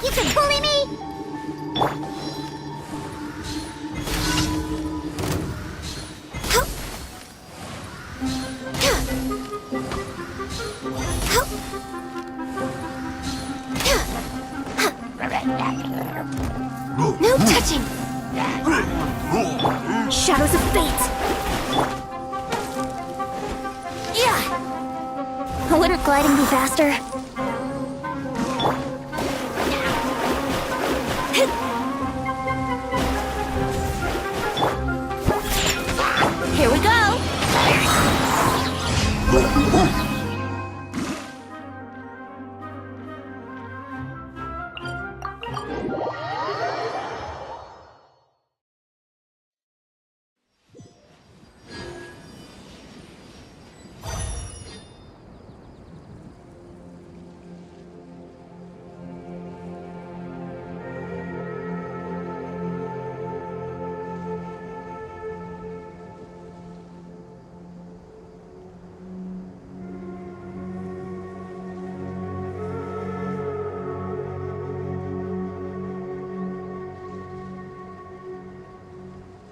You can bully me? No touching! Shadows of fate! Yeah! Wouldn't gliding be faster? Here we go!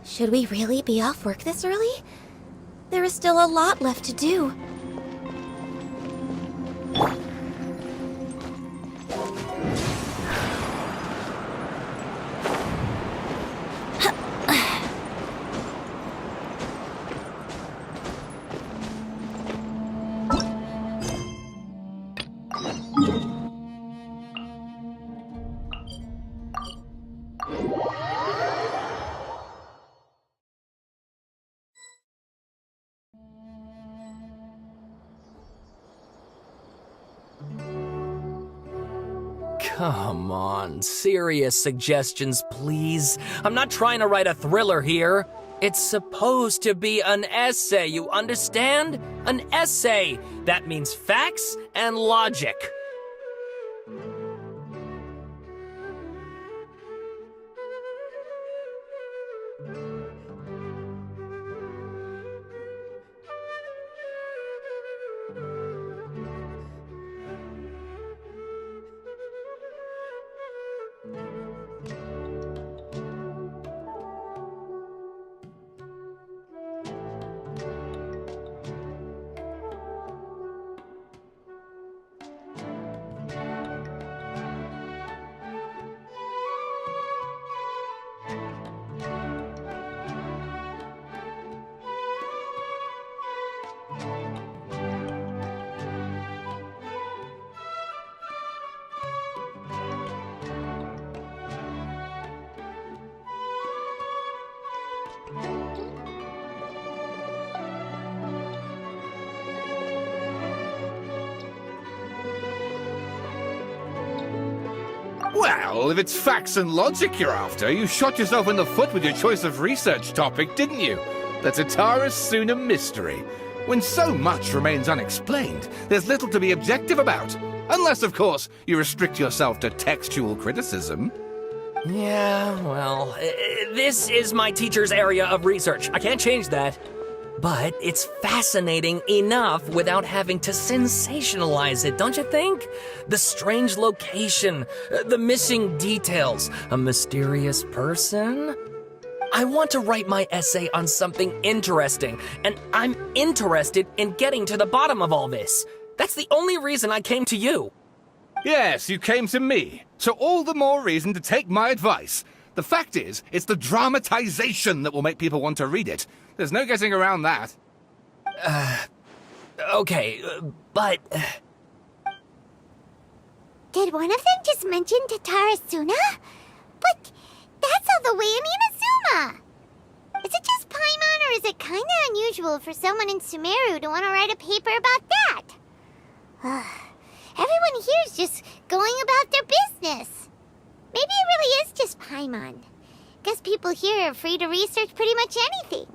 Should we really be off work this early? There is still a lot left to do. Come on, serious suggestions, please. I'm not trying to write a thriller here. It's supposed to be an essay, you understand? An essay! That means facts and logic. Well, if it's facts and logic you're after, you shot yourself in the foot with your choice of research topic, didn't you? The Tatara Suna mystery. When so much remains unexplained, there's little to be objective about. Unless, of course, you restrict yourself to textual criticism. Yeah, well, this is my teacher's area of research. I can't change that. But it's fascinating enough without having to sensationalize it, don't you think? The strange location, the missing details, a mysterious person. I want to write my essay on something interesting, and I'm interested in getting to the bottom of all this. That's the only reason I came to you. Yes, you came to me, so all the more reason to take my advice. The fact is, it's the dramatization that will make people want to read it. There's no getting around that. Okay, but... Did one of them just mention Tatara Suna? But that's all the way Amina Huh. Is it just Paimon, or is it kinda unusual for someone in Sumeru to want to write a paper about that? Everyone here's just going about their business. Maybe it really is just Paimon. Guess people here are free to research pretty much anything.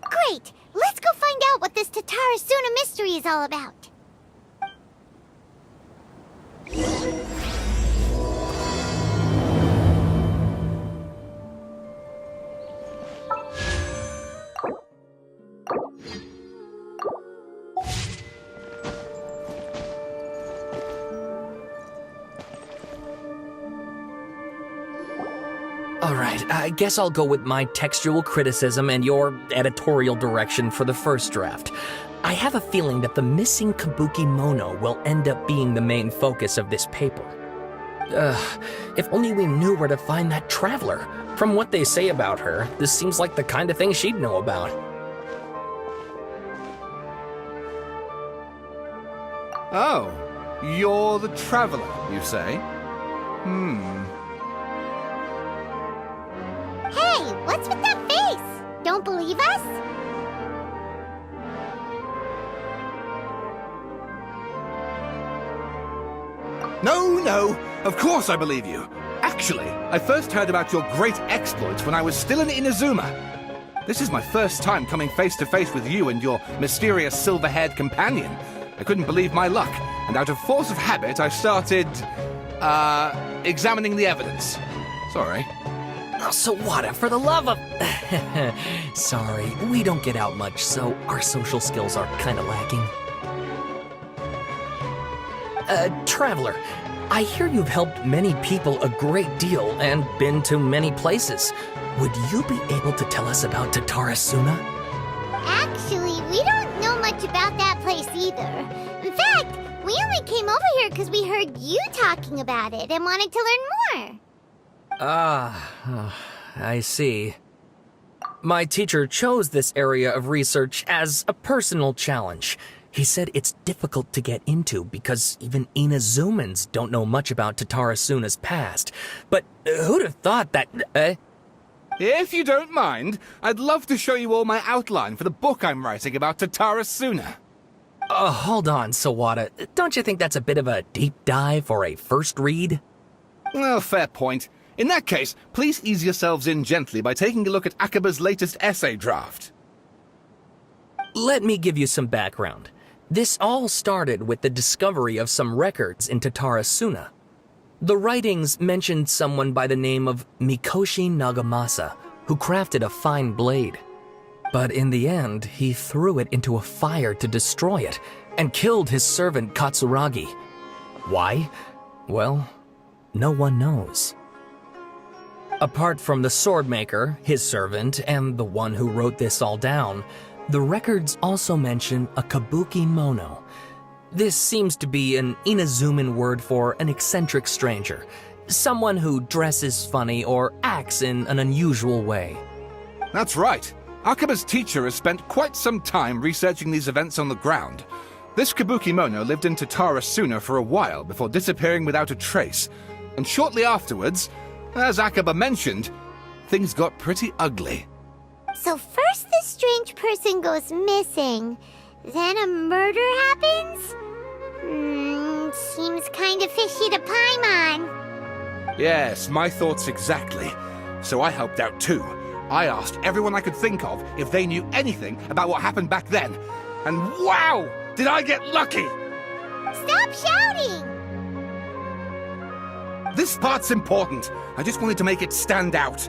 Great! Let's go find out what this Tatarasuna mystery is all about. Alright, I guess I'll go with my textual criticism and your editorial direction for the first draft. I have a feeling that the missing Kabuki Mono will end up being the main focus of this paper. If only we knew where to find that traveler. From what they say about her, this seems like the kind of thing she'd know about. Oh, you're the traveler, you say? Hey, what's with that face? Don't believe us? No, of course I believe you. Actually, I first heard about your great exploits when I was still in Inazuma. This is my first time coming face to face with you and your mysterious silver-haired companion. I couldn't believe my luck, and out of force of habit, I started, examining the evidence. Sorry. Oh, Sawada, for the love of... Sorry, we don't get out much, so our social skills are kinda lacking. Traveler, I hear you've helped many people a great deal and been to many places. Would you be able to tell us about Tatarasuna? Actually, we don't know much about that place either. In fact, we only came over here because we heard you talking about it and wanted to learn more. I see. My teacher chose this area of research as a personal challenge. He said it's difficult to get into because even Inazumans don't know much about Tatarasuna's past. But who'd have thought that... If you don't mind, I'd love to show you all my outline for the book I'm writing about Tatarasuna. Hold on, Sawada. Don't you think that's a bit of a deep dive for a first read? Well, fair point. In that case, please ease yourselves in gently by taking a look at Akaba's latest essay draft. Let me give you some background. This all started with the discovery of some records in Tatarasuna. The writings mentioned someone by the name of Mikoshi Nagamasa, who crafted a fine blade. But in the end, he threw it into a fire to destroy it, and killed his servant Katsuragi. Why? Well, no one knows. Apart from the swordmaker, his servant, and the one who wrote this all down, the records also mention a Kabuki Mono. This seems to be an Inazuman word for an eccentric stranger, someone who dresses funny or acts in an unusual way. That's right. Akaba's teacher has spent quite some time researching these events on the ground. This Kabuki Mono lived in Tatarasuna for a while before disappearing without a trace. And shortly afterwards, as Akaba mentioned, things got pretty ugly. So first this strange person goes missing, then a murder happens? Seems kinda fishy to Paimon. Yes, my thoughts exactly. So I helped out too. I asked everyone I could think of if they knew anything about what happened back then. And wow! Did I get lucky! Stop shouting! This part's important. I just wanted to make it stand out.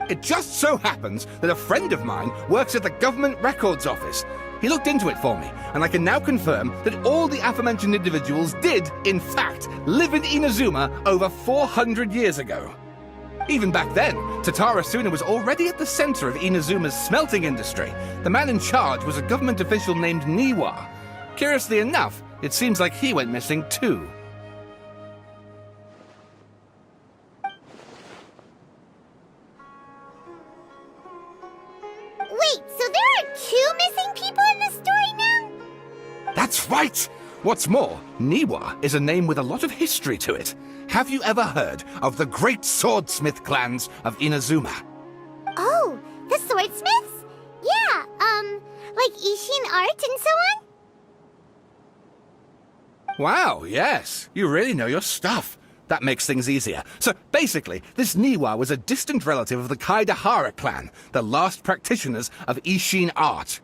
It just so happens that a friend of mine works at the government records office. He looked into it for me, and I can now confirm that all the aforementioned individuals did, in fact, live in Inazuma over 400 years ago. Even back then, Tatarasuna was already at the center of Inazuma's smelting industry. The man in charge was a government official named Niwa. Curiously enough, it seems like he went missing too. Wait, so there are two missing people in the story now? That's right! What's more, Niwa is a name with a lot of history to it. Have you ever heard of the great swordsmith clans of Inazuma? Oh, the swordsmiths? Yeah, like Ishin art and so on? Wow, yes. You really know your stuff. That makes things easier. So, basically, this Niwa was a distant relative of the Kaidahara clan, the last practitioners of Ishin art.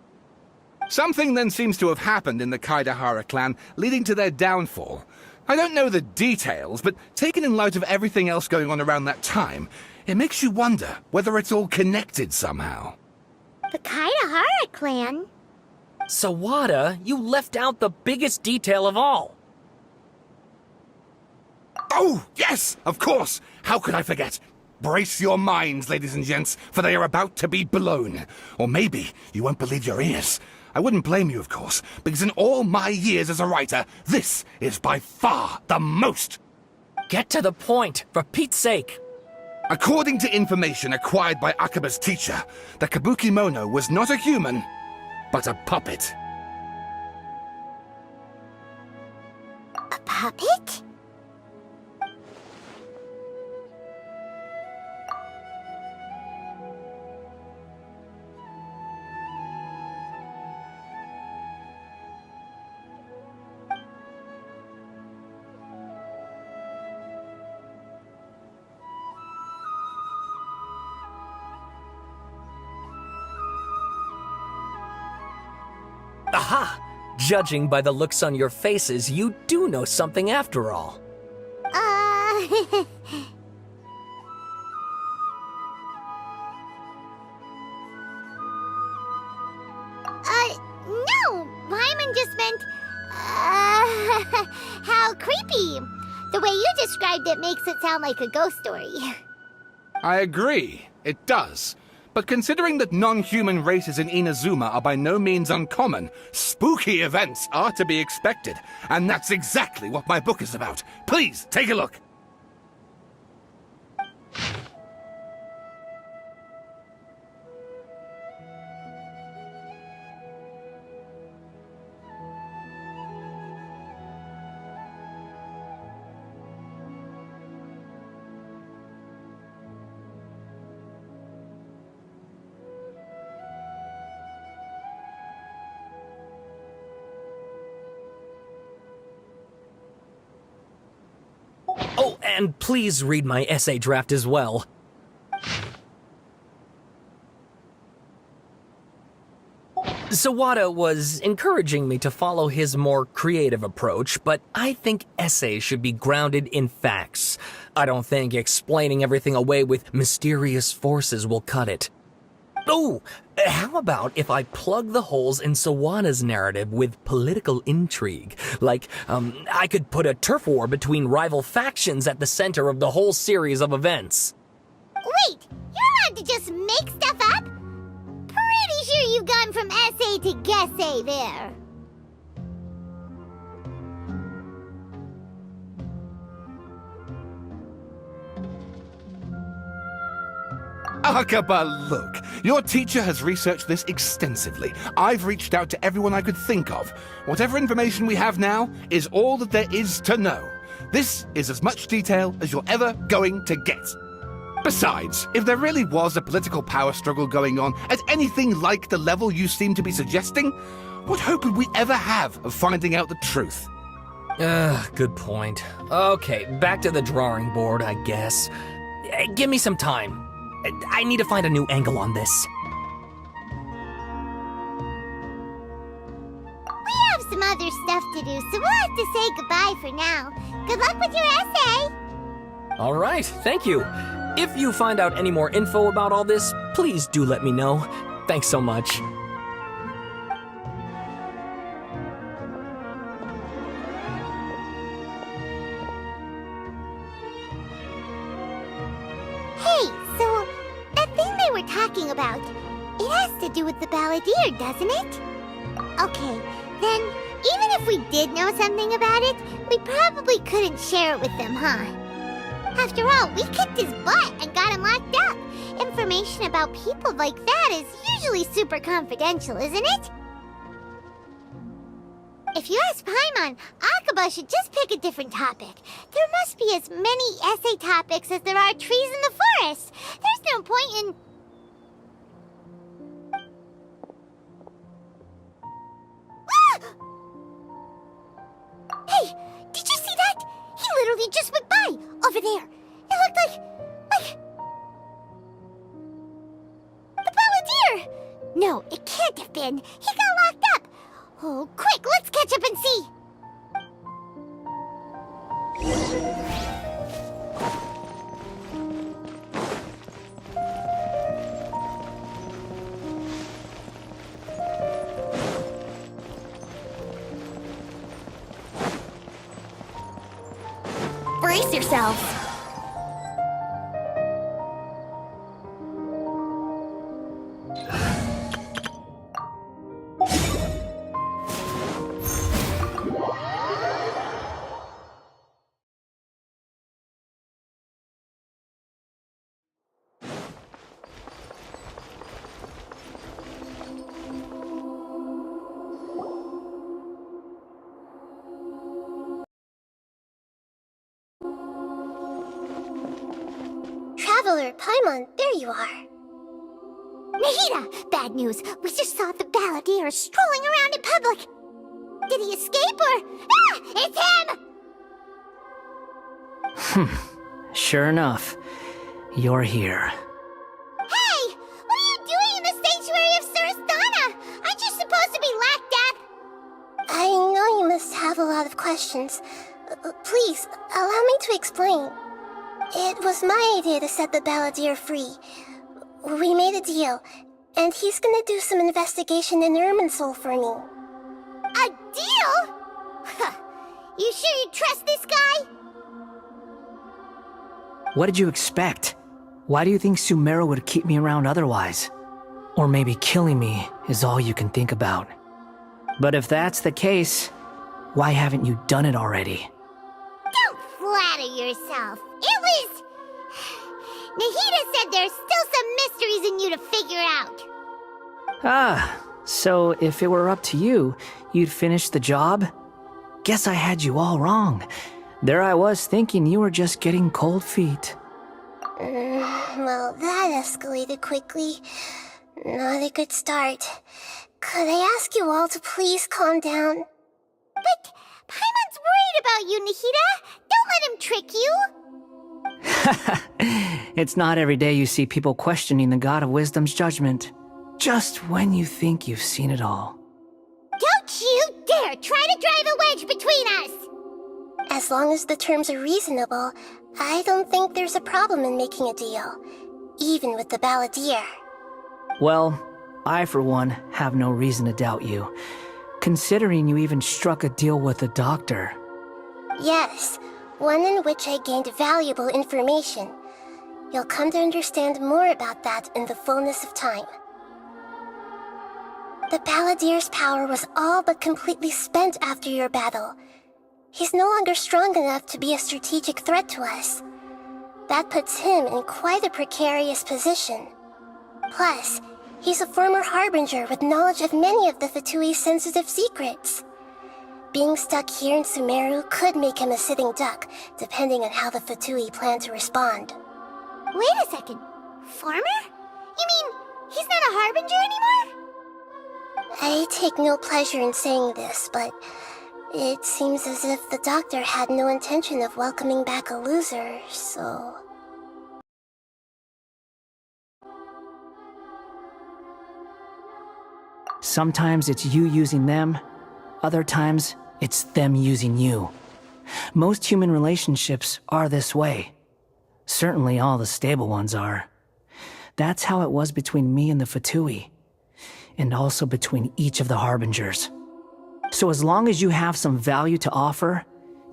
Something then seems to have happened in the Kaidahara clan, leading to their downfall. I don't know the details, but taken in light of everything else going on around that time, it makes you wonder whether it's all connected somehow. The Kaidahara clan? Sawada, you left out the biggest detail of all. Oh, yes, of course. How could I forget? Brace your minds, ladies and gents, for they are about to be blown. Or maybe you won't believe your ears. I wouldn't blame you, of course, because in all my years as a writer, this is by far the most. Get to the point, for Pete's sake. According to information acquired by Akaba's teacher, the Kabukimono was not a human, but a puppet. A puppet? Aha! Judging by the looks on your faces, you do know something after all. No! Paimon just meant, how creepy. The way you described it makes it sound like a ghost story. I agree, it does. But considering that non-human races in Inazuma are by no means uncommon, spooky events are to be expected. And that's exactly what my book is about. Please, take a look. Oh, and please read my essay draft as well. Sawada was encouraging me to follow his more creative approach, but I think essays should be grounded in facts. I don't think explaining everything away with mysterious forces will cut it. Oh, how about if I plug the holes in Sawada's narrative with political intrigue? Like, I could put a turf war between rival factions at the center of the whole series of events. Wait, you're allowed to just make stuff up? Pretty sure you've gone from essay to guessay there. Akaba, look. Your teacher has researched this extensively. I've reached out to everyone I could think of. Whatever information we have now is all that there is to know. This is as much detail as you're ever going to get. Besides, if there really was a political power struggle going on at anything like the level you seem to be suggesting, what hope would we ever have of finding out the truth? Good point. Okay, back to the drawing board, I guess. Give me some time. I need to find a new angle on this. We have some other stuff to do, so we'll have to say goodbye for now. Good luck with your essay! All right, thank you. If you find out any more info about all this, please do let me know. Thanks so much. Hey, so that thing they were talking about, it has to do with the balladeer, doesn't it? Okay, then even if we did know something about it, we probably couldn't share it with them, huh? After all, we kicked his butt and got him locked up. Information about people like that is usually super confidential, isn't it? If you ask Paimon, Akaba should just pick a different topic. There must be as many essay topics as there are trees in the forest. There's no point in... Hey, did you see that? He literally just went by, over there. It looked like... the Balladeer! No, it can't have been. He got locked up. Oh, quick, let's catch up and see. Brace yourselves. Traveler, Paimon, there you are. Nahida! Bad news. We just saw the Balladeer strolling around in public. Did he escape or... Ah! It's him! Sure enough, you're here. Hey! What are you doing in the sanctuary of Surasthana? Aren't you supposed to be lacked up? I know you must have a lot of questions. Please, allow me to explain. It was my idea to set the Balladeer free. We made a deal, and he's gonna do some investigation in Irminsul for me. A deal? You sure you trust this guy? What did you expect? Why do you think Sumeru would keep me around otherwise? Or maybe killing me is all you can think about. But if that's the case, why haven't you done it already? Don't flatter yourself. It was... Nahida said there's still some mysteries in you to figure out. Ah, so if it were up to you, you'd finish the job? Guess I had you all wrong. There I was thinking you were just getting cold feet. Well, that escalated quickly. Not a good start. Could I ask you all to please calm down? But Paimon's worried about you, Nahida. Don't let him trick you. It's not every day you see people questioning the God of Wisdom's judgment. Just when you think you've seen it all. Don't you dare try to drive a wedge between us! As long as the terms are reasonable, I don't think there's a problem in making a deal. Even with the Balladeer. Well, I for one have no reason to doubt you, considering you even struck a deal with the doctor. Yes, one in which I gained valuable information. You'll come to understand more about that in the fullness of time. The Balladeer's power was all but completely spent after your battle. He's no longer strong enough to be a strategic threat to us. That puts him in quite a precarious position. Plus, he's a former Harbinger with knowledge of many of the Fatui's sensitive secrets. Being stuck here in Sumeru could make him a sitting duck, depending on how the Fatui plan to respond. Wait a second. Farmer? You mean, he's not a Harbinger anymore? I take no pleasure in saying this, but it seems as if the doctor had no intention of welcoming back a loser, so... Sometimes it's you using them, other times it's them using you. Most human relationships are this way. Certainly all the stable ones are. That's how it was between me and the Fatui, and also between each of the Harbingers. So as long as you have some value to offer,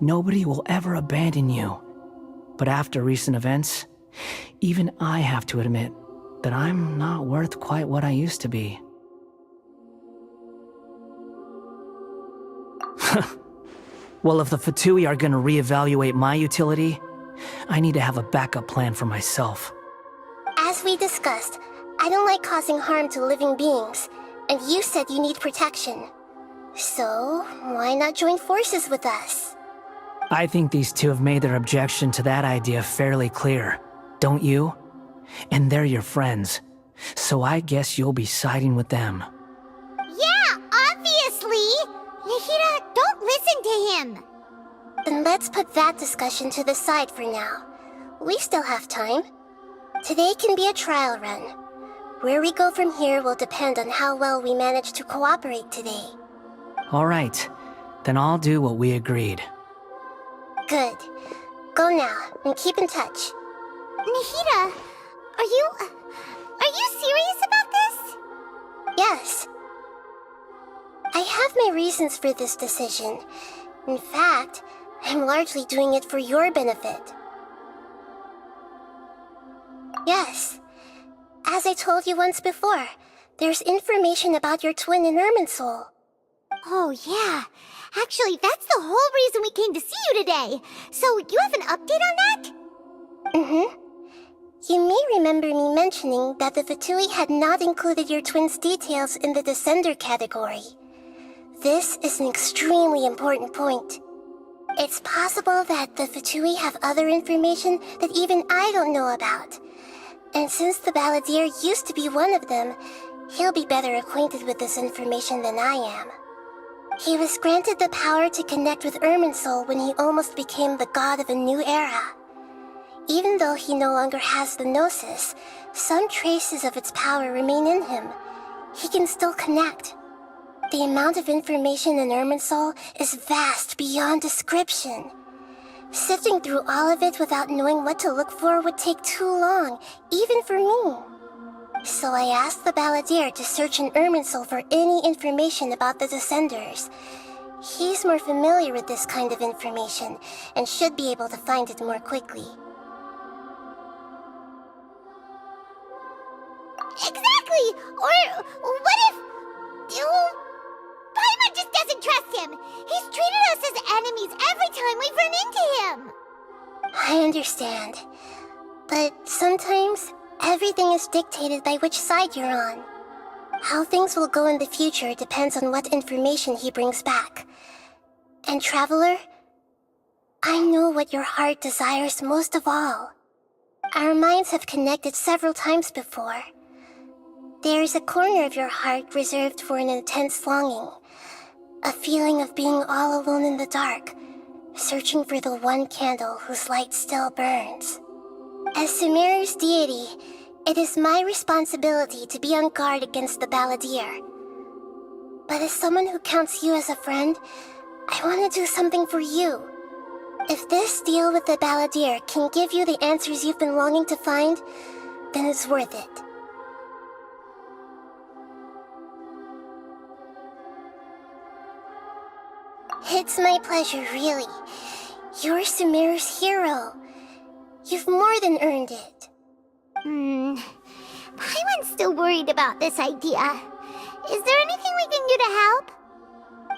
nobody will ever abandon you. But after recent events, even I have to admit that I'm not worth quite what I used to be. Well, if the Fatui are gonna reevaluate my utility, I need to have a backup plan for myself. As we discussed, I don't like causing harm to living beings, and you said you need protection. So, why not join forces with us? I think these two have made their objection to that idea fairly clear, don't you? And they're your friends, so I guess you'll be siding with them. Yeah, obviously! Nahida, don't listen to him! Then let's put that discussion to the side for now. We still have time. Today can be a trial run. Where we go from here will depend on how well we manage to cooperate today. All right, then I'll do what we agreed. Good. Go now, and keep in touch. Nahida, are you serious about this? Yes. I have my reasons for this decision. In fact, I'm largely doing it for your benefit. Yes. As I told you once before, there's information about your twin in Irminsul. Oh, yeah. Actually, that's the whole reason we came to see you today. So, you have an update on that? Mm-hmm. You may remember me mentioning that the Fatui had not included your twin's details in the Descender category. This is an extremely important point. It's possible that the Fatui have other information that even I don't know about. And since the Balladeer used to be one of them, he'll be better acquainted with this information than I am. He was granted the power to connect with Irminsul when he almost became the god of a new era. Even though he no longer has the Gnosis, some traces of its power remain in him. He can still connect. The amount of information in Irminsul is vast beyond description. Sifting through all of it without knowing what to look for would take too long, even for me. So I asked the Balladeer to search in Irminsul for any information about the Descenders. He's more familiar with this kind of information, and should be able to find it more quickly. Exactly! Or what if... Paimon just doesn't trust him! He's treated us as enemies every time we've run into him! I understand. But sometimes, everything is dictated by which side you're on. How things will go in the future depends on what information he brings back. And Traveler, I know what your heart desires most of all. Our minds have connected several times before. There is a corner of your heart reserved for an intense longing. A feeling of being all alone in the dark, searching for the one candle whose light still burns. As Sumeru's deity, it is my responsibility to be on guard against the Balladeer. But as someone who counts you as a friend, I want to do something for you. If this deal with the Balladeer can give you the answers you've been longing to find, then it's worth it. It's my pleasure, really. You're Sumeru's hero. You've more than earned it. Paimon's still worried about this idea. Is there anything we can do to help?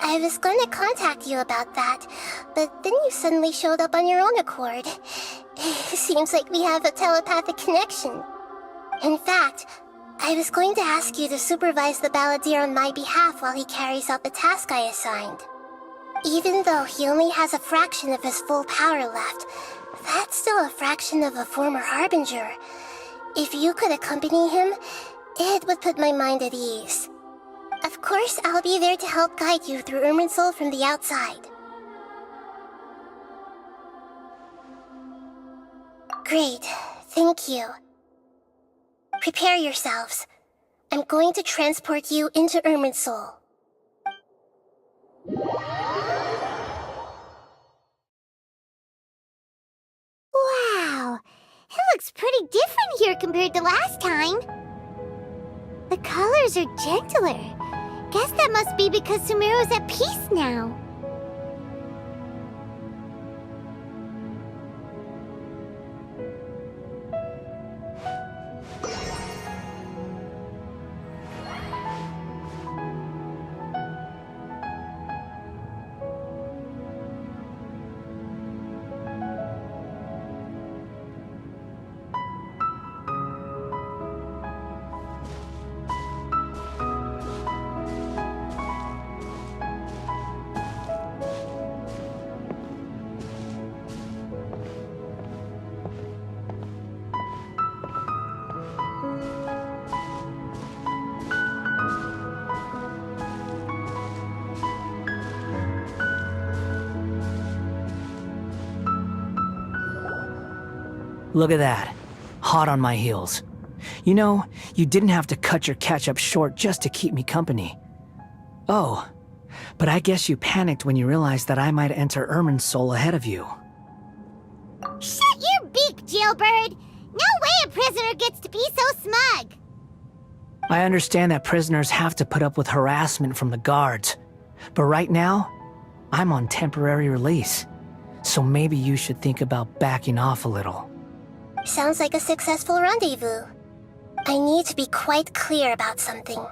I was going to contact you about that, but then you suddenly showed up on your own accord. Seems like we have a telepathic connection. In fact, I was going to ask you to supervise the Balladeer on my behalf while he carries out the task I assigned. Even though he only has a fraction of his full power left, that's still a fraction of a former Harbinger. If you could accompany him, it would put my mind at ease. Of course, I'll be there to help guide you through Irminsul from the outside. Great, thank you. Prepare yourselves. I'm going to transport you into Irminsul. Wow, it looks pretty different here compared to last time. The colors are gentler. Guess that must be because Sumeru's at peace now. Look at that. Hot on my heels. You know, you didn't have to cut your catch-up short just to keep me company. Oh, but I guess you panicked when you realized that I might enter Irminsul ahead of you. Shut your beak, jailbird! No way a prisoner gets to be so smug! I understand that prisoners have to put up with harassment from the guards, but right now, I'm on temporary release, so maybe you should think about backing off a little. Sounds like a successful rendezvous. I need to be quite clear about something.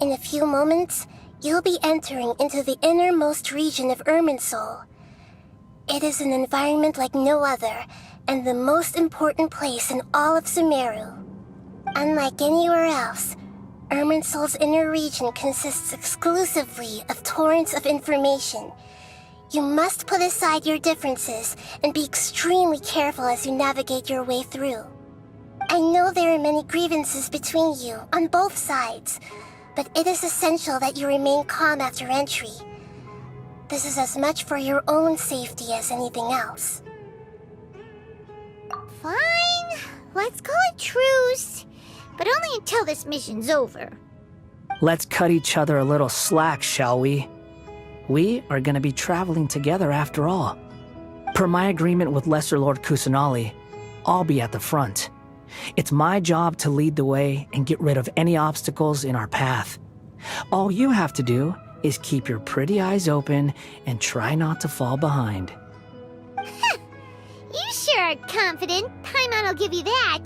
In a few moments, you'll be entering into the innermost region of Irminsul. It is an environment like no other, and the most important place in all of Sumeru. Unlike anywhere else, Irminsul's inner region consists exclusively of torrents of information. You must put aside your differences and be extremely careful as you navigate your way through. I know there are many grievances between you on both sides, but it is essential that you remain calm after entry. This is as much for your own safety as anything else. Fine, let's call it truce. But only until this mission's over. Let's cut each other a little slack, shall we? We are going to be traveling together after all. Per my agreement with Lesser Lord Kusanali, I'll be at the front. It's my job to lead the way and get rid of any obstacles in our path. All you have to do is keep your pretty eyes open and try not to fall behind. You sure are confident. Paimon will give you that.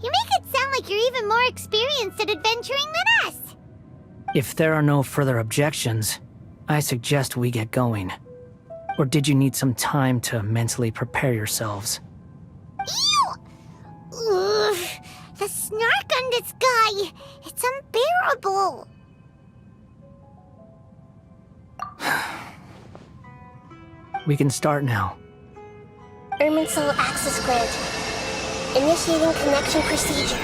You make it sound like you're even more experienced at adventuring than us. If there are no further objections, I suggest we get going. Or did you need some time to mentally prepare yourselves? Ew! Ugh, the snark on this guy, it's unbearable. We can start now. Irminsul access granted. Initiating connection procedure.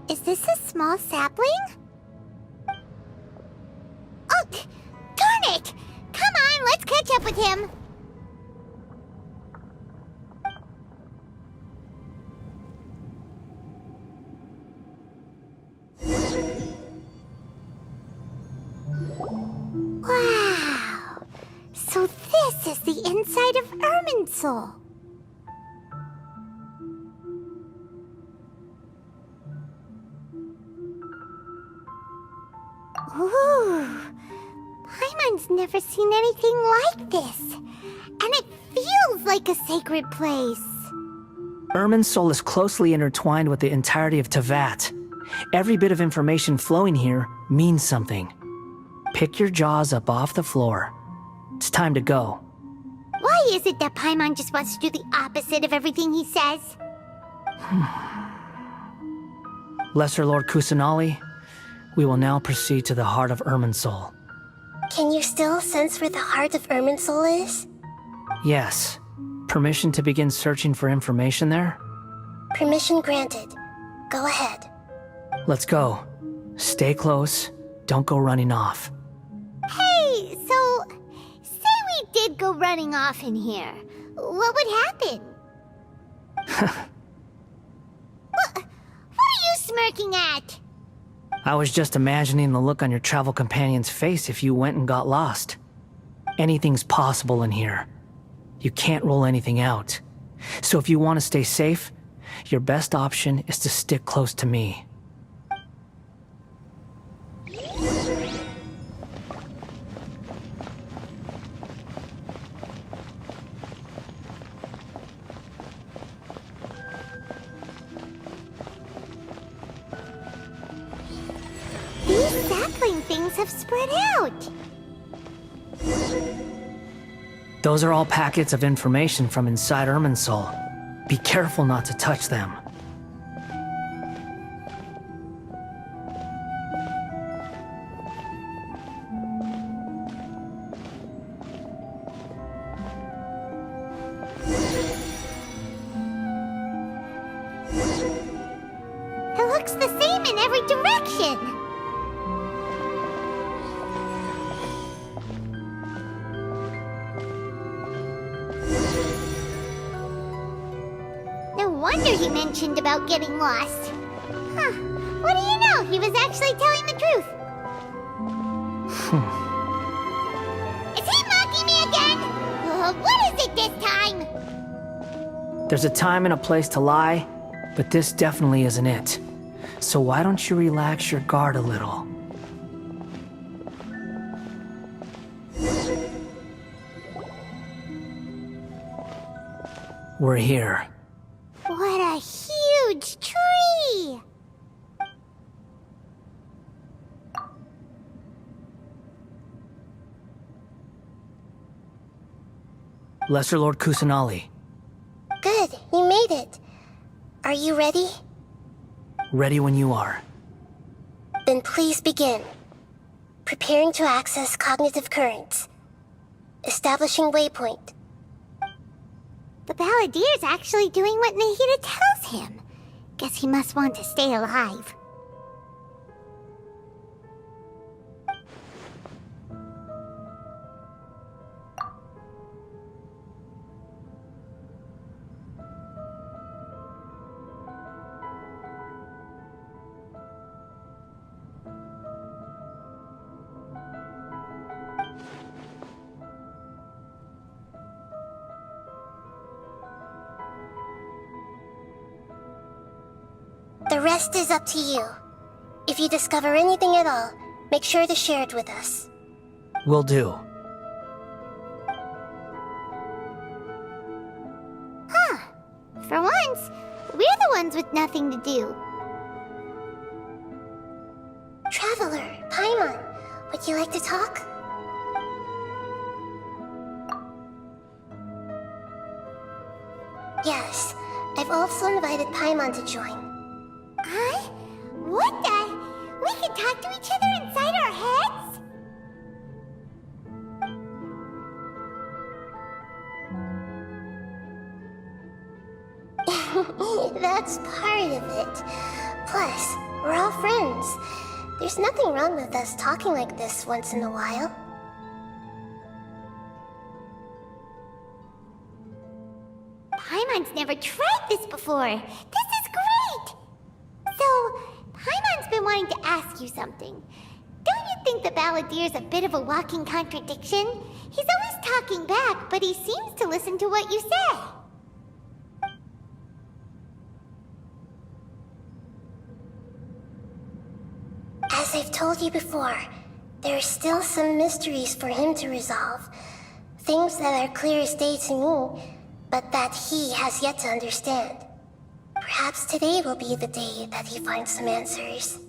Is this a small sapling? Oh, darn it! Come on, let's catch up with him. Wow! So this is the inside of Irminsul. Ooh, Paimon's never seen anything like this, and it feels like a sacred place. Irminsul is closely intertwined with the entirety of Teyvat. Every bit of information flowing here means something. Pick your jaws up off the floor. It's time to go. Why is it that Paimon just wants to do the opposite of everything he says? Lesser Lord Kusanali, we will now proceed to the heart of Irminsul. Can you still sense where the heart of Irminsul is? Yes. Permission to begin searching for information there? Permission granted. Go ahead. Let's go. Stay close. Don't go running off. Hey, so, say we did go running off in here. What would happen? What are you smirking at? I was just imagining the look on your travel companion's face if you went and got lost. Anything's possible in here. You can't rule anything out. So if you want to stay safe, your best option is to stick close to me. These sapling things have spread out. Those are all packets of information from inside Irminsul. Be careful not to touch them. It looks the same in every direction. wonder he mentioned about getting lost. Huh. What do you know? He was actually telling the truth. Is he mocking me again? What is it this time? There's a time and a place to lie, but this definitely isn't it. So why don't you relax your guard a little? We're here. What a huge tree! Lesser Lord Kusanali. Good, you made it. Are you ready? Ready when you are. Then please begin. Preparing to access cognitive currents. Establishing waypoint. The Balladeer's actually doing what Nahida tells him. Guess he must want to stay alive. The rest is up to you. If you discover anything at all, make sure to share it with us. Will do. For once, we're the ones with nothing to do. Traveler, Paimon, would you like to talk? Yes, I've also invited Paimon to join. What the? We can talk to each other inside our heads? That's part of it. Plus, we're all friends. There's nothing wrong with us talking like this once in a while. Paimon's never tried this before. This is great! So, Paimon's been wanting to ask you something. Don't you think the Balladeer's a bit of a walking contradiction? He's always talking back, but he seems to listen to what you say. As I've told you before, there are still some mysteries for him to resolve. Things that are clear as day to me, but that he has yet to understand. Perhaps today will be the day that he finds some answers.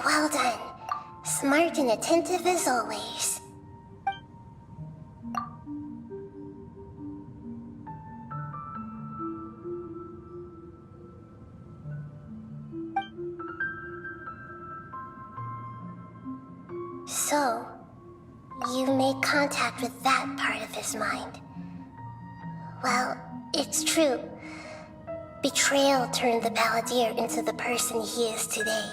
Well done. Smart and attentive as always. So, you made contact with that part of his mind. Well, it's true. Betrayal turned the Balladeer into the person he is today.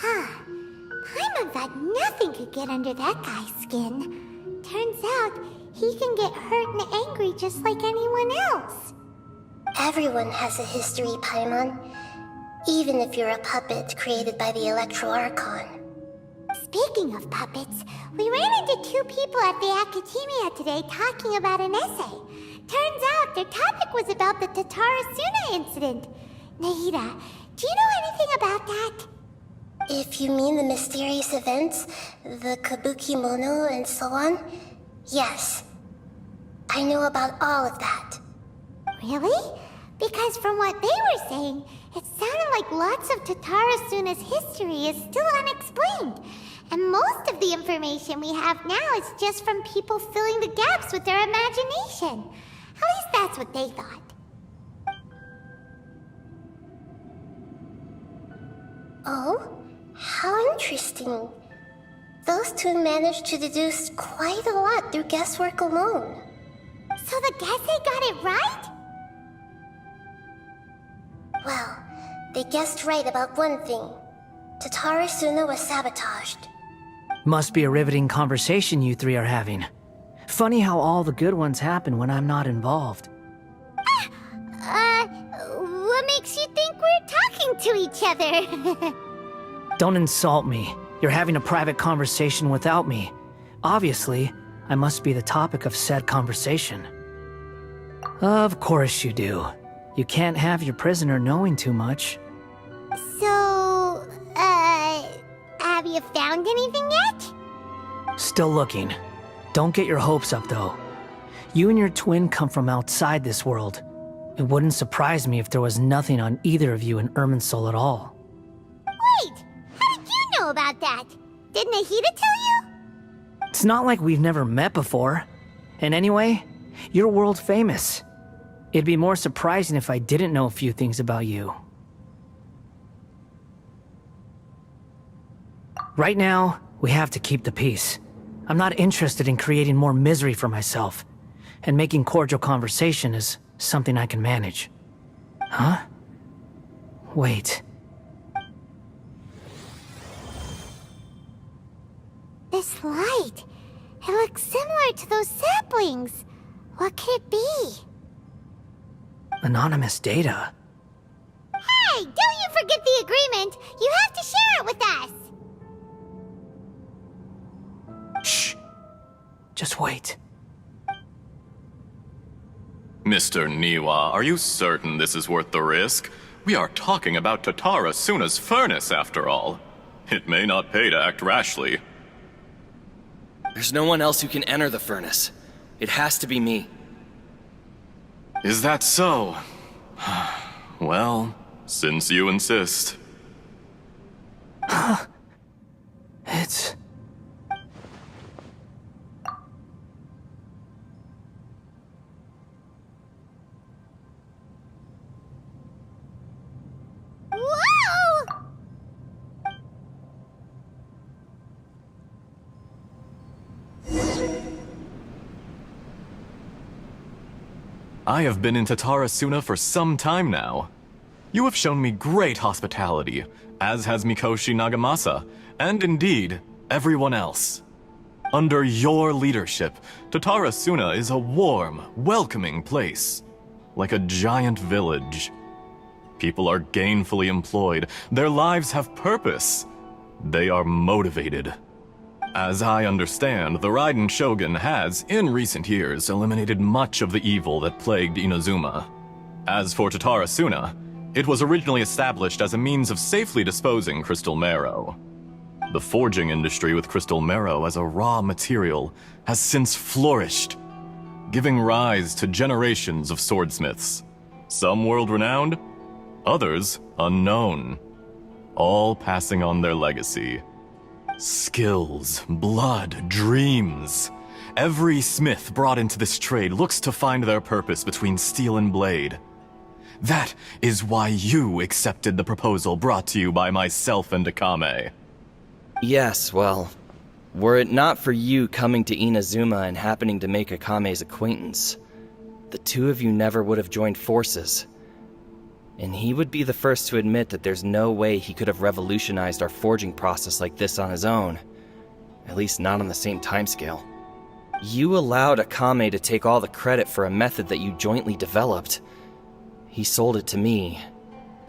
Paimon thought nothing could get under that guy's skin. Turns out, he can get hurt and angry just like anyone else. Everyone has a history, Paimon. Even if you're a puppet created by the Electro Archon. Speaking of puppets, we ran into two people at the Academia today talking about an essay. Turns out their topic was about the Tatarasuna incident. Nahida, do you know anything about that? If you mean the mysterious events, the Kabuki Mono and so on, yes. I know about all of that. Really? Because from what they were saying, it sounded like lots of Tatarasuna's history is still unexplained. And most of the information we have now is just from people filling the gaps with their imagination. At least that's what they thought. Oh? How interesting. Those two managed to deduce quite a lot through guesswork alone. So the Gesse got it right? Well, they guessed right about one thing. Tatara Suna was sabotaged. Must be a riveting conversation you three are having. Funny how all the good ones happen when I'm not involved. What makes you think we're talking to each other? Don't insult me. You're having a private conversation without me. Obviously, I must be the topic of said conversation. Of course you do. You can't have your prisoner knowing too much. So, have you found anything yet? Still looking. Don't get your hopes up, though. You and your twin come from outside this world. It wouldn't surprise me if there was nothing on either of you in Irminsul at all. Wait, how did you know about that? Didn't Nahida tell you? It's not like we've never met before. And anyway, you're world famous. It'd be more surprising if I didn't know a few things about you. Right now, we have to keep the peace. I'm not interested in creating more misery for myself. And making cordial conversation is something I can manage. Huh? Wait. This light, it looks similar to those saplings. What could it be? Anonymous data. Hey, don't you forget the agreement! You have to share it with us! Shh. Just wait. Mr. Niwa, are you certain this is worth the risk? We are talking about Tatara Suna's furnace, after all. It may not pay to act rashly. There's no one else who can enter the furnace. It has to be me. Is that so? Well, since you insist. It's... Whoa! I have been in Tatara Suna for some time now. You have shown me great hospitality, as has Mikoshi Nagamasa, and indeed, everyone else. Under your leadership, Tatara Suna is a warm, welcoming place, like a giant village. People are gainfully employed, their lives have purpose, they are motivated. As I understand, the Raiden Shogun has, in recent years, eliminated much of the evil that plagued Inazuma. As for Tatara Suna, it was originally established as a means of safely disposing crystal marrow. The forging industry with crystal marrow as a raw material has since flourished, giving rise to generations of swordsmiths. Some world-renowned, others unknown, all passing on their legacy. Skills, blood, dreams. Every smith brought into this trade looks to find their purpose between steel and blade. That is why you accepted the proposal brought to you by myself and Akame. Yes, well, were it not for you coming to Inazuma and happening to make Akame's acquaintance, the two of you never would have joined forces. And he would be the first to admit that there's no way he could have revolutionized our forging process like this on his own. At least not on the same timescale. You allowed Akame to take all the credit for a method that you jointly developed. He sold it to me,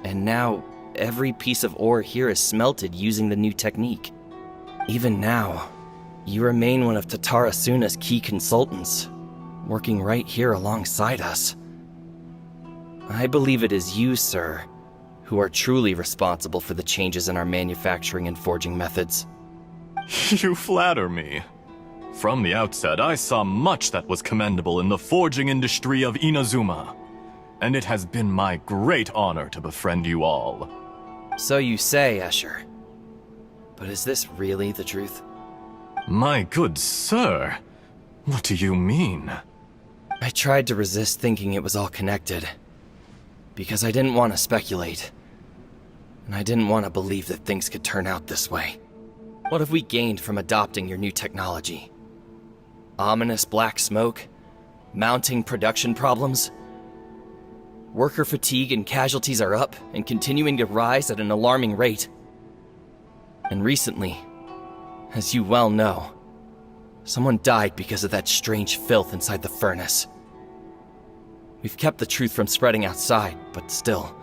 and now every piece of ore here is smelted using the new technique. Even now, you remain one of Tatara Suna's key consultants, working right here alongside us. I believe it is you, sir, who are truly responsible for the changes in our manufacturing and forging methods. You flatter me. From the outset, I saw much that was commendable in the forging industry of Inazuma, and it has been my great honor to befriend you all. So you say, Escher. But is this really the truth? My good sir, what do you mean? I tried to resist thinking it was all connected, because I didn't want to speculate, and I didn't want to believe that things could turn out this way. What have we gained from adopting your new technology? Ominous black smoke? Mounting production problems? Worker fatigue and casualties are up and continuing to rise at an alarming rate. And recently, as you well know, someone died because of that strange filth inside the furnace. We've kept the truth from spreading outside, but still,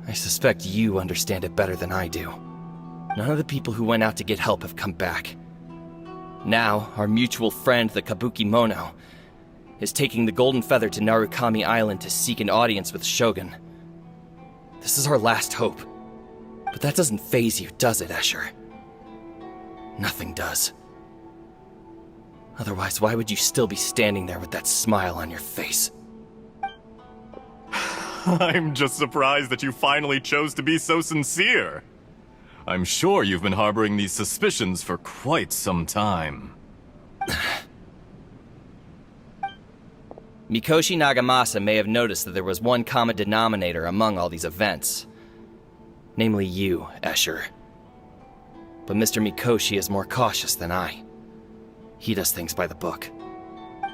I suspect you understand it better than I do. None of the people who went out to get help have come back. Now, our mutual friend, the Kabuki Mono, is taking the Golden Feather to Narukami Island to seek an audience with Shogun. This is our last hope. But that doesn't faze you, does it, Escher? Nothing does. Otherwise, why would you still be standing there with that smile on your face? I'm just surprised that you finally chose to be so sincere. I'm sure you've been harboring these suspicions for quite some time. Mikoshi Nagamasa may have noticed that there was one common denominator among all these events. Namely you, Escher. But Mr. Mikoshi is more cautious than I. He does things by the book.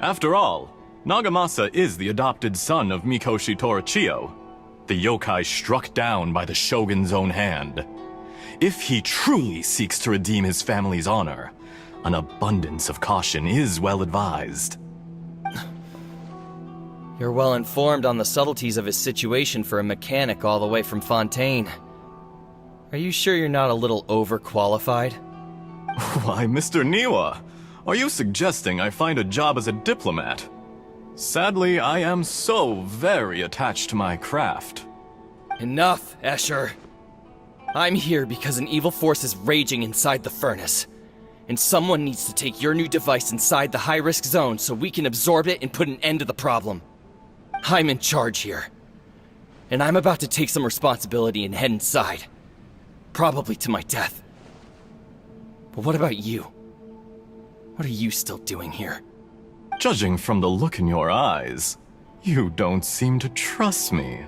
After all, Nagamasa is the adopted son of Mikoshi Torachiyo, the yokai struck down by the Shogun's own hand. If he truly seeks to redeem his family's honor, an abundance of caution is well advised. You're well informed on the subtleties of his situation for a mechanic all the way from Fontaine. Are you sure you're not a little overqualified? Why, Mr. Niwa, are you suggesting I find a job as a diplomat? Sadly, I am so very attached to my craft. Enough, Escher. I'm here because an evil force is raging inside the furnace. And someone needs to take your new device inside the high-risk zone so we can absorb it and put an end to the problem. I'm in charge here. And I'm about to take some responsibility and head inside. Probably to my death. But what about you? What are you still doing here? Judging from the look in your eyes, you don't seem to trust me.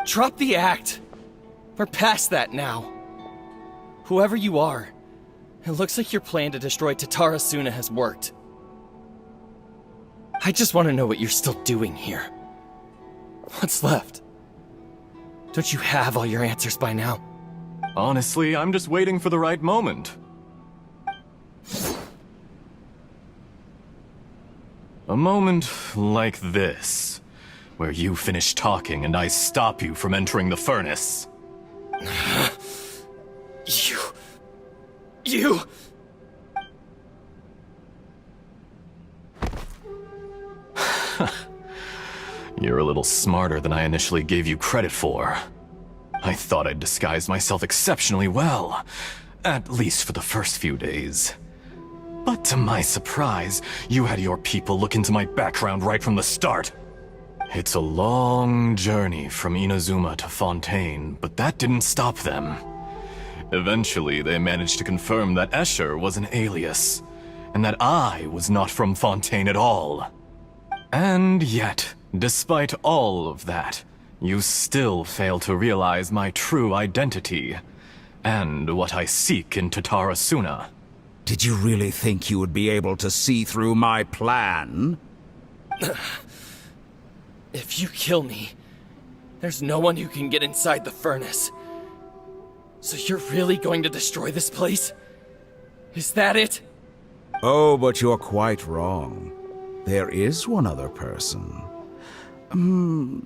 Drop the act! We're past that now. Whoever you are, it looks like your plan to destroy Tatara Suna has worked. I just want to know what you're still doing here. What's left? Don't you have all your answers by now? Honestly, I'm just waiting for the right moment. A moment like this, where you finish talking and I stop you from entering the furnace. You... You're a little smarter than I initially gave you credit for. I thought I'd disguised myself exceptionally well, at least for the first few days. But to my surprise, you had your people look into my background right from the start. It's a long journey from Inazuma to Fontaine, but that didn't stop them. Eventually, they managed to confirm that Escher was an alias, and that I was not from Fontaine at all. And yet, despite all of that, you still fail to realize my true identity, and what I seek in Tatara Suna. Did you really think you would be able to see through my plan? If you kill me, there's no one who can get inside the furnace. So you're really going to destroy this place? Is that it? Oh, but you're quite wrong. There is one other person.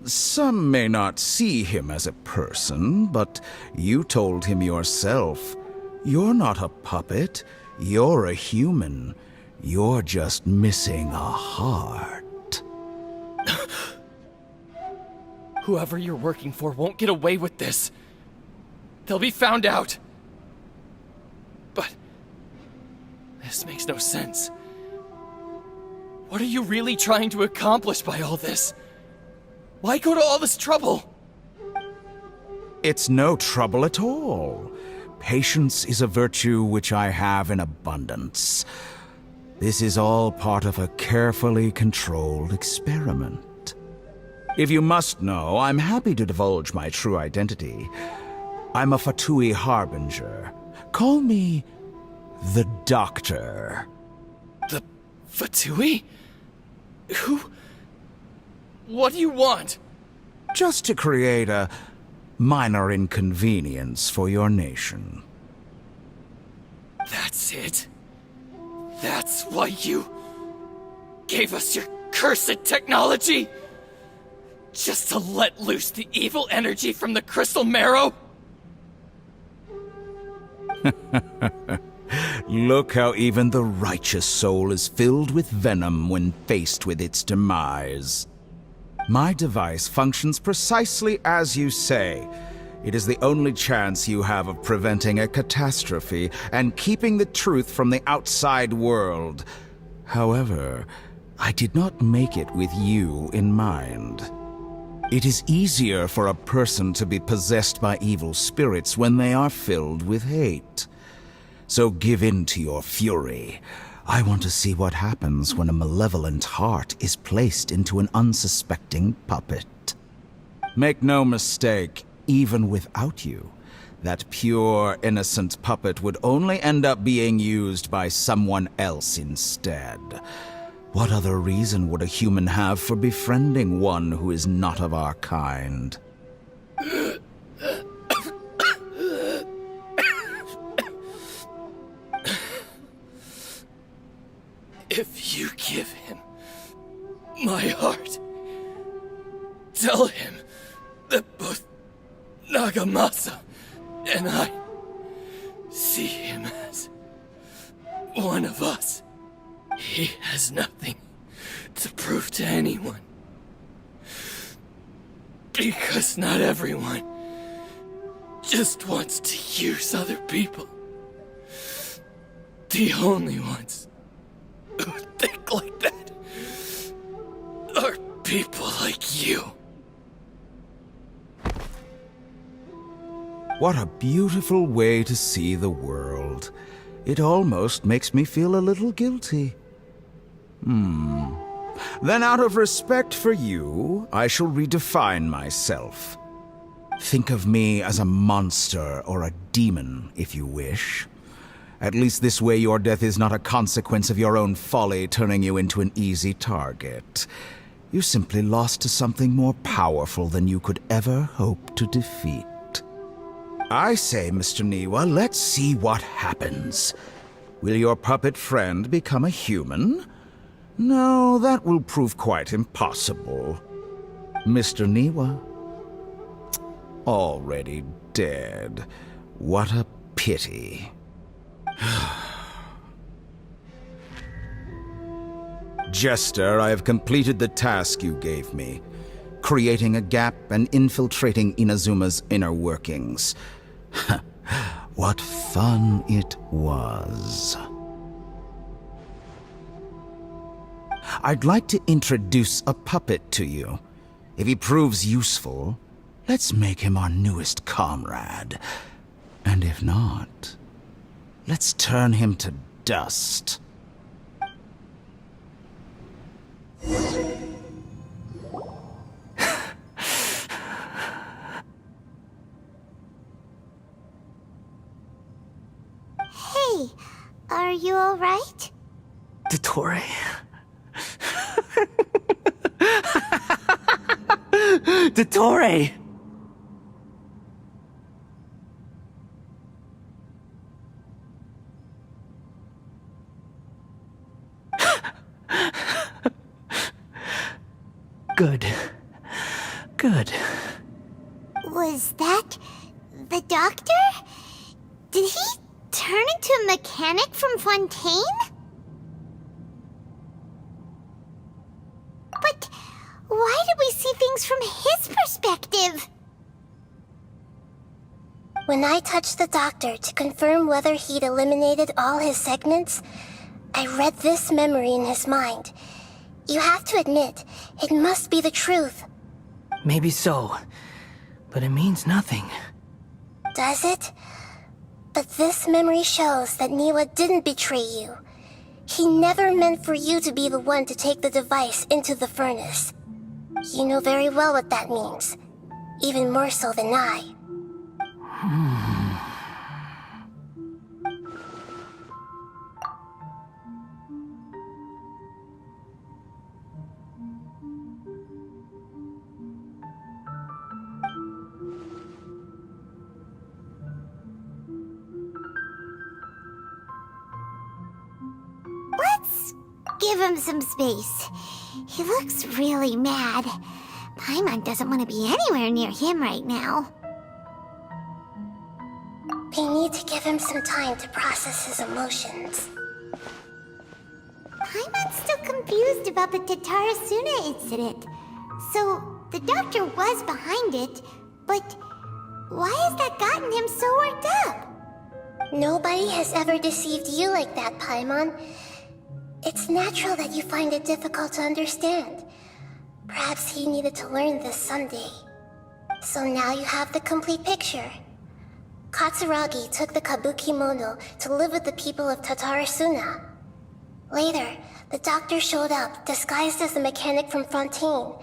Some may not see him as a person, but you told him yourself. You're not a puppet. You're a human. You're just missing a heart. Whoever you're working for won't get away with this. They'll be found out. But this makes no sense. What are you really trying to accomplish by all this? Why go to all this trouble? It's no trouble at all. Patience is a virtue which I have in abundance. This is all part of a carefully controlled experiment. If you must know, I'm happy to divulge my true identity. I'm a Fatui Harbinger. Call me the Doctor. The Fatui? Who? What do you want? Just to create a minor inconvenience for your nation. That's it? That's why you gave us your cursed technology? Just to let loose the evil energy from the crystal marrow? Look how even the righteous soul is filled with venom when faced with its demise. My device functions precisely as you say. It is the only chance you have of preventing a catastrophe and keeping the truth from the outside world. However, I did not make it with you in mind. It is easier for a person to be possessed by evil spirits when they are filled with hate. So give in to your fury. I want to see what happens when a malevolent heart is placed into an unsuspecting puppet. Make no mistake, even without you, that pure, innocent puppet would only end up being used by someone else instead. What other reason would a human have for befriending one who is not of our kind? If you give him my heart, tell him that both Nagamasa and I see him as one of us. He has nothing to prove to anyone. Because not everyone just wants to use other people. The only ones who think like that are people like you. What a beautiful way to see the world. It almost makes me feel a little guilty. Then out of respect for you, I shall redefine myself. Think of me as a monster or a demon, if you wish. At least this way your death is not a consequence of your own folly turning you into an easy target. You simply lost to something more powerful than you could ever hope to defeat. I say, Mr. Niwa, let's see what happens. Will your puppet friend become a human? No, that will prove quite impossible. Mr. Niwa? Already dead. What a pity. Jester, I have completed the task you gave me, creating a gap and infiltrating Inazuma's inner workings. What fun it was. I'd like to introduce a puppet to you. If he proves useful, let's make him our newest comrade. And if not, let's turn him to dust. Hey, are you alright? Dottore? Dottore! Good. Good. Was that the doctor? Did he turn into a mechanic from Fontaine? But why did we see things from his perspective? When I touched the doctor to confirm whether he'd eliminated all his segments, I read this memory in his mind. You have to admit, it must be the truth. Maybe so, but it means nothing. Does it? But this memory shows that Niwa didn't betray you. He never meant for you to be the one to take the device into the furnace. You know very well what that means. Even more so than I. Give him some space. He looks really mad. Paimon doesn't want to be anywhere near him right now. We need to give him some time to process his emotions. Paimon's still confused about the Tatarasuna incident. So, the doctor was behind it, but why has that gotten him so worked up? Nobody has ever deceived you like that, Paimon. It's natural that you find it difficult to understand. Perhaps he needed to learn this someday. So now you have the complete picture. Katsuragi took the Kabukimono to live with the people of Tatarasuna. Later, the doctor showed up, disguised as the mechanic from Fontaine.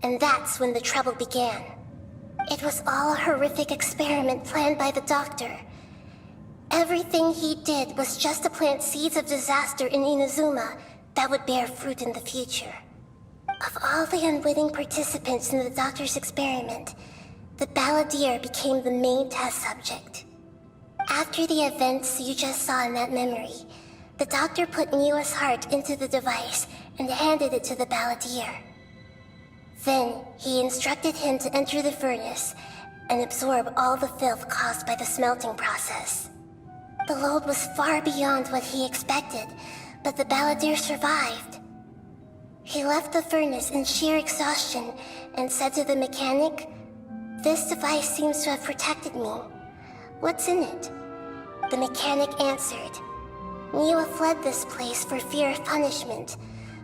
And that's when the trouble began. It was all a horrific experiment planned by the doctor. Everything he did was just to plant seeds of disaster in Inazuma that would bear fruit in the future. Of all the unwitting participants in the doctor's experiment, the balladeer became the main test subject. After the events you just saw in that memory, the doctor put Niwa's heart into the device and handed it to the balladeer. Then, he instructed him to enter the furnace and absorb all the filth caused by the smelting process. The load was far beyond what he expected, but the balladeer survived. He left the furnace in sheer exhaustion and said to the mechanic, "This device seems to have protected me. What's in it?" The mechanic answered, "Niwa fled this place for fear of punishment,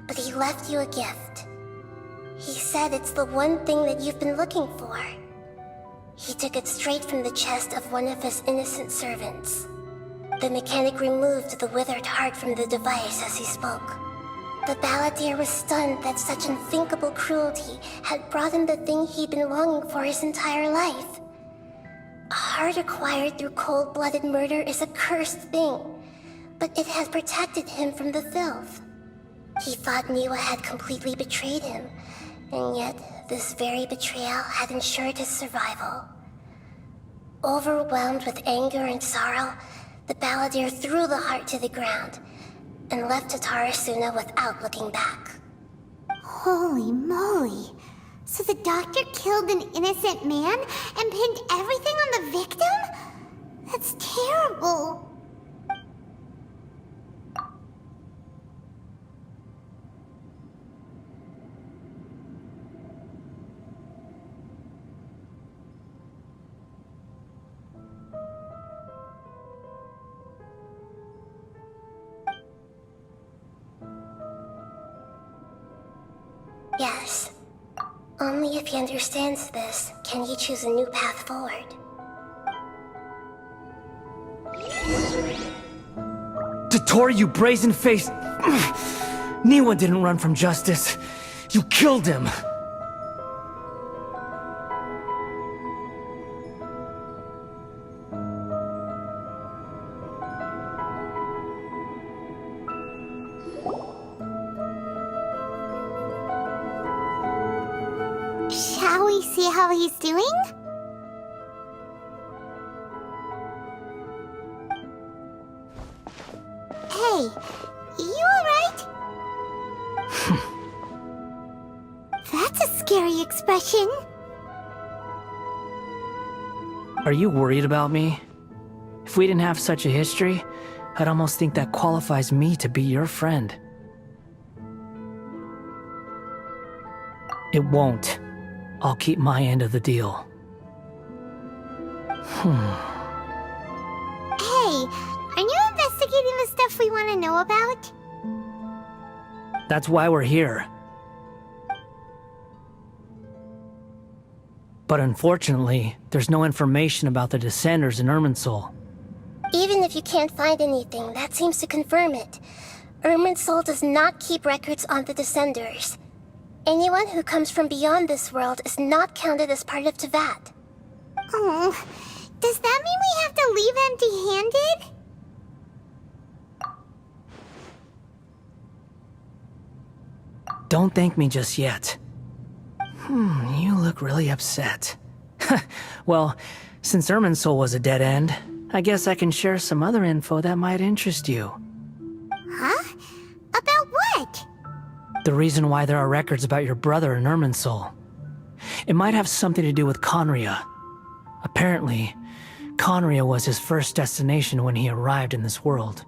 but he left you a gift. He said it's the one thing that you've been looking for." He took it straight from the chest of one of his innocent servants. The mechanic removed the withered heart from the device as he spoke. The balladeer was stunned that such unthinkable cruelty had brought him the thing he'd been longing for his entire life. A heart acquired through cold-blooded murder is a cursed thing, but it had protected him from the filth. He thought Niwa had completely betrayed him, and yet this very betrayal had ensured his survival. Overwhelmed with anger and sorrow, the balladeer threw the heart to the ground and left Tatarasuna without looking back. Holy moly. So the doctor killed an innocent man and pinned everything on the victim? That's terrible. Yes. Only if he understands this can he choose a new path forward. Tottori, you brazen-faced... Niwa didn't run from justice. You killed him. Shall we see how he's doing? Hey, you alright? That's a scary expression. Are you worried about me? If we didn't have such a history, I'd almost think that qualifies me to be your friend. It won't. I'll keep my end of the deal. Hey, aren't you investigating the stuff we want to know about? That's why we're here. But unfortunately, there's no information about the Descenders in Irminsul. Even if you can't find anything, that seems to confirm it. Irminsul does not keep records on the Descenders. Anyone who comes from beyond this world is not counted as part of Tevat. Oh, does that mean we have to leave empty-handed? Don't thank me just yet. You look really upset. Well, since Irminsul was a dead end, I guess I can share some other info that might interest you. Huh? About The reason why there are records about your brother in Irminsul. It might have something to do with Conria. Apparently, Conria was his first destination when he arrived in this world.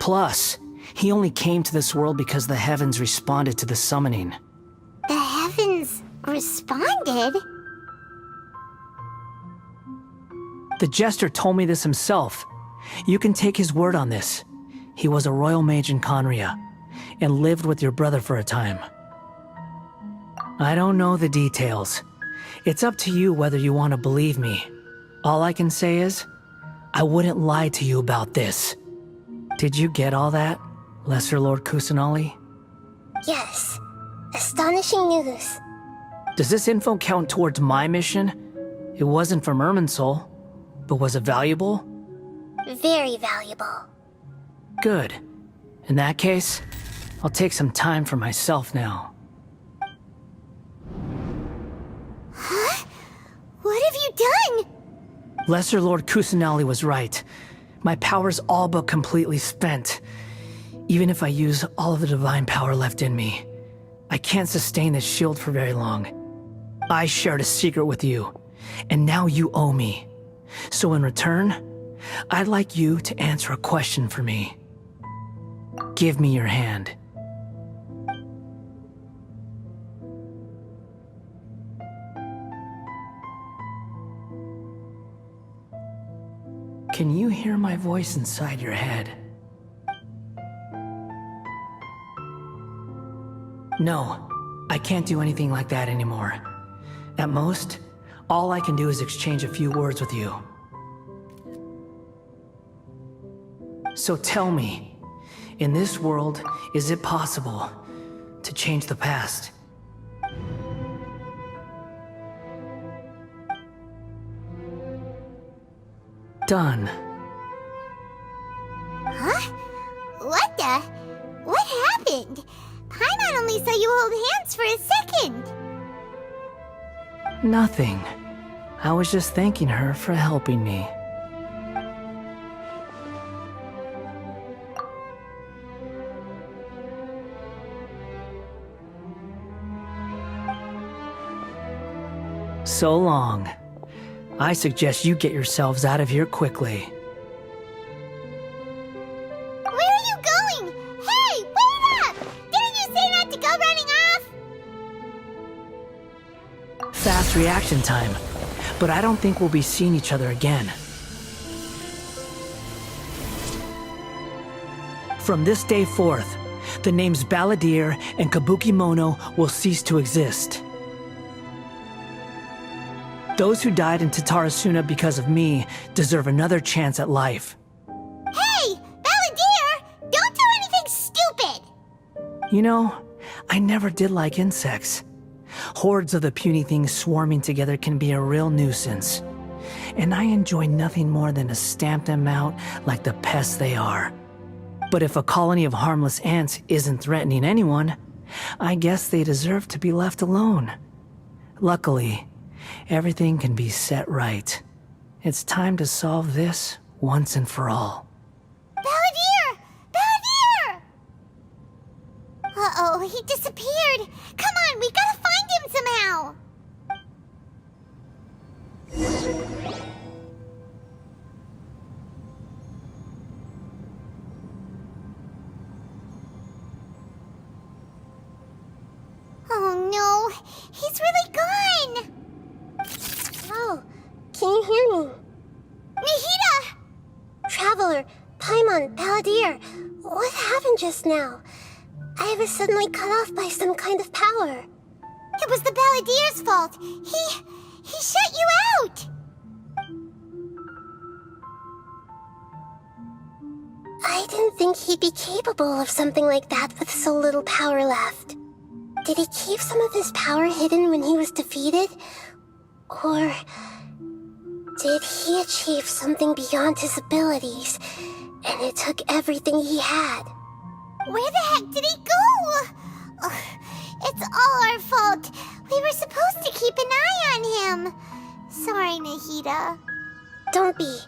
Plus, he only came to this world because the heavens responded to the summoning. The heavens responded? The Jester told me this himself. You can take his word on this. He was a royal mage in Conria, and lived with your brother for a time. I don't know the details. It's up to you whether you want to believe me. All I can say is, I wouldn't lie to you about this. Did you get all that, Lesser Lord Kusanali? Yes. Astonishing news. Does this info count towards my mission? It wasn't from Irminsul, but was it valuable? Very valuable. Good. In that case, I'll take some time for myself now. Huh? What have you done? Lesser Lord Kusanali was right. My power's all but completely spent. Even if I use all of the divine power left in me, I can't sustain this shield for very long. I shared a secret with you, and now you owe me. So in return, I'd like you to answer a question for me. Give me your hand. Can you hear my voice inside your head? No, I can't do anything like that anymore. At most, all I can do is exchange a few words with you. So tell me, in this world, is it possible to change the past? Done. Huh? What the? What happened? Paimon only saw you hold hands for a second. Nothing. I was just thanking her for helping me. So long. I suggest you get yourselves out of here quickly. Where are you going? Hey, wait up! Didn't you say not to go running off? Fast reaction time, but I don't think we'll be seeing each other again. From this day forth, the names Balladeer and Kabukimono will cease to exist. Those who died in Tatarasuna because of me deserve another chance at life. Hey, Balladeer! Don't do anything stupid! You know, I never did like insects. Hordes of the puny things swarming together can be a real nuisance. And I enjoy nothing more than to stamp them out like the pests they are. But if a colony of harmless ants isn't threatening anyone, I guess they deserve to be left alone. Luckily, everything can be set right. It's time to solve this once and for all. Balladeer! Balladeer! Uh-oh, he disappeared. Come on, we gotta find him somehow. Oh no, he's really gone. Oh, can you hear me? Nahida! Traveler, Paimon, Balladeer, what happened just now? I was suddenly cut off by some kind of power. It was the Balladeer's fault. He shut you out. I didn't think he'd be capable of something like that with so little power left. Did he keep some of his power hidden when he was defeated? Or did he achieve something beyond his abilities, and it took everything he had? Where the heck did he go? Ugh, it's all our fault. We were supposed to keep an eye on him. Sorry, Nahida. Don't be.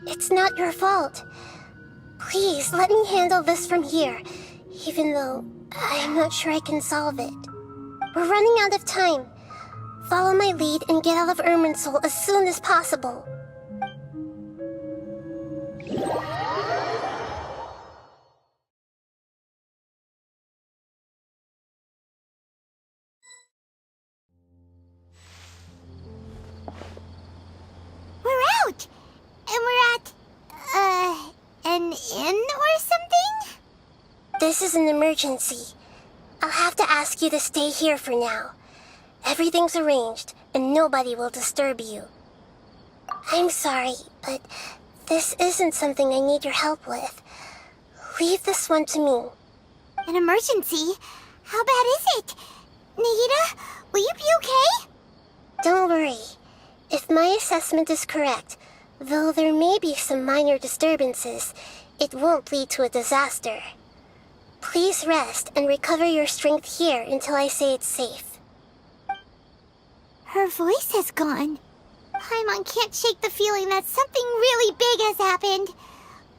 It's not your fault. Please, let me handle this from here, even though I'm not sure I can solve it. We're running out of time. Follow my lead and get out of Irminsul as soon as possible. We're out! And we're at, an inn or something? This is an emergency. I'll have to ask you to stay here for now. Everything's arranged, and nobody will disturb you. I'm sorry, but this isn't something I need your help with. Leave this one to me. An emergency? How bad is it? Nagita, will you be okay? Don't worry. If my assessment is correct, though there may be some minor disturbances, it won't lead to a disaster. Please rest and recover your strength here until I say it's safe. Her voice has gone. Paimon can't shake the feeling that something really big has happened.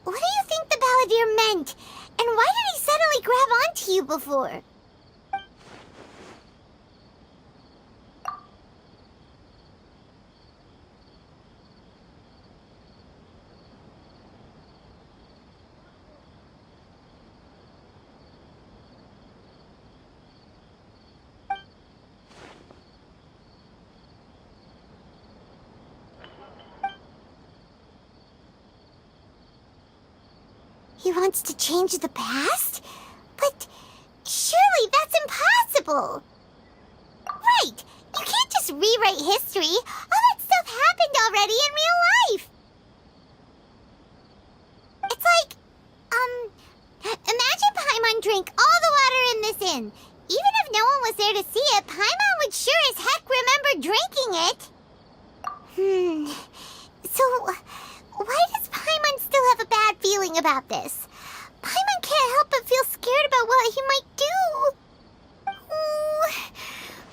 What do you think the Balladeer meant? And why did he suddenly grab onto you before? He wants to change the past? But surely that's impossible! Right! You can't just rewrite history! All that stuff happened already in real life! It's like, imagine Paimon drank all the water in this inn. Even if no one was there to see it, Paimon would sure as heck remember drinking it. So, why does Paimon still have a bad feeling about this? Paimon can't help but feel scared about what he might do. Ooh,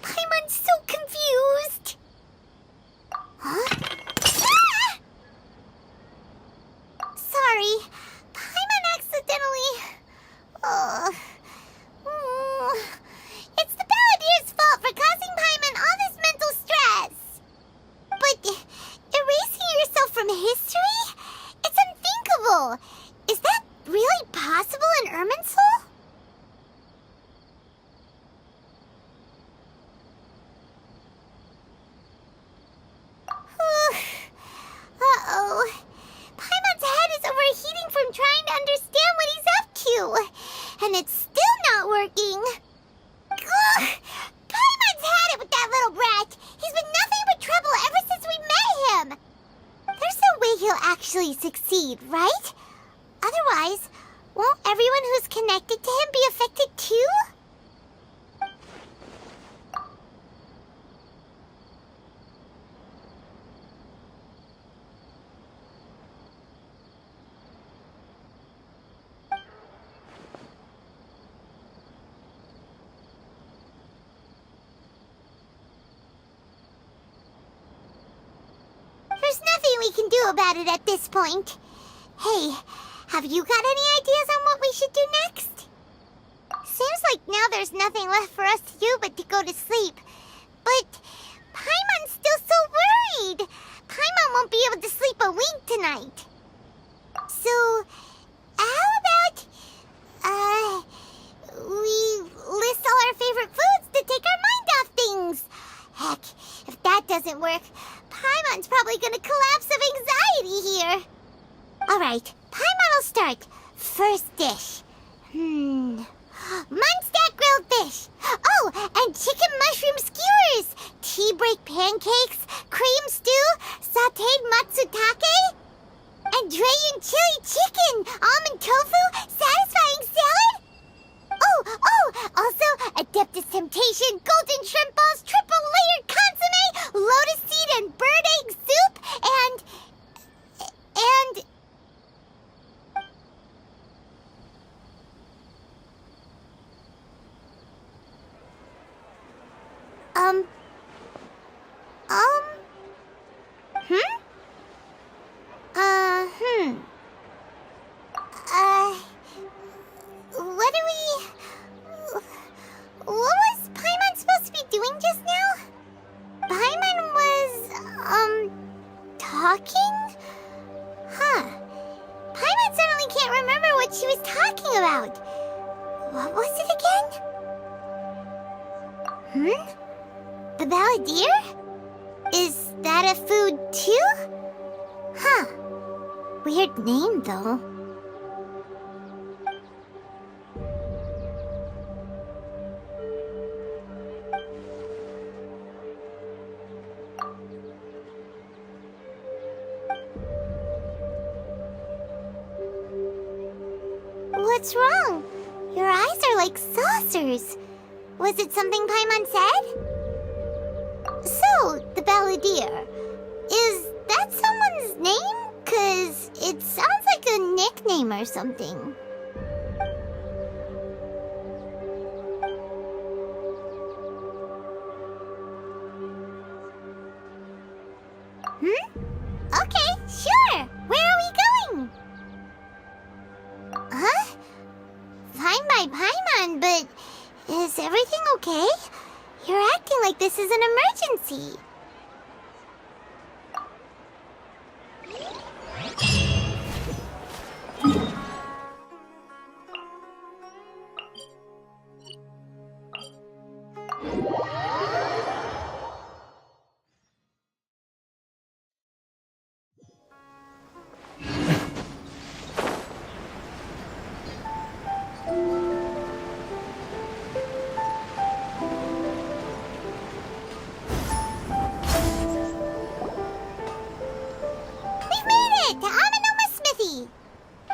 Paimon's so confused. Huh? Ah! Sorry, Paimon accidentally... It's the Balladeer's fault for causing Paimon all this mental stress. But erasing yourself from history? It's unthinkable. Is that really possible in Irminsul? Uh-oh. Paimon's head is overheating from trying to understand what he's up to. And it's still not working. Ugh. Paimon's had it with that little brat. He's been nothing but trouble ever since we met him. There's no way he'll actually succeed, right? Otherwise, won't everyone who's connected to him be affected too? There's nothing we can do about it at this point. Hey, have you got any ideas on what we should do next? Seems like now there's nothing left for us to do but to go to sleep. But Paimon's still so worried. Paimon won't be able to sleep a wink tonight. So, how about, we list all our favorite foods to take our mind off things? Heck, if that doesn't work, Paimon's probably gonna collapse of anxiety here. Alright, Paimon will start. First dish. Munstack grilled fish. Oh, and chicken mushroom skewers. Tea break pancakes. Cream stew. Sauteed matsutake. And Dragon chili chicken. Almond tofu. Satisfying salad. Oh, also Adeptus Temptation. Golden shrimp balls. Triple layered consomme. Lotus seed and bird egg soup. And... can't remember what she was talking about. What was it again? The balladeer? Is that a food too? Huh. Weird name, though. What's wrong? Your eyes are like saucers. Was it something Paimon said? So, the balladeer. Is that someone's name? 'Cause it sounds like a nickname or something. Okay, sure. Where are we going? Huh? Fine by Paimon, but is everything okay? You're acting like this is an emergency.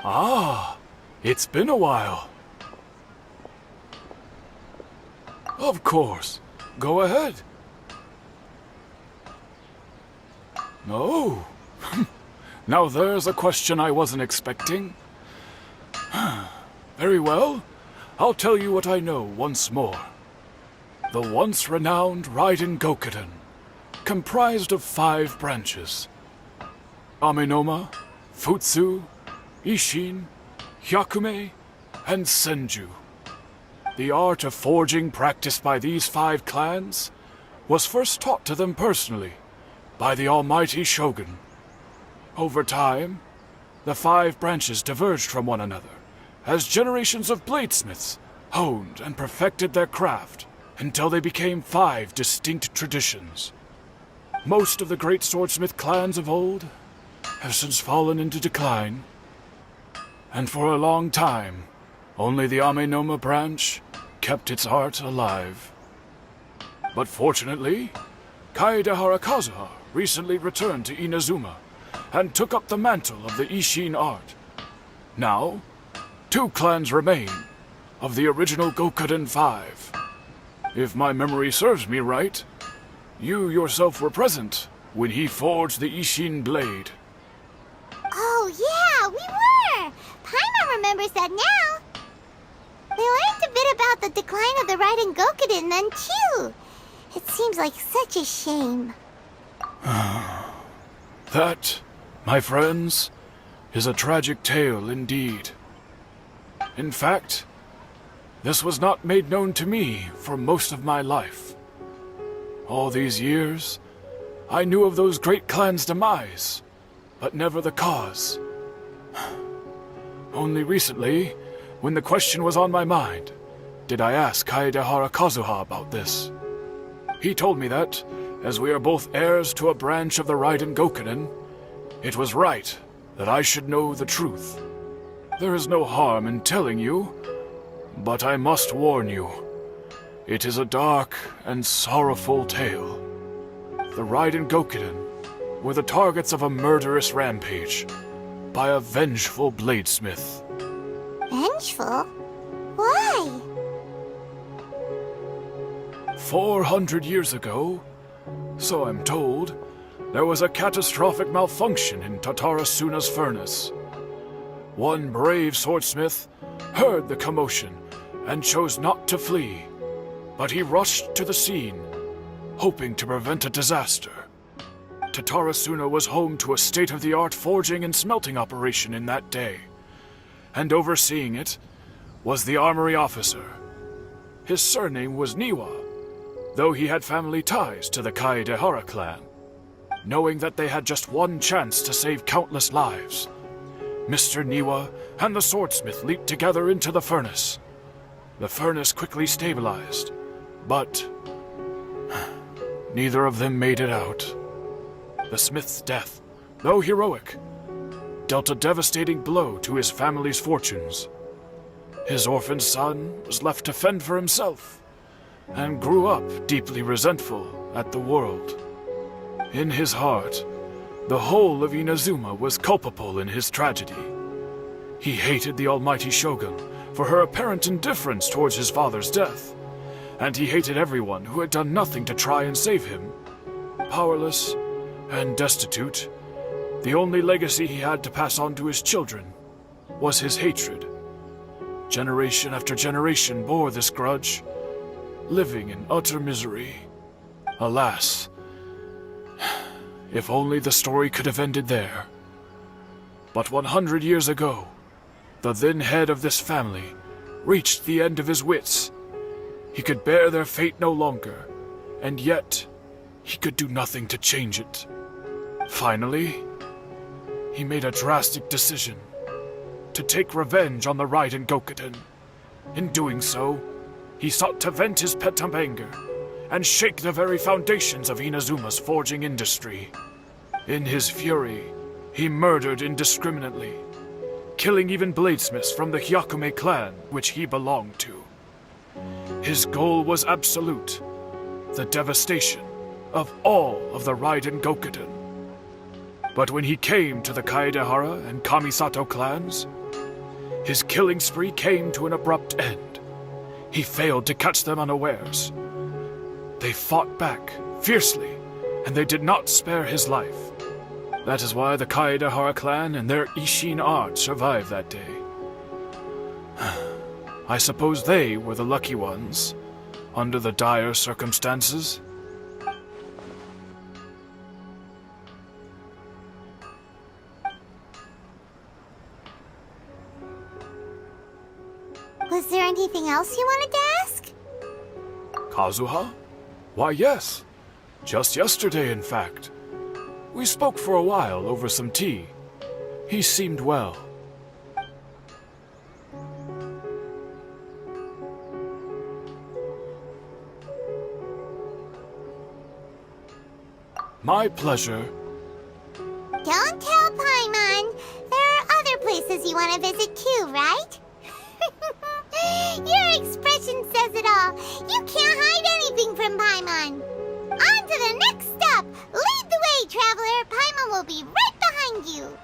Ah, it's been a while. Of course. Go ahead. Oh. Now there's a question I wasn't expecting. Very well. I'll tell you what I know once more. The once renowned Raiden Gokuden, comprised of 5 branches. Amenoma, Futsu, Ishin, Hyakume, and Senju. The art of forging practiced by these 5 clans was first taught to them personally by the almighty Shogun. Over time, the 5 branches diverged from one another as generations of bladesmiths honed and perfected their craft until they became 5 distinct traditions. Most of the great swordsmith clans of old have since fallen into decline, and for a long time, only the Amenoma branch kept its art alive. But fortunately, Kaedehara Kazuha recently returned to Inazuma and took up the mantle of the Ishin art. Now, 2 clans remain of the original Gokuden 5. If my memory serves me right, you yourself were present when he forged the Ishin blade. Oh yeah, we were! Paimon remembers that now. We learned a bit about the decline of the Raiden Gokuden then too. It seems like such a shame. That, my friends, is a tragic tale indeed. In fact, this was not made known to me for most of my life. All these years, I knew of those great clans' demise, but never the cause. Only recently, when the question was on my mind, did I ask Kaedehara Kazuha about this. He told me that, as we are both heirs to a branch of the Raiden Gokuden, it was right that I should know the truth. There is no harm in telling you, but I must warn you. It is a dark and sorrowful tale. The Raiden Gokuden were the targets of a murderous rampage by a vengeful bladesmith. Vengeful? Why? 400 years ago, so I'm told, there was a catastrophic malfunction in Tatarasuna's furnace. One brave swordsmith heard the commotion and chose not to flee, but he rushed to the scene, hoping to prevent a disaster. Tatarasuna was home to a state-of-the-art forging and smelting operation in that day, and overseeing it was the armory officer. His surname was Niwa, though he had family ties to the Kaedehara clan. Knowing that they had just one chance to save countless lives, Mr. Niwa and the swordsmith leaped together into the furnace. The furnace quickly stabilized, but neither of them made it out. The smith's death, though heroic, dealt a devastating blow to his family's fortunes. His orphaned son was left to fend for himself, and grew up deeply resentful at the world. In his heart, the whole of Inazuma was culpable in his tragedy. He hated the almighty shogun for her apparent indifference towards his father's death, and he hated everyone who had done nothing to try and save him. Powerless and destitute, the only legacy he had to pass on to his children was his hatred. Generation after generation bore this grudge, living in utter misery. Alas, if only the story could have ended there. But 100 years ago, the then head of this family reached the end of his wits. He could bear their fate no longer, and yet he could do nothing to change it. Finally, he made a drastic decision to take revenge on the Raiden Gokuden. In doing so, he sought to vent his pent-up anger and shake the very foundations of Inazuma's forging industry. In his fury, he murdered indiscriminately, killing even bladesmiths from the Hyakume clan which he belonged to. His goal was absolute, the devastation of all of the Raiden Gokuden. But when he came to the Kaedehara and Kamisato clans, his killing spree came to an abrupt end. He failed to catch them unawares. They fought back fiercely, and they did not spare his life. That is why the Kaedehara clan and their Ishin art survived that day. I suppose they were the lucky ones, under the dire circumstances. Was there anything else you wanted to ask? Kazuha? Why, yes. Just yesterday, in fact. We spoke for a while over some tea. He seemed well. My pleasure. Don't tell Paimon. There are other places you want to visit too, right? Your expression says it all. You can't hide anything from Paimon. On to the next stop. Lead the way, traveler. Paimon will be right behind you.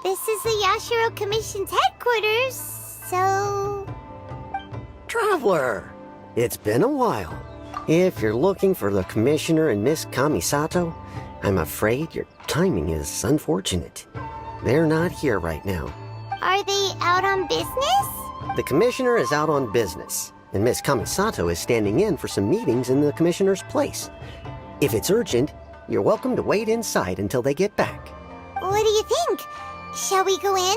This is the Yashiro Commission's headquarters, so... Traveler, it's been a while. If you're looking for the Commissioner and Miss Kamisato, I'm afraid your timing is unfortunate. They're not here right now. Are they out on business? The Commissioner is out on business, and Miss Kamisato is standing in for some meetings in the Commissioner's place. If it's urgent, you're welcome to wait inside until they get back. What do you think? Shall we go in?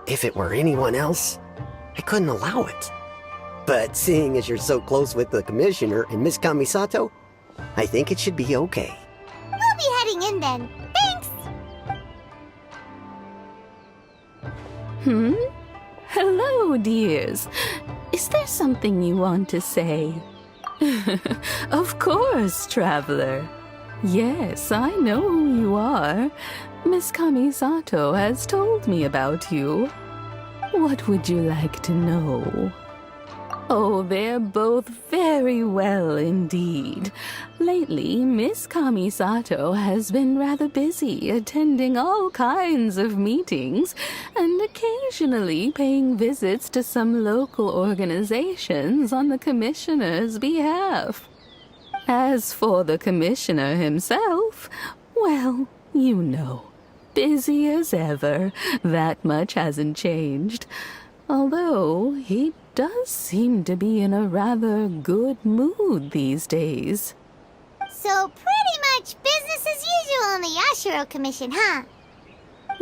If it were anyone else, I couldn't allow it. But seeing as you're so close with the Commissioner and Miss Kamisato, I think it should be okay. We'll be heading in then. Thanks! Hello, dears. Is there something you want to say? Of course, traveler. Yes, I know who you are. Miss Kamisato has told me about you. What would you like to know? Oh, they're both very well indeed. Lately, Miss Kamisato has been rather busy attending all kinds of meetings and occasionally paying visits to some local organizations on the commissioner's behalf. As for the commissioner himself, well, you know, busy as ever. That much hasn't changed. Although he does seem to be in a rather good mood these days. So pretty much business as usual on the Yashiro Commission, huh?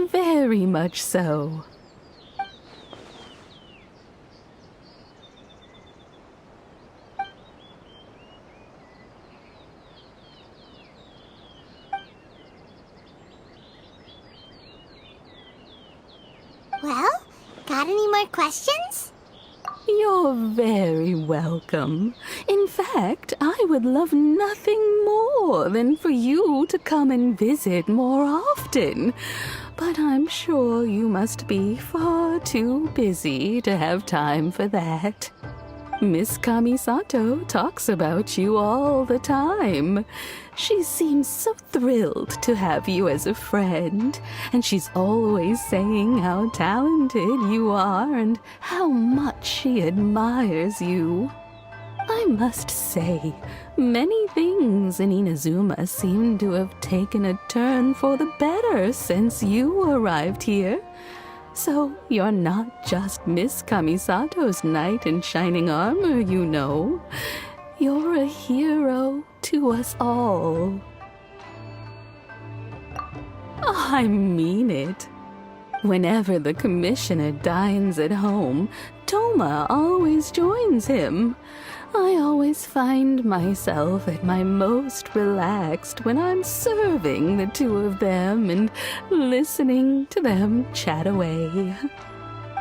Very much so. Well, got any more questions? You're very welcome. In fact, I would love nothing more than for you to come and visit more often. But I'm sure you must be far too busy to have time for that. Miss Kamisato talks about you all the time. She seems so thrilled to have you as a friend, and she's always saying how talented you are and how much she admires you. I must say, many things in Inazuma seem to have taken a turn for the better since you arrived here. So you're not just Miss Kamisato's knight in shining armor, you know. You're a hero to us all. I mean it. Whenever the commissioner dines at home, Toma always joins him. I always find myself at my most relaxed when I'm serving the two of them and listening to them chat away.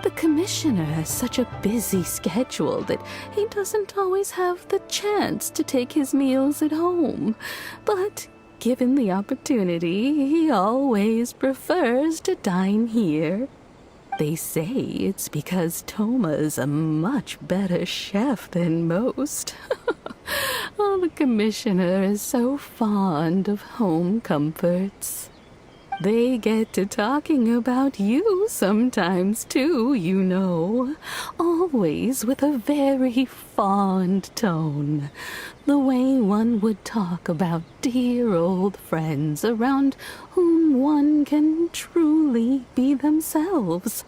The commissioner has such a busy schedule that he doesn't always have the chance to take his meals at home. But given the opportunity, he always prefers to dine here. They say it's because Toma's a much better chef than most. Oh, the commissioner is so fond of home comforts. They get to talking about you sometimes, too, you know. Always with a very fond tone. The way one would talk about dear old friends around whom one can truly be themselves.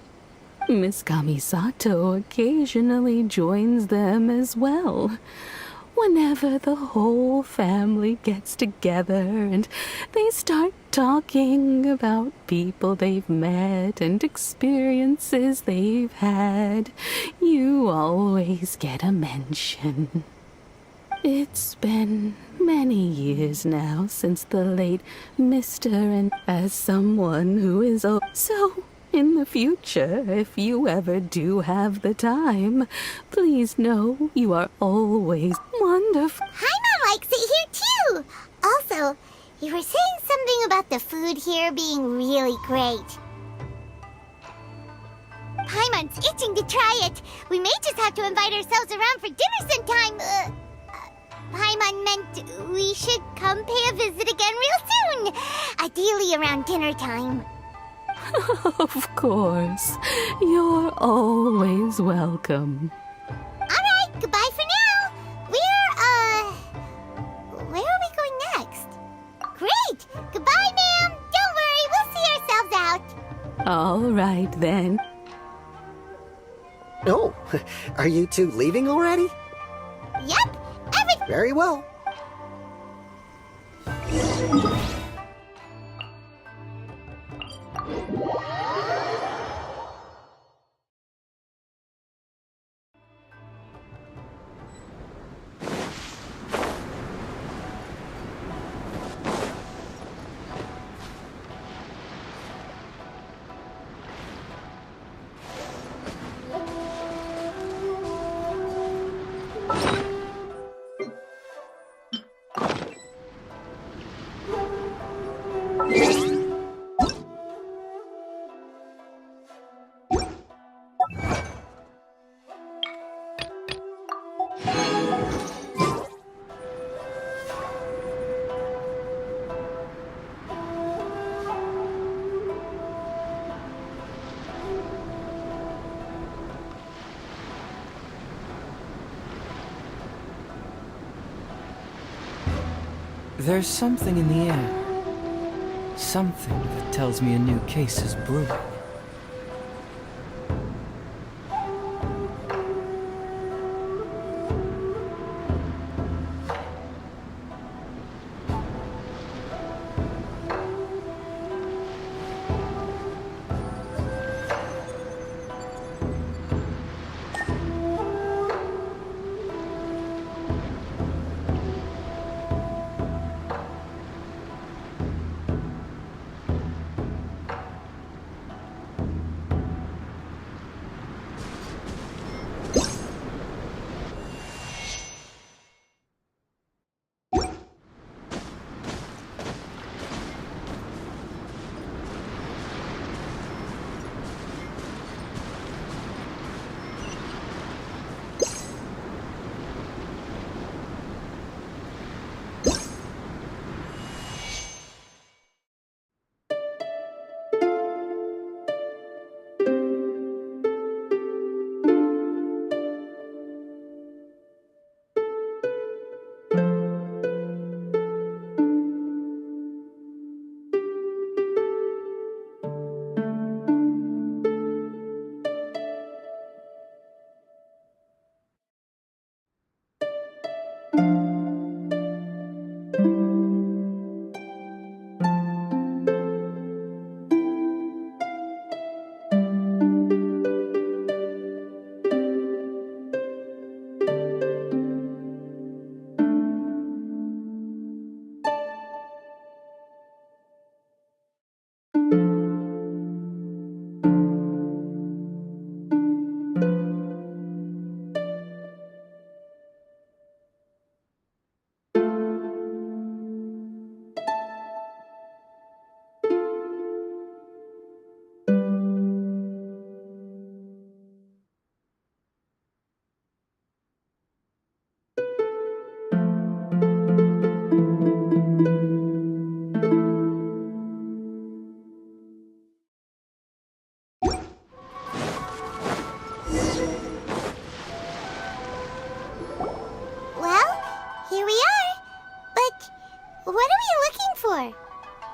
Miss Kamisato occasionally joins them as well. Whenever the whole family gets together and they start talking about people they've met and experiences they've had, you always get a mention. It's been many years now since the late Mr. and as someone who is old. So, in the future, if you ever do have the time, please know you are always wonderful. Paimon likes it here too! Also, you were saying something about the food here being really great. Paimon's itching to try it. We may just have to invite ourselves around for dinner sometime. Paimon meant we should come pay a visit again real soon. Ideally around dinner time. Of course. You're always welcome. Alright, goodbye for now. Where are we going next? Great! Goodbye, ma'am! Don't worry, we'll see ourselves out. All right, then. Oh, are you two leaving already? Yep, Very well. There's something in the air. Something that tells me a new case is brewing.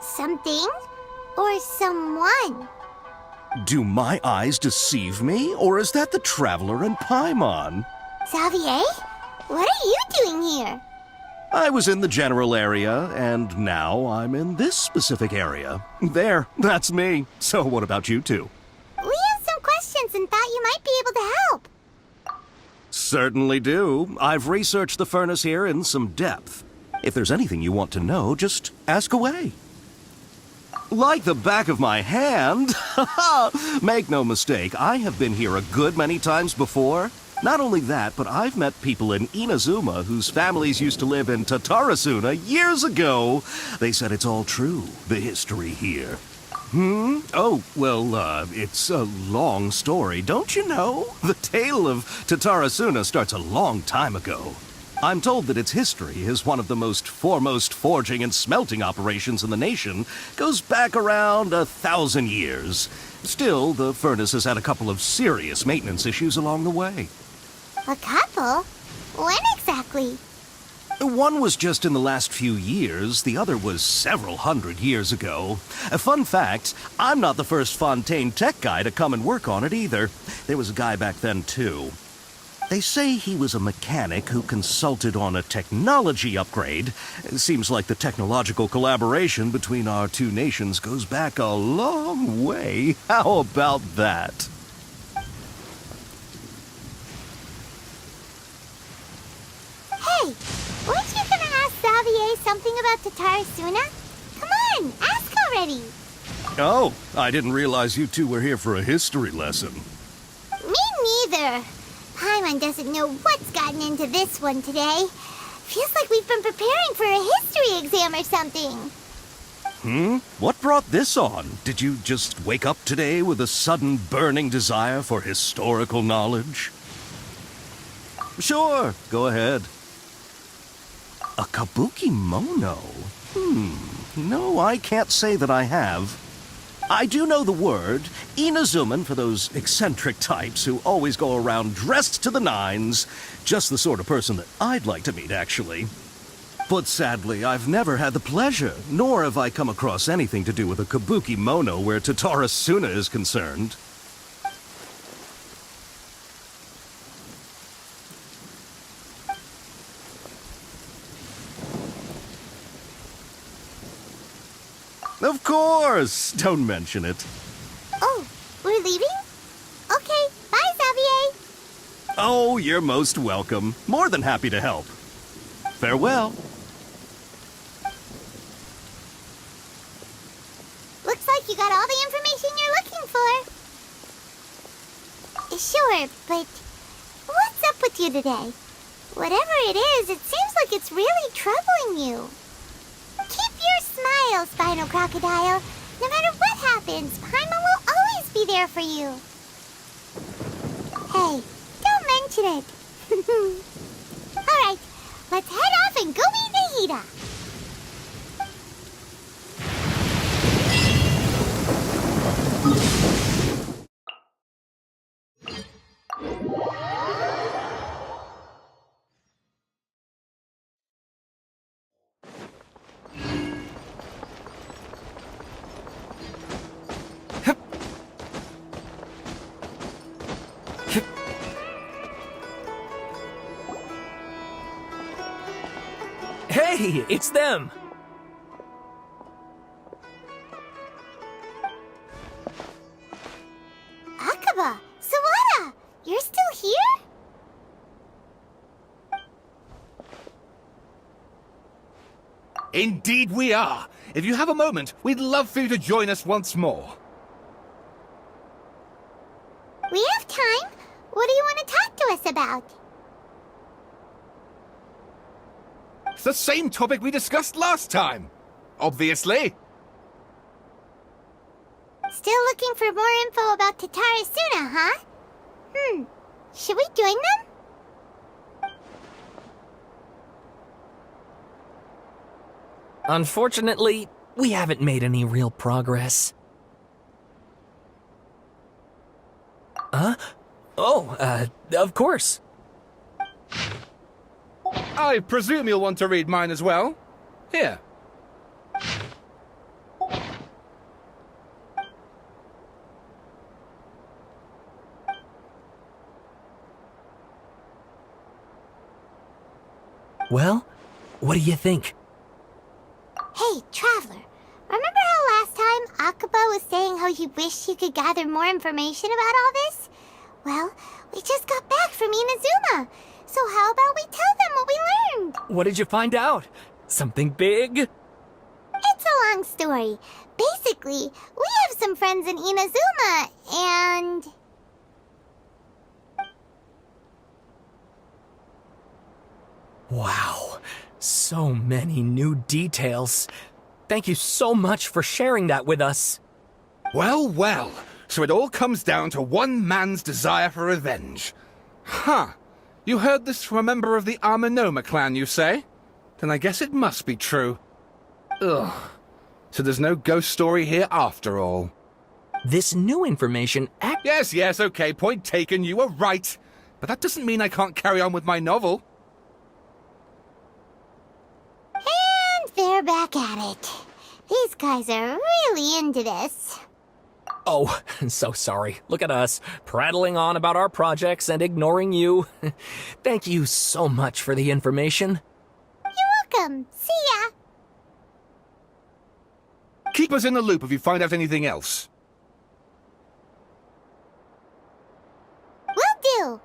Something or someone? Do my eyes deceive me, or is that the Traveler and Paimon? Xavier? What are you doing here? I was in the general area, and now I'm in this specific area. There, that's me. So what about you two? We have some questions and thought you might be able to help. Certainly do. I've researched the furnace here in some depth. If there's anything you want to know, just ask away. Like the back of my hand. Make no mistake, I have been here a good many times before. Not only that, but I've met people in Inazuma whose families used to live in Tatarasuna years ago. They said it's all true, the history here. Oh, well, it's a long story, don't you know? The tale of Tatarasuna starts a long time ago. I'm told that its history is one of the most foremost forging and smelting operations in the nation, goes back around 1,000 years. Still, the furnace has had a couple of serious maintenance issues along the way. A couple? When exactly? One was just in the last few years, the other was several hundred years ago. A fun fact, I'm not the first Fontaine tech guy to come and work on it either. There was a guy back then too. They say he was a mechanic who consulted on a technology upgrade. It seems like the technological collaboration between our two nations goes back a long way. How about that? Hey, weren't you gonna ask Xavier something about Tatarasuna? Come on, ask already. Oh, I didn't realize you two were here for a history lesson. Me neither. Paimon doesn't know what's gotten into this one today. Feels like we've been preparing for a history exam or something. What brought this on? Did you just wake up today with a sudden burning desire for historical knowledge? Sure, go ahead. A kabuki mono? No, I can't say that I have. I do know the word, Inazuman, for those eccentric types who always go around dressed to the nines. Just the sort of person that I'd like to meet, actually. But sadly, I've never had the pleasure, nor have I come across anything to do with a kabuki mono where Tatara Suna is concerned. Of course! Don't mention it. Oh, we're leaving? Okay, bye, Xavier. Oh, you're most welcome. More than happy to help. Farewell. Looks like you got all the information you're looking for. Sure, but what's up with you today? Whatever it is, it seems like it's really troubling you. Keep your smile, Spinal Crocodile. No matter what happens, Paimon will always be there for you. Hey, don't mention it. Alright, let's head off and go meet Nahida. Hey, it's them! Akaba, Sawada, you're still here? Indeed we are. If you have a moment, we'd love for you to join us once more. We have time. What do you want to talk to us about? It's the same topic we discussed last time. Obviously. Still looking for more info about Tatara Suna, huh? Should we join them? Unfortunately, we haven't made any real progress. Huh? Oh, of course. I presume you'll want to read mine as well. Here. Well, what do you think? Hey, Traveler. Remember how last time Akaba was saying how he wished he could gather more information about all this? Well, we just got back from Inazuma. So how about we tell them what we learned? What did you find out? Something big? It's a long story. Basically, we have some friends in Inazuma, and... Wow, so many new details. Thank you so much for sharing that with us. Well, well. So it all comes down to one man's desire for revenge. Huh. You heard this from a member of the Amanoma clan, you say? Then I guess it must be true. Ugh. So there's no ghost story here after all. This new information Yes, okay, point taken, you were right. But that doesn't mean I can't carry on with my novel. And they're back at it. These guys are really into this. Oh, so sorry. Look at us, prattling on about our projects and ignoring you. Thank you so much for the information. You're welcome. See ya. Keep us in the loop if you find out anything else. Will do.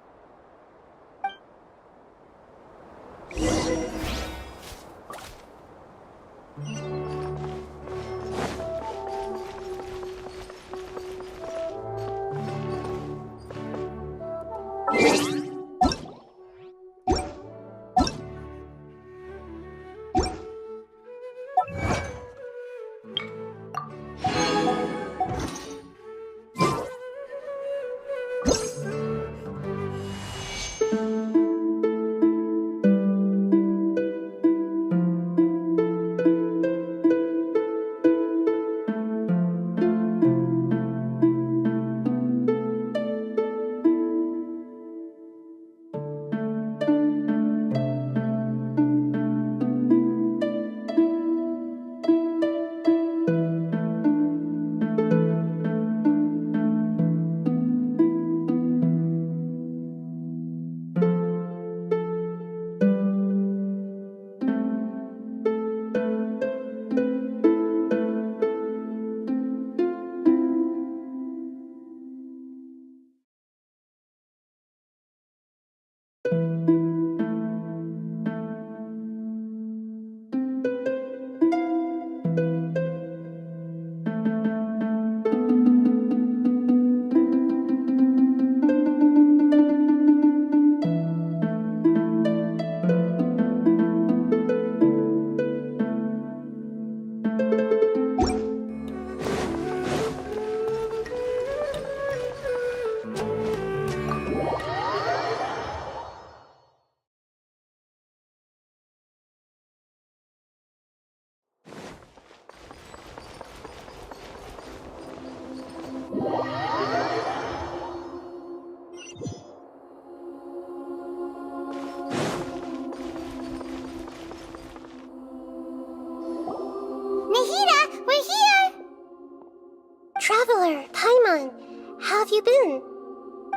have you been?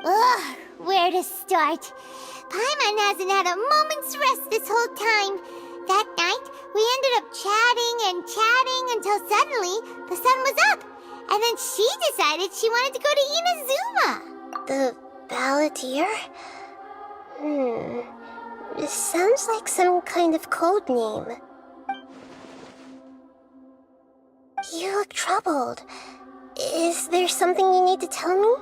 Ugh, where to start? Paimon hasn't had a moment's rest this whole time. That night, we ended up chatting and chatting until suddenly the sun was up. And then she decided she wanted to go to Inazuma. The Balladeer? It sounds like some kind of code name. You look troubled. Is there something you need to tell me?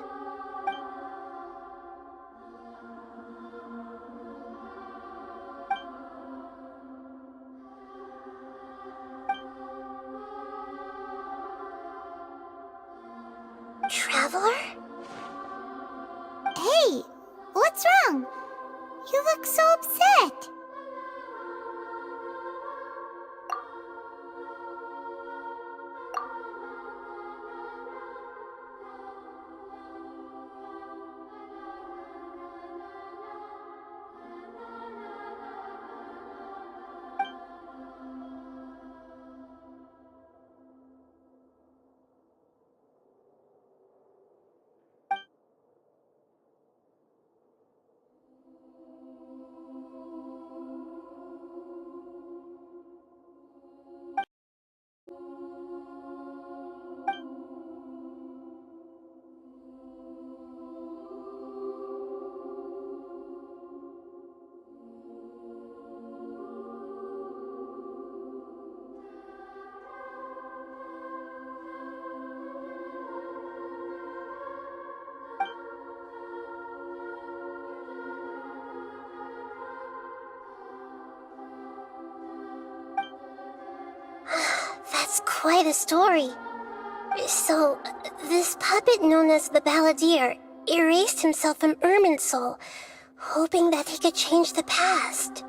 Traveler? Hey, what's wrong? You look so upset. That's quite a story. So, this puppet known as the Balladeer erased himself from Irminsul, hoping that he could change the past.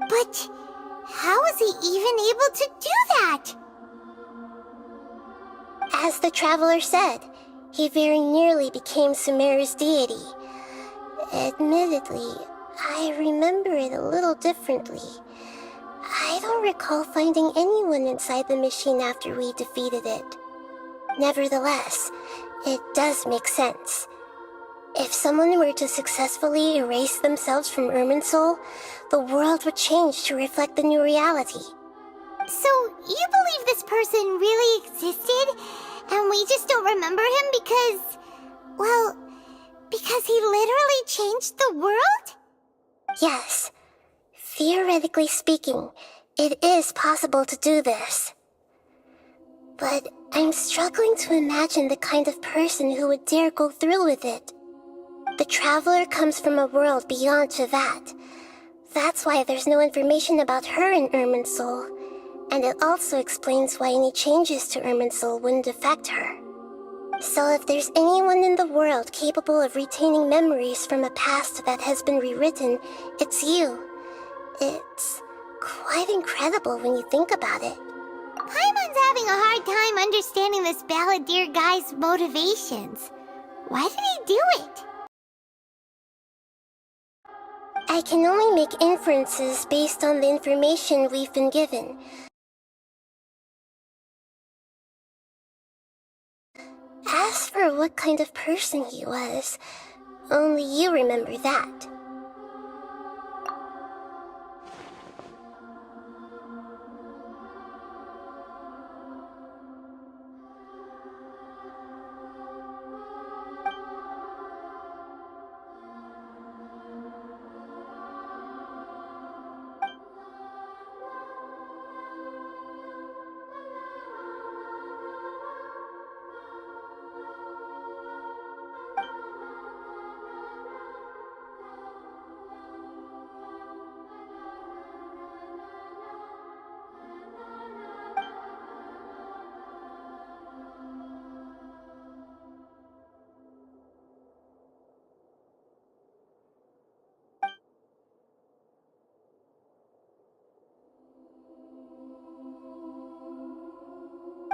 But how was he even able to do that? As the Traveler said, he very nearly became Sumeru's deity. Admittedly, I remember it a little differently. I don't recall finding anyone inside the machine after we defeated it. Nevertheless, it does make sense. If someone were to successfully erase themselves from Irminsul, the world would change to reflect the new reality. So, you believe this person really existed, and we just don't remember him because... well, because he literally changed the world? Yes. Theoretically speaking, it is possible to do this. But I'm struggling to imagine the kind of person who would dare go through with it. The Traveler comes from a world beyond Chavat. That's why there's no information about her in Irminsul, and it also explains why any changes to Irminsul wouldn't affect her. So if there's anyone in the world capable of retaining memories from a past that has been rewritten, it's you. It's quite incredible when you think about it. Paimon's having a hard time understanding this Balladeer guy's motivations. Why did he do it? I can only make inferences based on the information we've been given. As for what kind of person he was, only you remember that.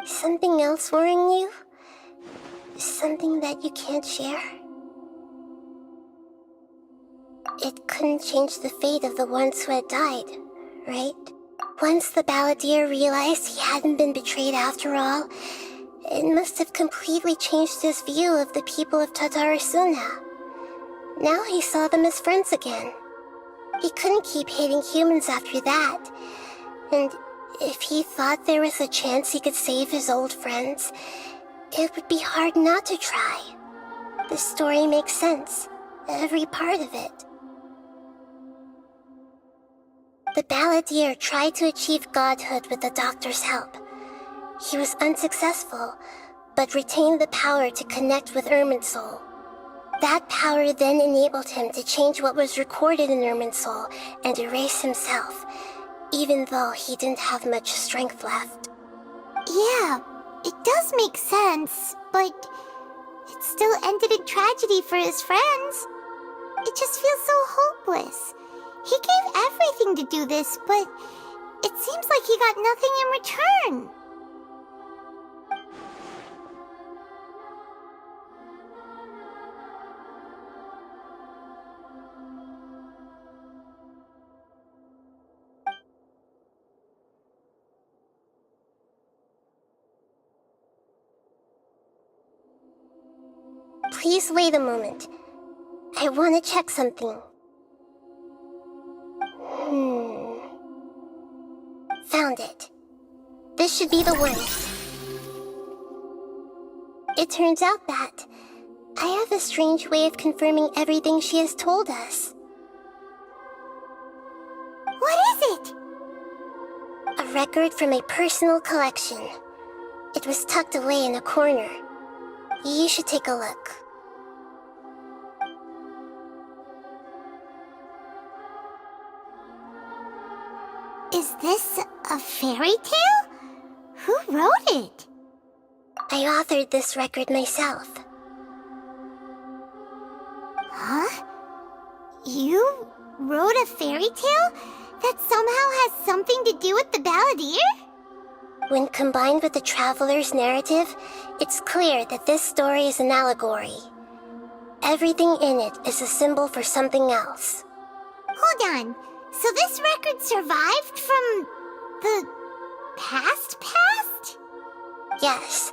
Something else worrying you? Something that you can't share? It couldn't change the fate of the ones who had died, right? Once the Balladeer realized he hadn't been betrayed after all, It must have completely changed his view of the people of Tatarasuna. Now he saw them as friends again. He couldn't keep hating humans after that. And if he thought there was a chance he could save his old friends, it would be hard not to try. The story makes sense, every part of it. The balladeer tried to achieve godhood with the doctor's help. He was unsuccessful, but retained the power to connect with Irminsul. That power then enabled him to change what was recorded in Irminsul and erase himself, even though he didn't have much strength left. Yeah, it does make sense, but it still ended in tragedy for his friends. It just feels so hopeless. He gave everything to do this, but it seems like he got nothing in return. Please wait a moment. I want to check something. Found it. This should be the one. It turns out that I have a strange way of confirming everything she has told us. What is it? A record from a personal collection. It was tucked away in a corner. You should take a look. Is this a fairy tale? Who wrote it? I authored this record myself. Huh? You wrote a fairy tale that somehow has something to do with the balladeer? When combined with the traveler's narrative, it's clear that this story is an allegory. Everything in it is a symbol for something else. Hold on. So this record survived from the past? Yes.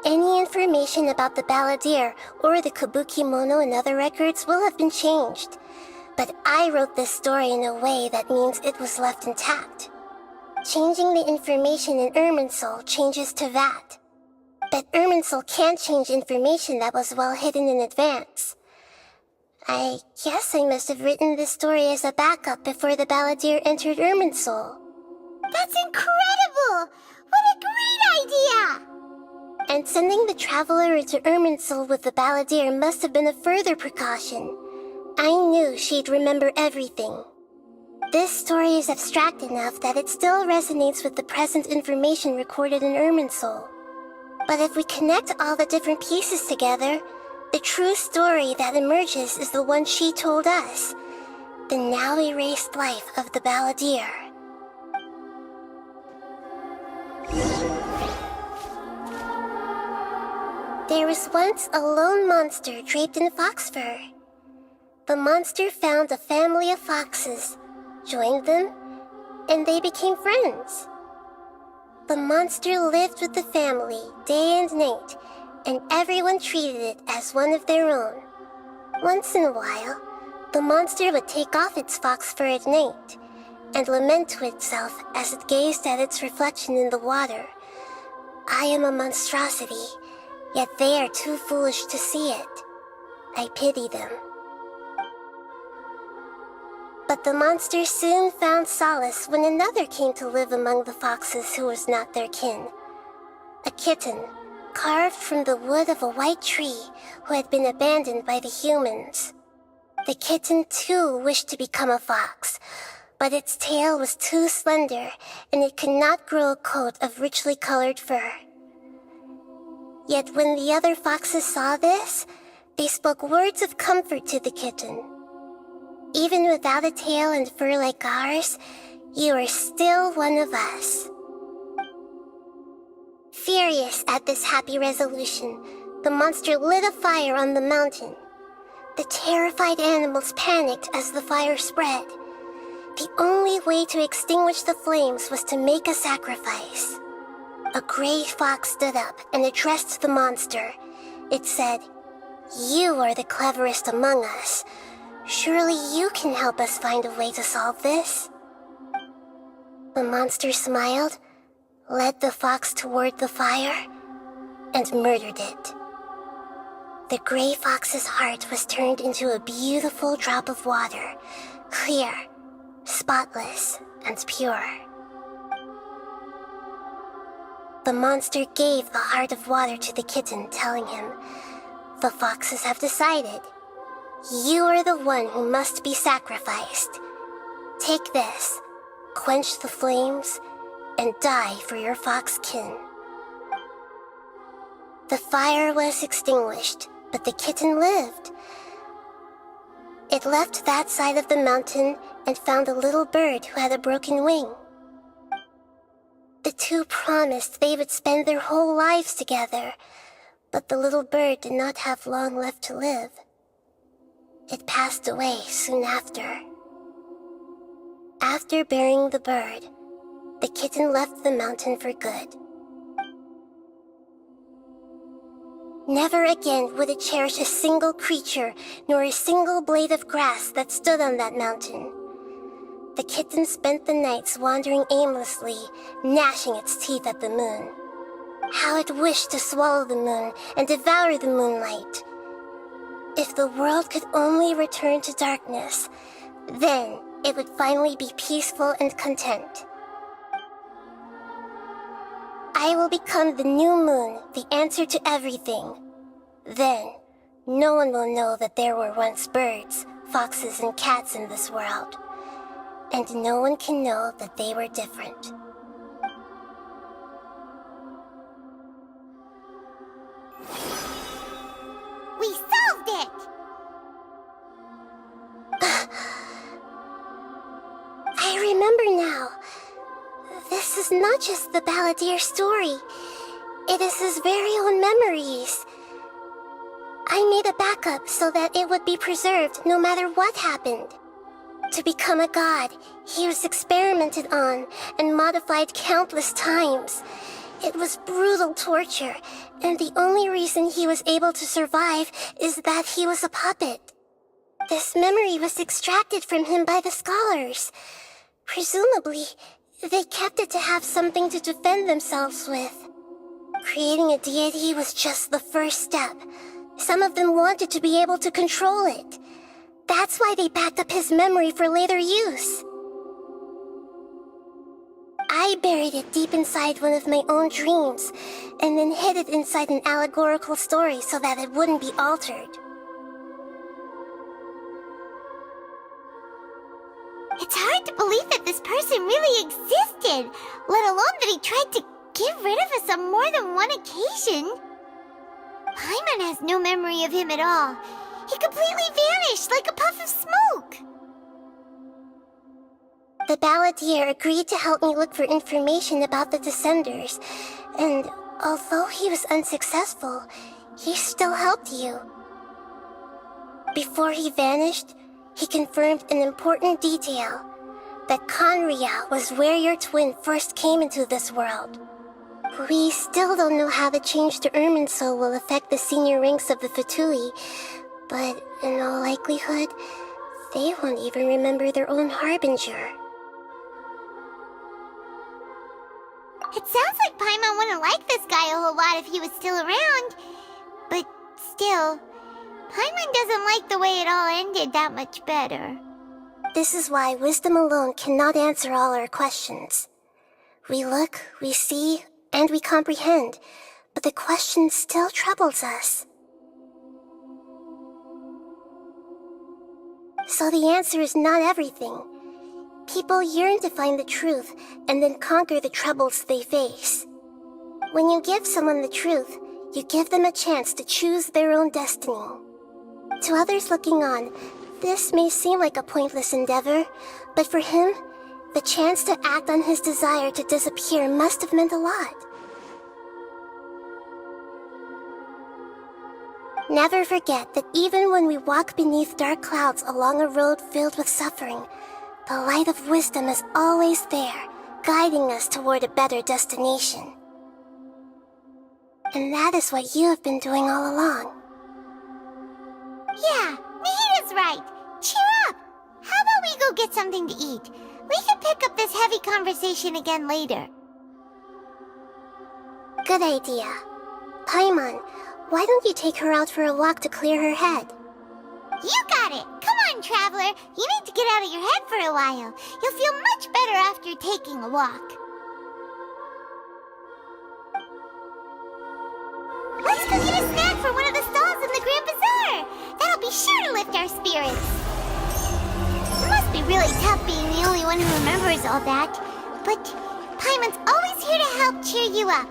Any information about the balladeer or the kabuki mono and other records will have been changed. But I wrote this story in a way that means it was left intact. Changing the information in Irminsul changes to that. But Irminsul can't change information that was well hidden in advance. I guess I must have written this story as a backup before the balladeer entered Irminsul. That's incredible! What a great idea! And sending the traveler into Irminsul with the balladeer must have been a further precaution. I knew she'd remember everything. This story is abstract enough that it still resonates with the present information recorded in Irminsul. But if we connect all the different pieces together, the true story that emerges is the one she told us, the now erased life of the balladeer. There was once a lone monster draped in fox fur. The monster found a family of foxes, joined them, and they became friends. The monster lived with the family day and night, and everyone treated it as one of their own. Once in a while, the monster would take off its fox fur at night and lament to itself as it gazed at its reflection in the water. I am a monstrosity, yet they are too foolish to see it. I pity them. But the monster soon found solace when another came to live among the foxes who was not their kin. A kitten, carved from the wood of a white tree who had been abandoned by the humans. The kitten too wished to become a fox, but its tail was too slender and it could not grow a coat of richly colored fur. Yet when the other foxes saw this, they spoke words of comfort to the kitten. Even without a tail and fur like ours, you are still one of us. Furious at this happy resolution, the monster lit a fire on the mountain. The terrified animals panicked as the fire spread. The only way to extinguish the flames was to make a sacrifice. a gray fox stood up and addressed the monster. It said, "You are the cleverest among us. Surely you can help us find a way to solve this." The monster smiled, led the fox toward the fire, and murdered it. The gray fox's heart was turned into a beautiful drop of water, clear, spotless, and pure. The monster gave the heart of water to the kitten, telling him, "The foxes have decided. You are the one who must be sacrificed. Take this, quench the flames, and die for your fox kin." The fire was extinguished, but the kitten lived. It left that side of the mountain and found a little bird who had a broken wing. The two promised they would spend their whole lives together, but the little bird did not have long left to live. It passed away soon after. After burying the bird, the kitten left the mountain for good. Never again would it cherish a single creature nor a single blade of grass that stood on that mountain. The kitten spent the nights wandering aimlessly, gnashing its teeth at the moon. How it wished to swallow the moon and devour the moonlight. If the world could only return to darkness, then it would finally be peaceful and content. I will become the new moon, the answer to everything. Then, no one will know that there were once birds, foxes, and cats in this world. And no one can know that they were different. We solved it! I remember now. This is not just the Balladeer story. It is his very own memories. I made a backup so that it would be preserved no matter what happened. To become a god, he was experimented on and modified countless times. It was brutal torture, and the only reason he was able to survive is that he was a puppet. This memory was extracted from him by the scholars. Presumably, they kept it to have something to defend themselves with. Creating a deity was just the first step. Some of them wanted to be able to control it. That's why they backed up his memory for later use. I buried it deep inside one of my own dreams, and then hid it inside an allegorical story so that it wouldn't be altered. It's hard to believe that this person really existed, let alone that he tried to get rid of us on more than one occasion. Paimon has no memory of him at all. He completely vanished like a puff of smoke. The Balladeer agreed to help me look for information about the Descenders, and although he was unsuccessful, he still helped you. Before he vanished, he confirmed an important detail, that Conria was where your twin first came into this world. We still don't know how the change to Irminsul will affect the senior ranks of the Fatui, but in all likelihood, they won't even remember their own Harbinger. It sounds like Paimon wouldn't like this guy a whole lot if he was still around. But still, Paimon doesn't like the way it all ended that much better. This is why wisdom alone cannot answer all our questions. We look, we see, and we comprehend, but the question still troubles us. So the answer is not everything. People yearn to find the truth and then conquer the troubles they face. When you give someone the truth, you give them a chance to choose their own destiny. To others looking on, this may seem like a pointless endeavor, but for him, the chance to act on his desire to disappear must have meant a lot. Never forget that even when we walk beneath dark clouds along a road filled with suffering, the light of wisdom is always there, guiding us toward a better destination. And that is what you have been doing all along. Yeah, Nahida's right. Cheer up! How about we go get something to eat? We can pick up this heavy conversation again later. Good idea. Paimon, why don't you take her out for a walk to clear her head? You got it! Come on, Traveler! You need to get out of your head for a while. You'll feel much better after taking a walk. Let's go get a snack from one of the stalls in the Grand Bazaar! That'll be sure to lift our spirits. It must be really tough being the only one who remembers all that. But Paimon's always here to help cheer you up.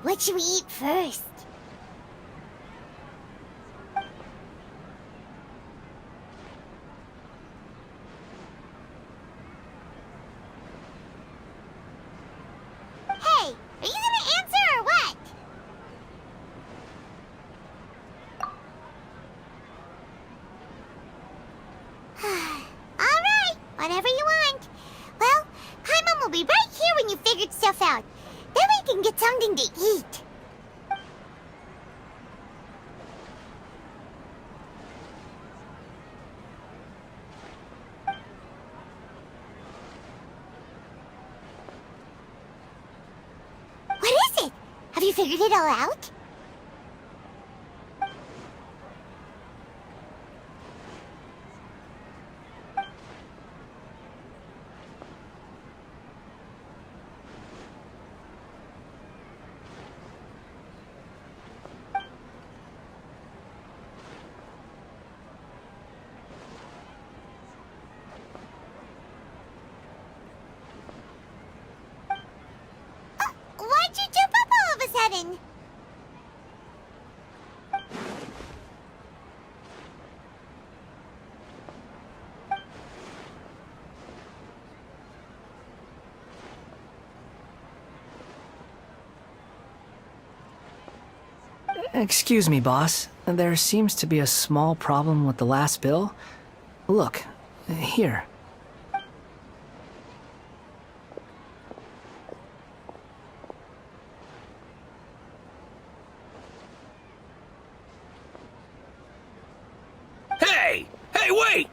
What should we eat first? Hey, are you gonna answer or what? Alright, whatever you want. Well, Paimon will be right here when you figured stuff out. Then we can get something to eat. What is it? Have you figured it all out? Why'd you jump up all of a sudden? Excuse me, boss. There seems to be a small problem with the last bill. Look, here. Hey! Hey, wait!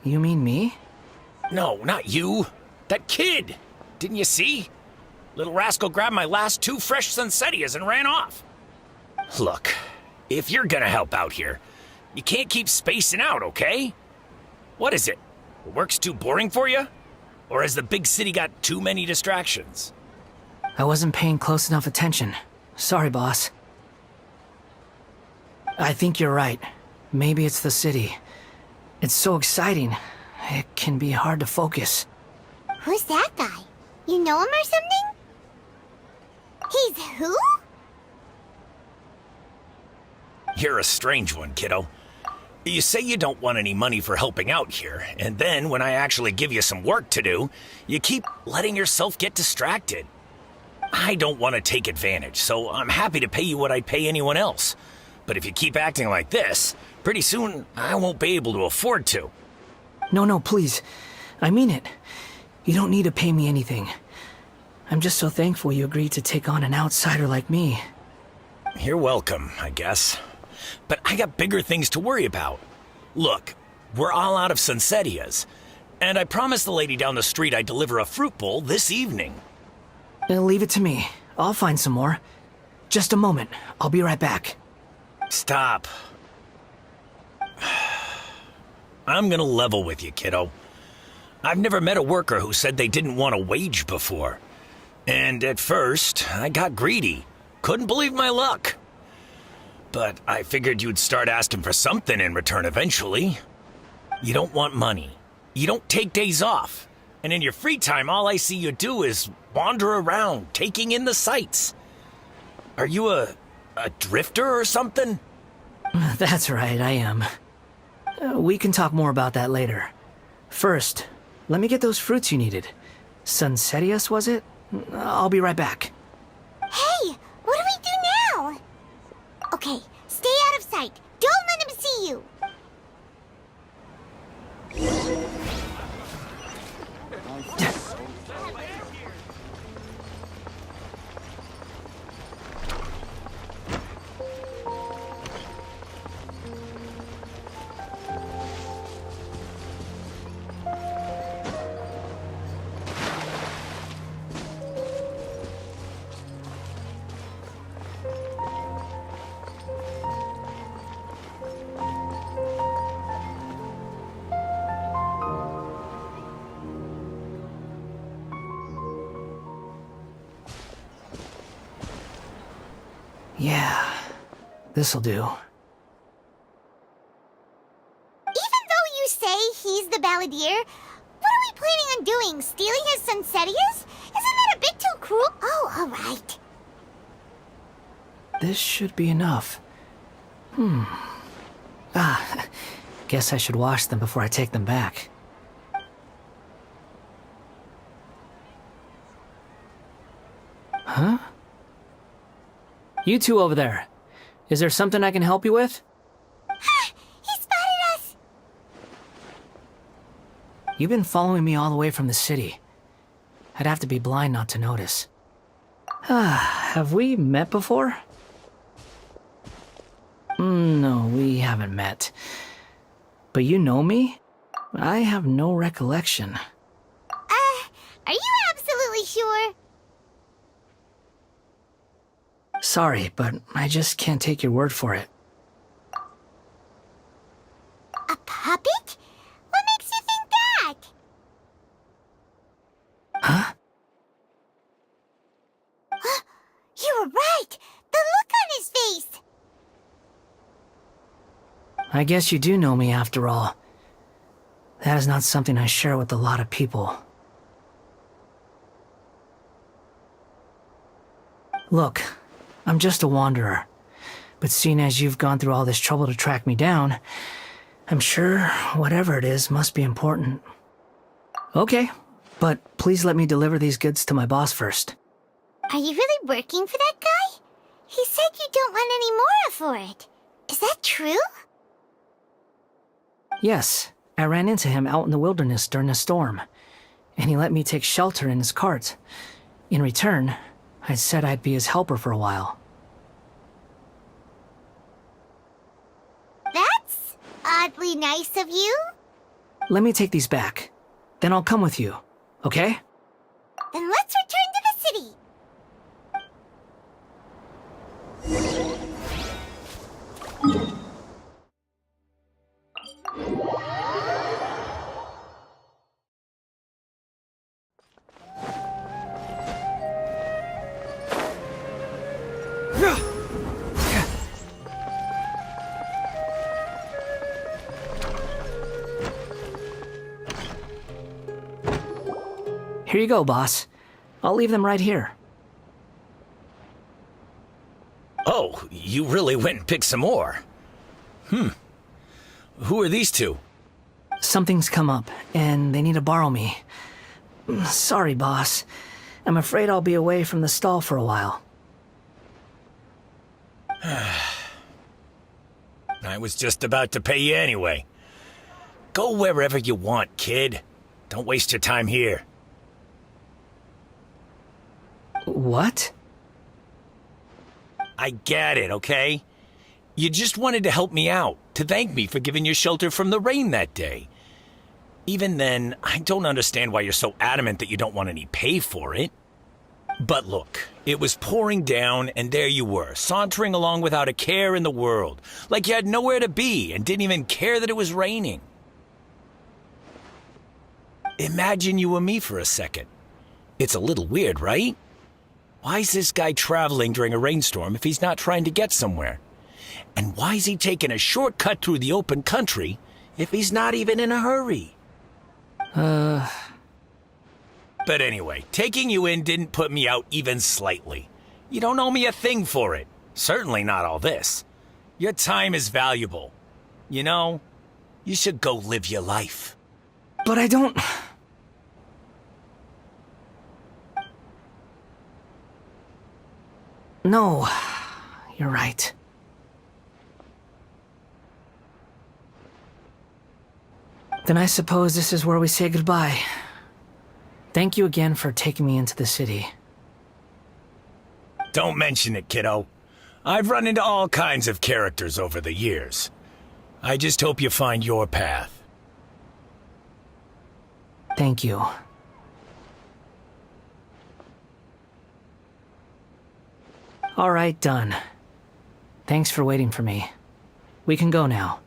You mean me? No, not you. That kid! Didn't you see? Little rascal grabbed my last 2 fresh Sunsettias and ran off. Look, if you're gonna help out here, you can't keep spacing out, okay? What is it? Work's too boring for you? Or has the big city got too many distractions? I wasn't paying close enough attention. Sorry, boss. I think you're right. Maybe it's the city. It's so exciting. It can be hard to focus. Who's that guy? You know him or something? He's who? You're a strange one, kiddo. You say you don't want any money for helping out here, and then when I actually give you some work to do, you keep letting yourself get distracted. I don't want to take advantage, so I'm happy to pay you what I'd pay anyone else. But if you keep acting like this, pretty soon I won't be able to afford to. No, please. I mean it. You don't need to pay me anything. I'm just so thankful you agreed to take on an outsider like me. You're welcome, I guess. but I got bigger things to worry about. Look, we're all out of Sunsettias, and I promised the lady down the street I'd deliver a fruit bowl this evening. Leave it to me. I'll find some more. Just a moment. I'll be right back. Stop. I'm gonna level with you, kiddo. I've never met a worker who said they didn't want a wage before. And at first, I got greedy. Couldn't believe my luck. But I figured you'd start asking for something in return eventually. You don't want money. You don't take days off. And in your free time, all I see you do is wander around, taking in the sights. Are you a drifter or something? That's right, I am. We can talk more about that later. First, let me get those fruits you needed. Sunsettias, was it? I'll be right back. Hey, what do we do now? Okay, stay out of sight. Don't let him see you. Yeah, this'll do. Even though you say he's the balladeer, what are we planning on doing? Stealing his Sunsettias? Isn't that a bit too cruel? Oh, alright. This should be enough. Guess I should wash them before I take them back. Huh? You two over there. Is there something I can help you with? He spotted us! You've been following me all the way from the city. I'd have to be blind not to notice. Have we met before? No, we haven't met. But you know me? I have no recollection. Are you absolutely sure? Sorry, but I just can't take your word for it. A puppet? What makes you think that? Huh? You were right! The look on his face! I guess you do know me after all. That is not something I share with a lot of people. Look, I'm just a wanderer. But seeing as you've gone through all this trouble to track me down, I'm sure whatever it is must be important. Okay, but please let me deliver these goods to my boss first. Are you really working for that guy? He said you don't want any more for it. Is that true? Yes, I ran into him out in the wilderness during a storm, and he let me take shelter in his cart. In return, I said I'd be his helper for a while. That's oddly nice of you. Let me take these back. Then I'll come with you, okay? Then let's return to the city. Here you go, boss. I'll leave them right here. Oh, you really went and picked some more. Who are these two? Something's come up, and they need to borrow me. Sorry, boss. I'm afraid I'll be away from the stall for a while. I was just about to pay you anyway. Go wherever you want, kid. Don't waste your time here. What? I get it, okay? You just wanted to help me out, to thank me for giving you shelter from the rain that day. Even then, I don't understand why you're so adamant that you don't want any pay for it. But look, it was pouring down, and there you were, sauntering along without a care in the world, like you had nowhere to be and didn't even care that it was raining. Imagine you and me for a second. It's a little weird, right? Why is this guy traveling during a rainstorm if he's not trying to get somewhere? And why is he taking a shortcut through the open country if he's not even in a hurry? But anyway, taking you in didn't put me out even slightly. You don't owe me a thing for it. Certainly not all this. Your time is valuable. You know, you should go live your life. But I don't... No, you're right. Then I suppose this is where we say goodbye. Thank you again for taking me into the city. Don't mention it, kiddo. I've run into all kinds of characters over the years. I just hope you find your path. Thank you. All right, done. Thanks for waiting for me. We can go now.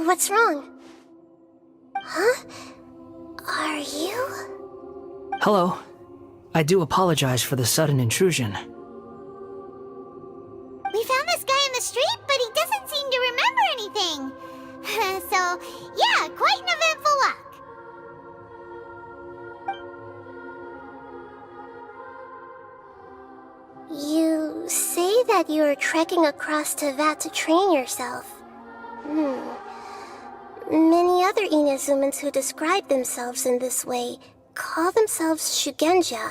What's wrong? Huh? Are you? Hello. I do apologize for the sudden intrusion. We found this guy in the street, but he doesn't seem to remember anything. So, yeah, quite an eventful walk. You say that you're trekking across Teyvat to train yourself. Many other Inazumans who describe themselves in this way call themselves Shugenja.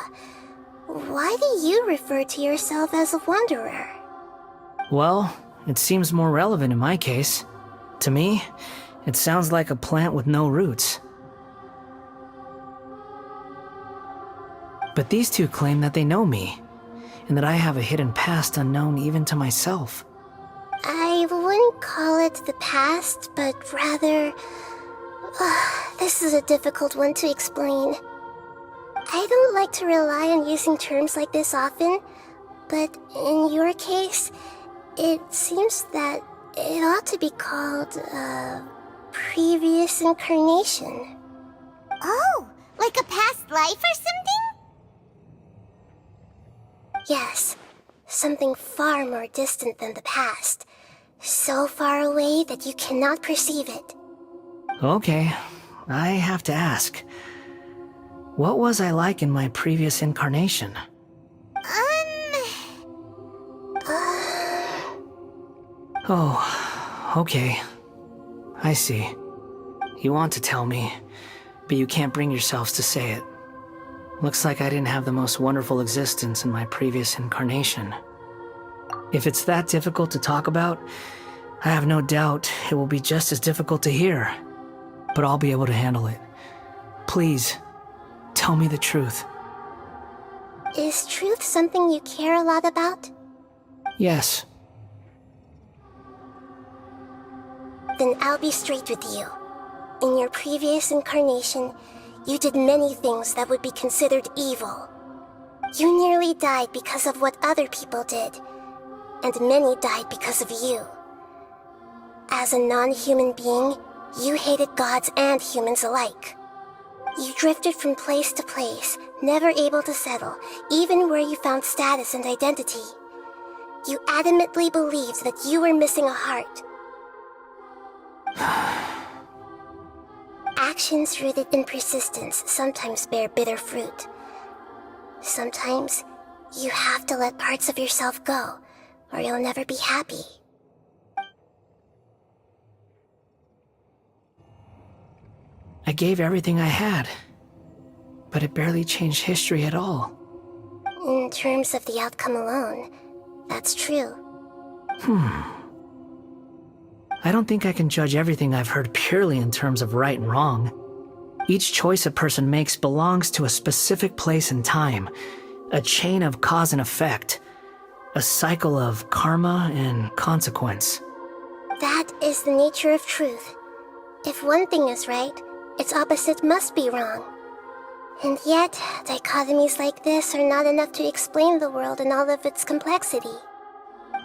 Why do you refer to yourself as a wanderer? Well, it seems more relevant in my case. To me, it sounds like a plant with no roots. But these two claim that they know me, and that I have a hidden past unknown even to myself. I wouldn't call it the past, but rather... this is a difficult one to explain. I don't like to rely on using terms like this often, but in your case, it seems that it ought to be called a previous incarnation. Oh, like a past life or something? Yes, something far more distant than the past. So far away that you cannot perceive it. Okay, I have to ask. What was I like in my previous incarnation? Oh, okay. I see. You want to tell me, but you can't bring yourselves to say it. Looks like I didn't have the most wonderful existence in my previous incarnation. If it's that difficult to talk about, I have no doubt it will be just as difficult to hear. But I'll be able to handle it. Please, tell me the truth. Is truth something you care a lot about? Yes. Then I'll be straight with you. In your previous incarnation, you did many things that would be considered evil. You nearly died because of what other people did. and many died because of you. As a non-human being, you hated gods and humans alike. You drifted from place to place, never able to settle, even where you found status and identity. You adamantly believed that you were missing a heart. Actions rooted in persistence sometimes bear bitter fruit. Sometimes, you have to let parts of yourself go, or you'll never be happy. I gave everything I had, but it barely changed history at all. In terms of the outcome alone, that's true. I don't think I can judge everything I've heard purely in terms of right and wrong. Each choice a person makes belongs to a specific place and time, a chain of cause and effect, a cycle of karma and consequence. That is the nature of truth. If one thing is right, its opposite must be wrong. And yet, dichotomies like this are not enough to explain the world in all of its complexity.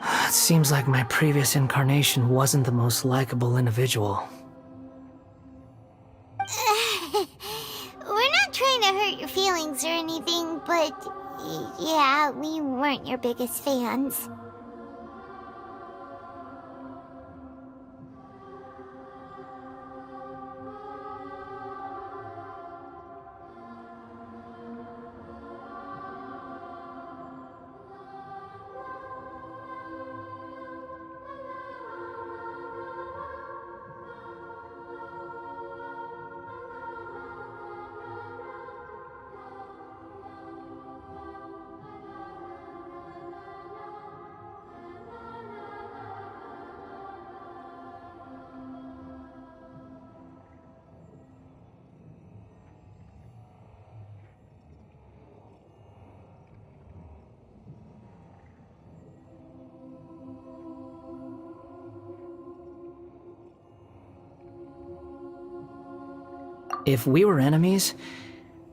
It seems like my previous incarnation wasn't the most likable individual. We're not trying to hurt your feelings or anything, but yeah, we weren't your biggest fans. If we were enemies,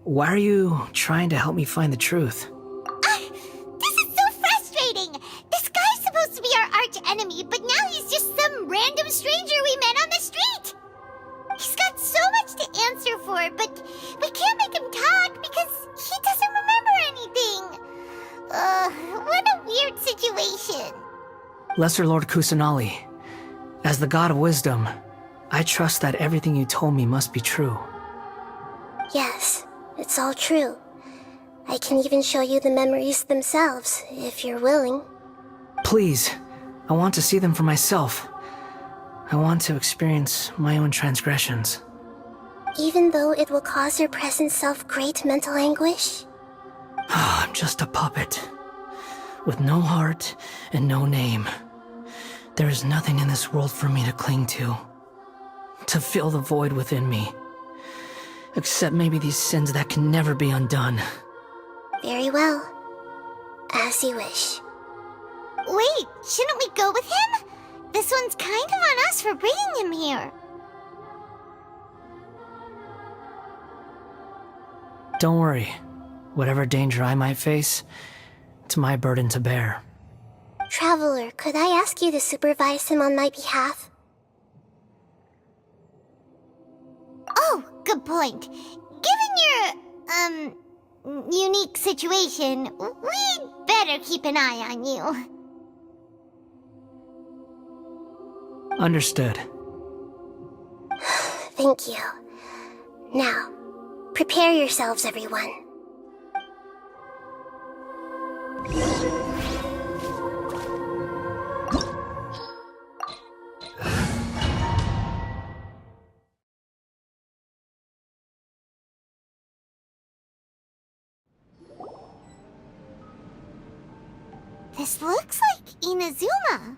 why are you trying to help me find the truth? This is so frustrating! This guy's supposed to be our arch enemy, but now he's just some random stranger we met on the street! He's got so much to answer for, but we can't make him talk because he doesn't remember anything. What a weird situation. Lesser Lord Kusanali, as the God of wisdom, I trust that everything you told me must be true. Yes, it's all true. I can even show you the memories themselves, if you're willing. Please, I want to see them for myself. I want to experience my own transgressions. Even though it will cause your present self great mental anguish? I'm just a puppet, with no heart and no name. There is nothing in this world for me to cling to fill the void within me. Except maybe these sins that can never be undone. Very well. As you wish. Wait, shouldn't we go with him? This one's kind of on us for bringing him here. Don't worry. Whatever danger I might face, it's my burden to bear. Traveler, could I ask you to supervise him on my behalf? Oh, good point. Given your, unique situation, we'd better keep an eye on you. Understood. Thank you. Now, prepare yourselves, everyone. This looks like Inazuma.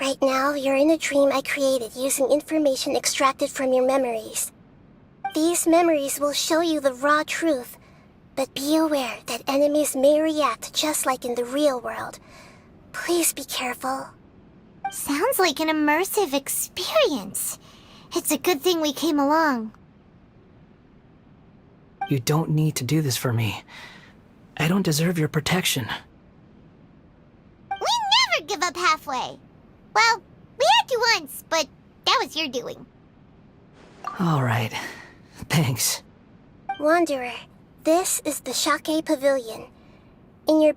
Right now, you're in a dream I created using information extracted from your memories. These memories will show you the raw truth, but be aware that enemies may react just like in the real world. Please be careful. Sounds like an immersive experience. It's a good thing we came along. You don't need to do this for me. I don't deserve your protection. We never give up halfway. Well, we had to once, but that was your doing. All right. Thanks. Wanderer, this is the Shake Pavilion. In your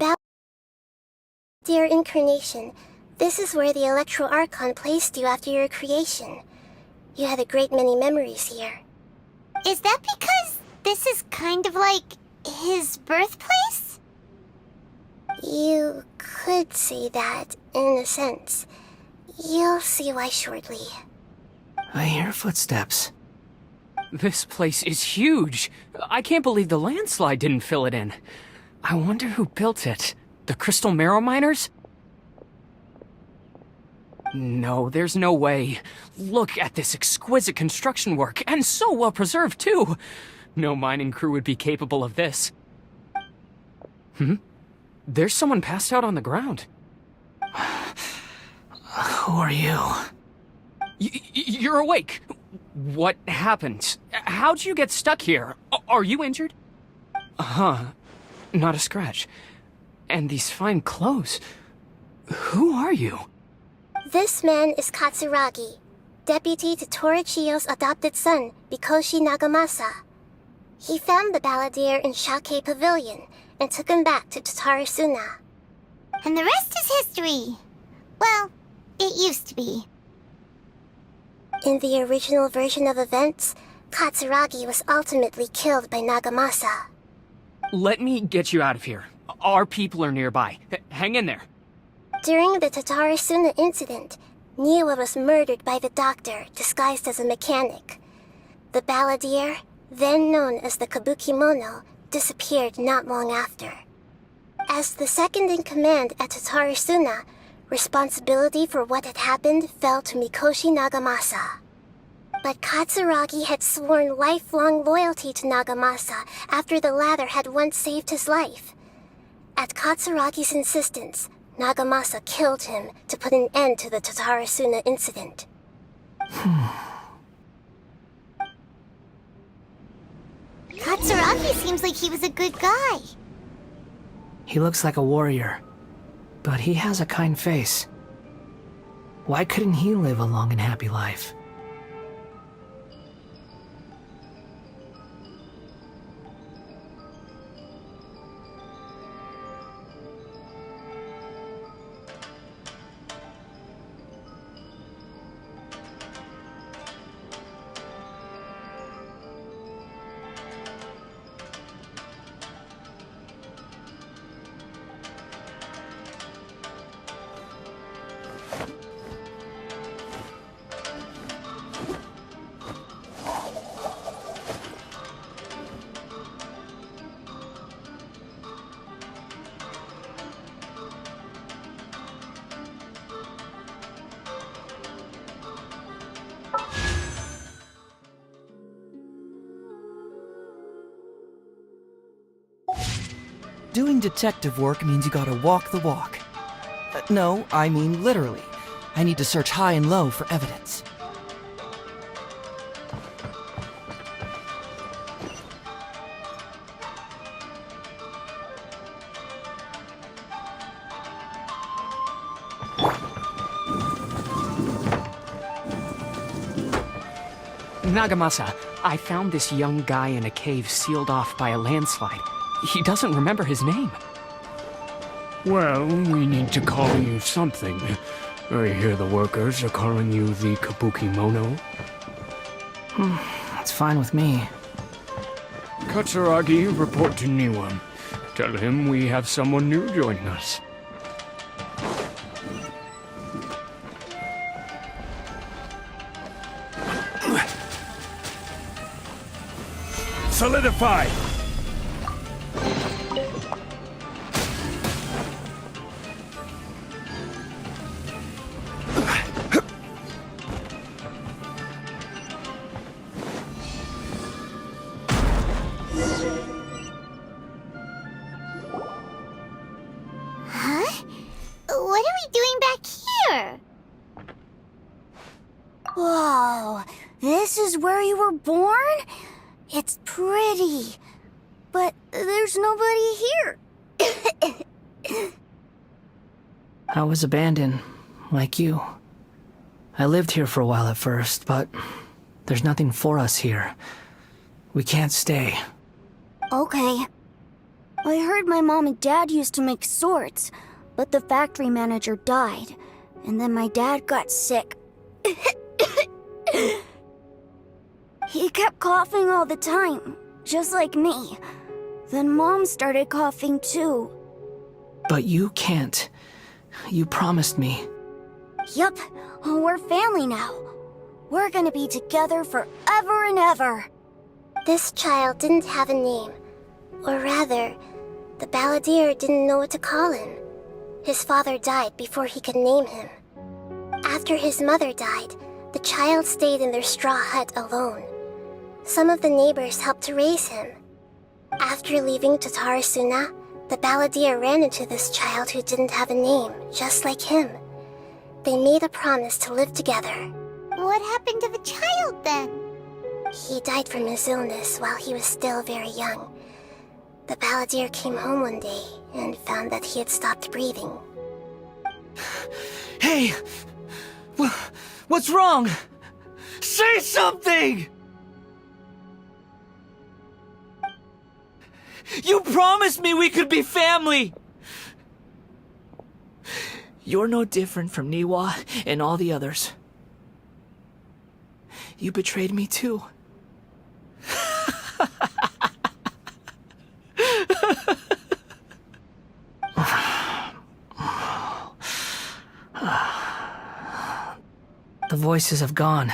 dear incarnation, this is where the Electro Archon placed you after your creation. You had a great many memories here. Is that because this is kind of like his birthplace? You could say that, in a sense. You'll see why shortly. I hear footsteps. This place is huge. I can't believe the landslide didn't fill it in. I wonder who built it. The Crystal Marrow Miners? No, there's no way. Look at this exquisite construction work, and so well preserved, too. No mining crew would be capable of this. There's someone passed out on the ground. Who are you? You're awake. What happened? How'd you get stuck here? Are you injured? Not a scratch. And these fine clothes. Who are you? This man is Katsuragi, deputy to Torichio's adopted son, Mikoshi Nagamasa. He found the balladeer in Shake Pavilion and took him back to Tatarasuna. And the rest is history. Well, it used to be. In the original version of events, Katsuragi was ultimately killed by Nagamasa. Let me get you out of here. Our people are nearby. Hang in there. During the Tatarasuna incident, Niwa was murdered by the doctor disguised as a mechanic. The balladeer, then known as the Kabukimono, disappeared not long after. As the second in command at Tatarasuna, responsibility for what had happened fell to Mikoshi Nagamasa. But Katsuragi had sworn lifelong loyalty to Nagamasa after the latter had once saved his life. At Katsuragi's insistence, Nagamasa killed him to put an end to the Tatarasuna incident. Katsuragi seems like he was a good guy. He looks like a warrior, but he has a kind face. Why couldn't he live a long and happy life? Doing detective work means you gotta walk the walk. No, I mean literally. I need to search high and low for evidence. Nagamasa, I found this young guy in a cave sealed off by a landslide. He doesn't remember his name. Well, we need to call you something. I hear the workers are calling you the Kabukimono. That's fine with me. Katsuragi, report to Niwa. Tell him we have someone new joining us. Solidify! What are we doing back here? Whoa, this is where you were born? It's pretty, but there's nobody here. I was abandoned, like you. I lived here for a while at first, but there's nothing for us here. We can't stay. Okay. I heard my mom and dad used to make swords, but the factory manager died, and then my dad got sick. He kept coughing all the time, just like me. Then Mom started coughing too. But you can't. You promised me. Yup, we're family now. We're gonna be together forever and ever. This child didn't have a name. Or rather, the balladeer didn't know what to call him. His father died before he could name him. After his mother died, the child stayed in their straw hut alone. Some of the neighbors helped to raise him. After leaving Tatarasuna, the balladeer ran into this child who didn't have a name, just like him. They made a promise to live together. What happened to the child then? He died from his illness while he was still very young. The balladeer came home one day and found that he had stopped breathing. Hey! What's wrong? Say something! You promised me we could be family! You're no different from Niwa and all the others. You betrayed me too. The voices have gone.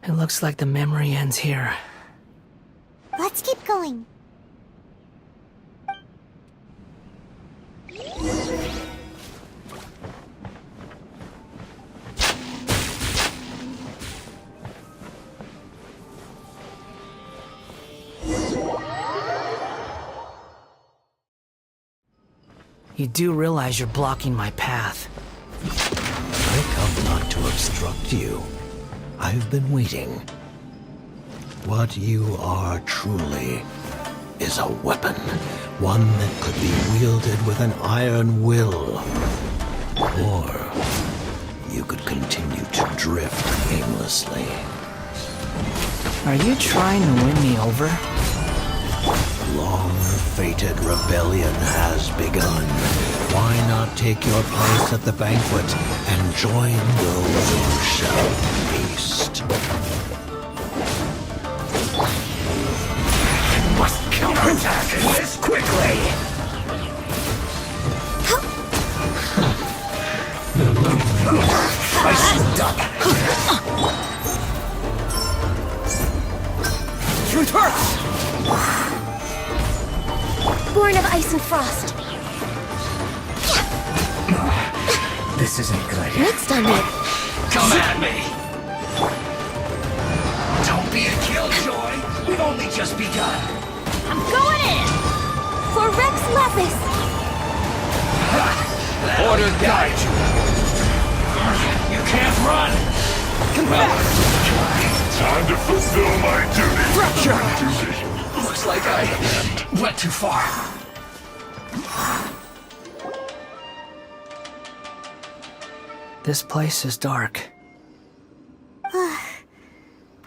It looks like the memory ends here. Let's keep going. You do realize you're blocking my path. I come not to obstruct you. I've been waiting. What you are truly is a weapon. One that could be wielded with an iron will. Or you could continue to drift aimlessly. Are you trying to win me over? Long-fated rebellion has begun. Why not take your place at the banquet and join those who shall feast? Must counterattack this quickly! Spicy duck! Truth hurts! Born of ice and frost. This isn't good. Next time, Come at me! Don't be a killjoy! We've only just begun! I'm going in! For Rex Lapis! Order guide you! You can't run! Come back! Time to fulfill my duty! Fracture! Looks like I went too far. This place is dark.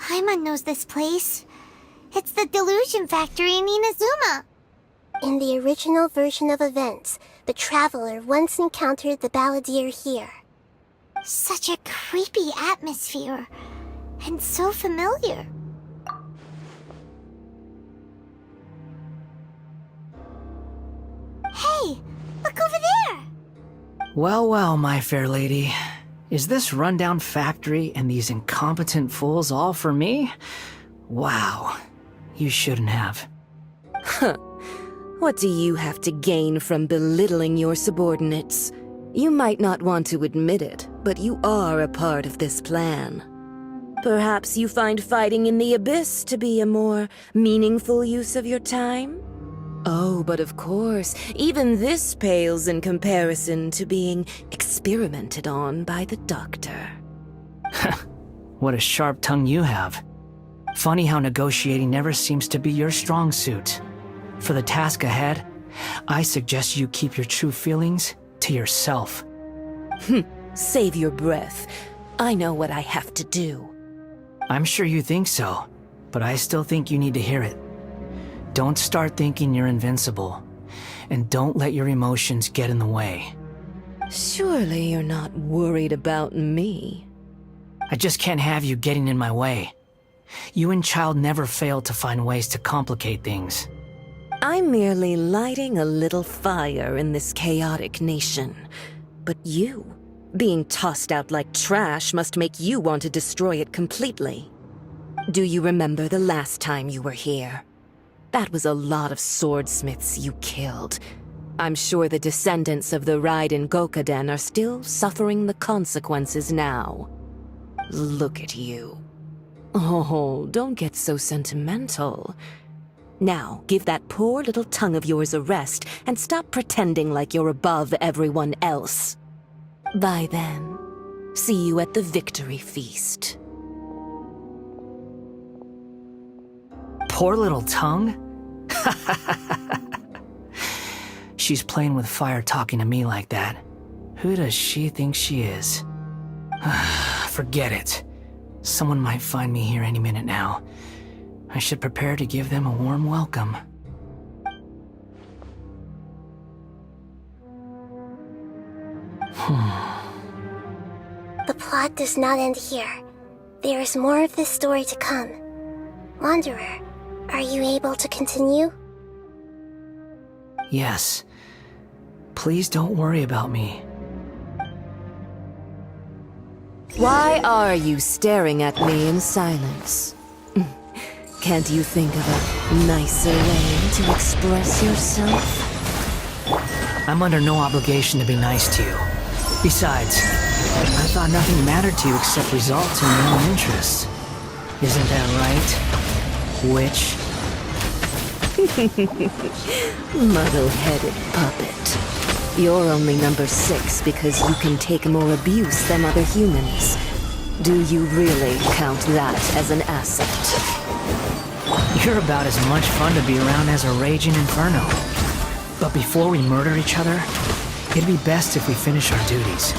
Paimon knows this place. It's the Delusion Factory in Inazuma. In the original version of events, the Traveler once encountered the balladeer here. Such a creepy atmosphere. And so familiar. Hey, look over there! Well, well, my fair lady. Is this rundown factory and these incompetent fools all for me? Wow. You shouldn't have. Huh. What do you have to gain from belittling your subordinates? You might not want to admit it, but you are a part of this plan. Perhaps you find fighting in the abyss to be a more meaningful use of your time? Oh, but of course, even this pales in comparison to being experimented on by the doctor. What a sharp tongue you have. Funny how negotiating never seems to be your strong suit. For the task ahead, I suggest you keep your true feelings to yourself. Save your breath. I know what I have to do. I'm sure you think so, but I still think you need to hear it. Don't start thinking you're invincible, and don't let your emotions get in the way. Surely you're not worried about me. I just can't have you getting in my way. You and Child never fail to find ways to complicate things. I'm merely lighting a little fire in this chaotic nation. But you, being tossed out like trash, must make you want to destroy it completely. Do you remember the last time you were here? That was a lot of swordsmiths you killed. I'm sure the descendants of the Raiden Gokaden are still suffering the consequences now. Look at you. Oh, don't get so sentimental. Now, give that poor little tongue of yours a rest and stop pretending like you're above everyone else. Bye then. See you at the victory feast. Poor little tongue? She's playing with fire talking to me like that. Who does she think she is? Forget it. Someone might find me here any minute now. I should prepare to give them a warm welcome. The plot does not end here. There is more of this story to come. Wanderer, are you able to continue? Yes. Please don't worry about me. Why are you staring at me in silence? Can't you think of a nicer way to express yourself? I'm under no obligation to be nice to you. Besides, I thought nothing mattered to you except results and your own interests. Isn't that right, witch? Muddle-headed puppet. You're only number 6 because you can take more abuse than other humans. Do you really count that as an asset? You're about as much fun to be around as a raging inferno. But before we murder each other, it'd be best if we finish our duties.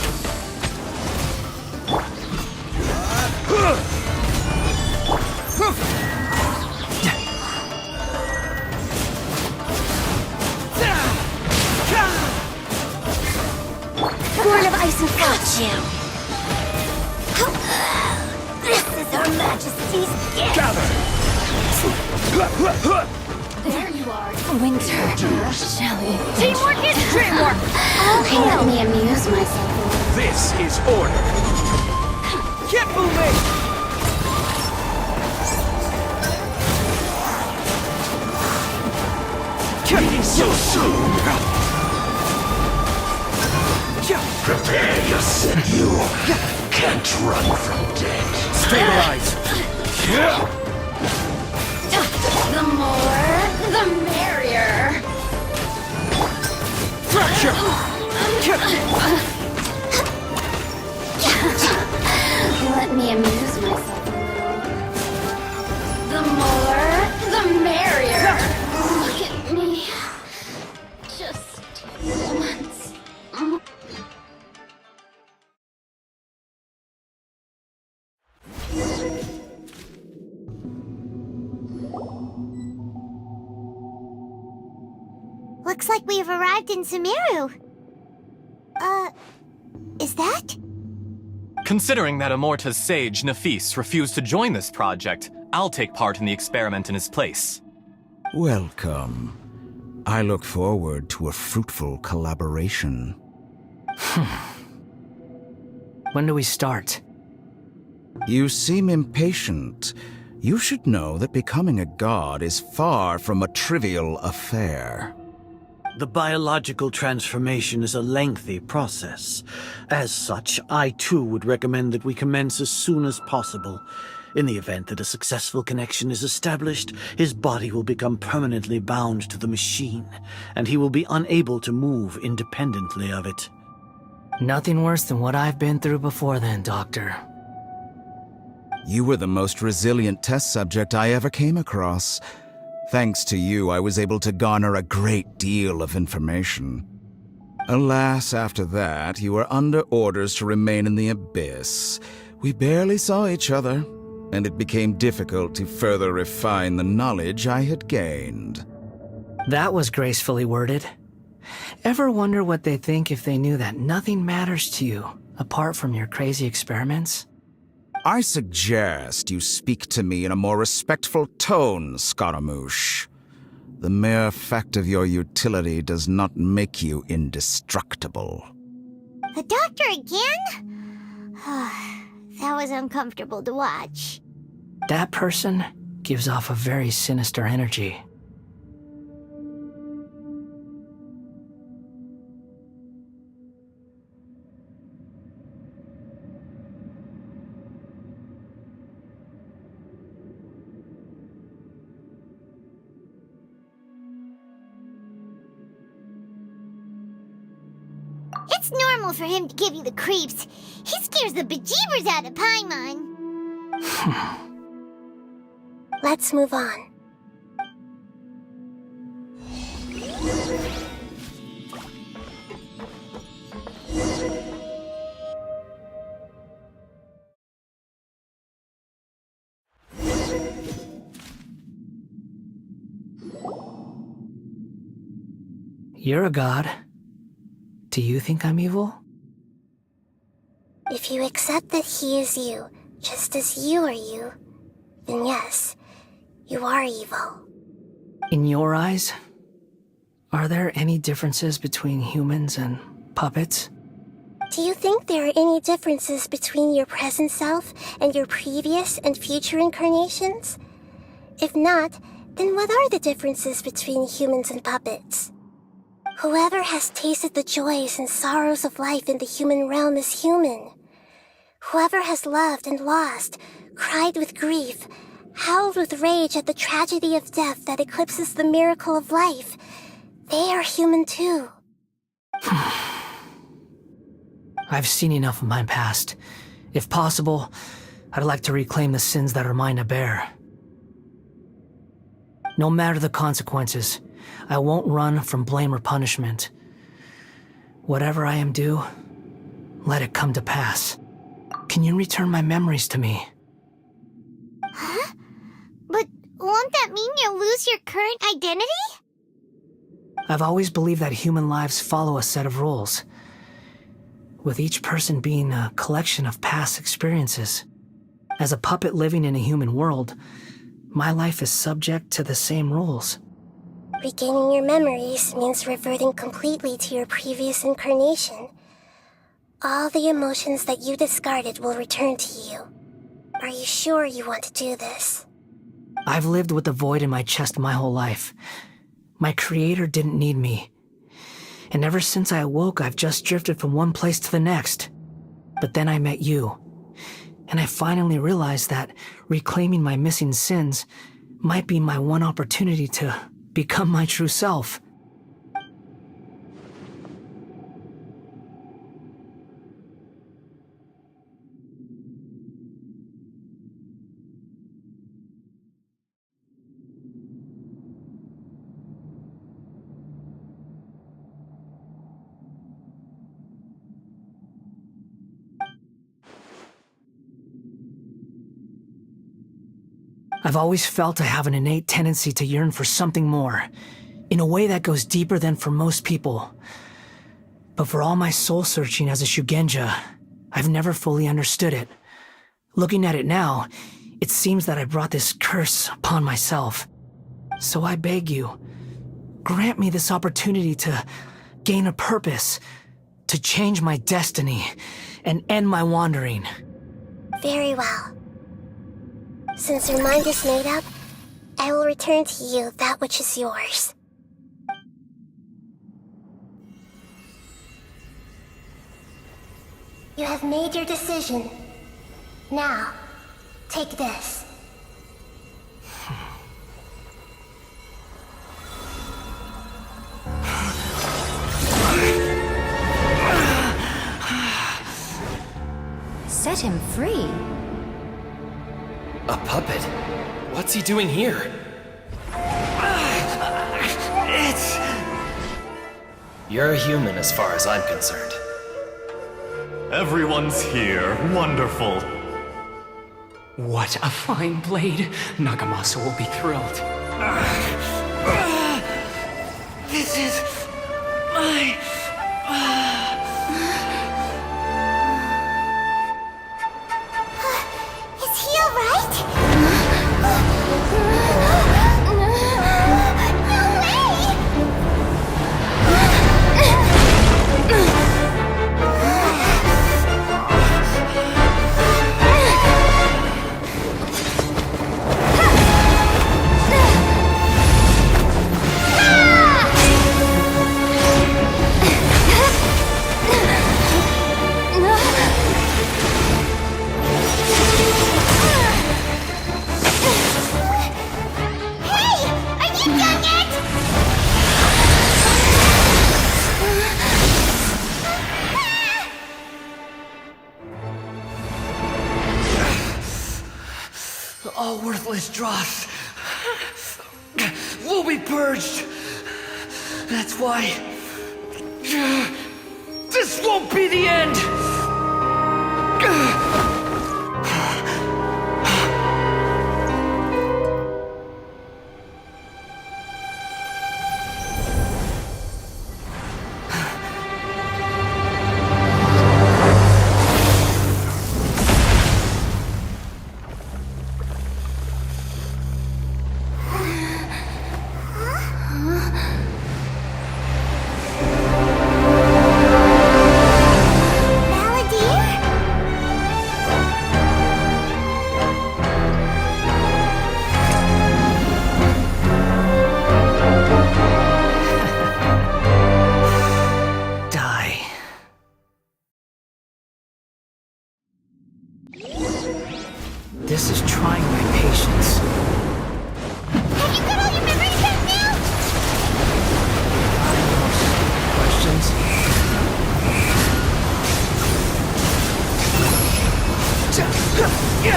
Born of ice and got you. This is Her Majesty's gift. Gather! There you are, Winter. Shelley. Teamwork is dreamwork. Let me amuse myself. This is order. Keep moving! So soon! Prepare yourself. You can't run from death. Stabilize! The more, the merrier. Fracture! Let me amuse myself a little. The more, the merrier. Look at me. Just once. Looks like we have arrived in Sumeru. Is that? Considering that Amorta's sage, Nafis, refused to join this project, I'll take part in the experiment in his place. Welcome. I look forward to a fruitful collaboration. When do we start? You seem impatient. You should know that becoming a god is far from a trivial affair. The biological transformation is a lengthy process. As such, I too would recommend that we commence as soon as possible. In the event that a successful connection is established, his body will become permanently bound to the machine, and he will be unable to move independently of it. Nothing worse than what I've been through before then, Doctor. You were the most resilient test subject I ever came across. Thanks to you, I was able to garner a great deal of information. Alas, after that, you were under orders to remain in the Abyss. We barely saw each other, and it became difficult to further refine the knowledge I had gained. That was gracefully worded. Ever wonder what they think if they knew that nothing matters to you, apart from your crazy experiments? I suggest you speak to me in a more respectful tone, Scaramouche. The mere fact of your utility does not make you indestructible. The doctor again? That was uncomfortable to watch. That person gives off a very sinister energy. It's normal for him to give you the creeps. He scares the bejeebers out of Paimon. Let's move on. You're a god. Do you think I'm evil? If you accept that he is you, just as you are you, then yes, you are evil. In your eyes, are there any differences between humans and puppets? Do you think there are any differences between your present self and your previous and future incarnations? If not, then what are the differences between humans and puppets? Whoever has tasted the joys and sorrows of life in the human realm is human. Whoever has loved and lost, cried with grief, howled with rage at the tragedy of death that eclipses the miracle of life, they are human too. I've seen enough of my past. If possible, I'd like to reclaim the sins that are mine to bear. No matter the consequences, I won't run from blame or punishment. Whatever I am due, let it come to pass. Can you return my memories to me? Huh? But won't that mean you'll lose your current identity? I've always believed that human lives follow a set of rules, with each person being a collection of past experiences. As a puppet living in a human world, my life is subject to the same rules. Regaining your memories means reverting completely to your previous incarnation. All the emotions that you discarded will return to you. Are you sure you want to do this? I've lived with the void in my chest my whole life. My creator didn't need me. And ever since I awoke, I've just drifted from one place to the next. But then I met you. And I finally realized that reclaiming my missing sins might be my one opportunity to become my true self. I've always felt I have an innate tendency to yearn for something more, in a way that goes deeper than for most people. But for all my soul-searching as a Shugenja, I've never fully understood it. Looking at it now, it seems that I brought this curse upon myself. So I beg you, grant me this opportunity to gain a purpose, to change my destiny, and end my wandering. Very well. Since your mind is made up, I will return to you that which is yours. You have made your decision. Now, take this. Set him free. A puppet? What's he doing here? You're a human as far as I'm concerned. Everyone's here. Wonderful. What a fine blade. Nagamasa will be thrilled. This is my... Is he alright? All worthless dross will be purged. That's why this won't be the end. This is trying my patience. Have you got all your memories back now? Questions?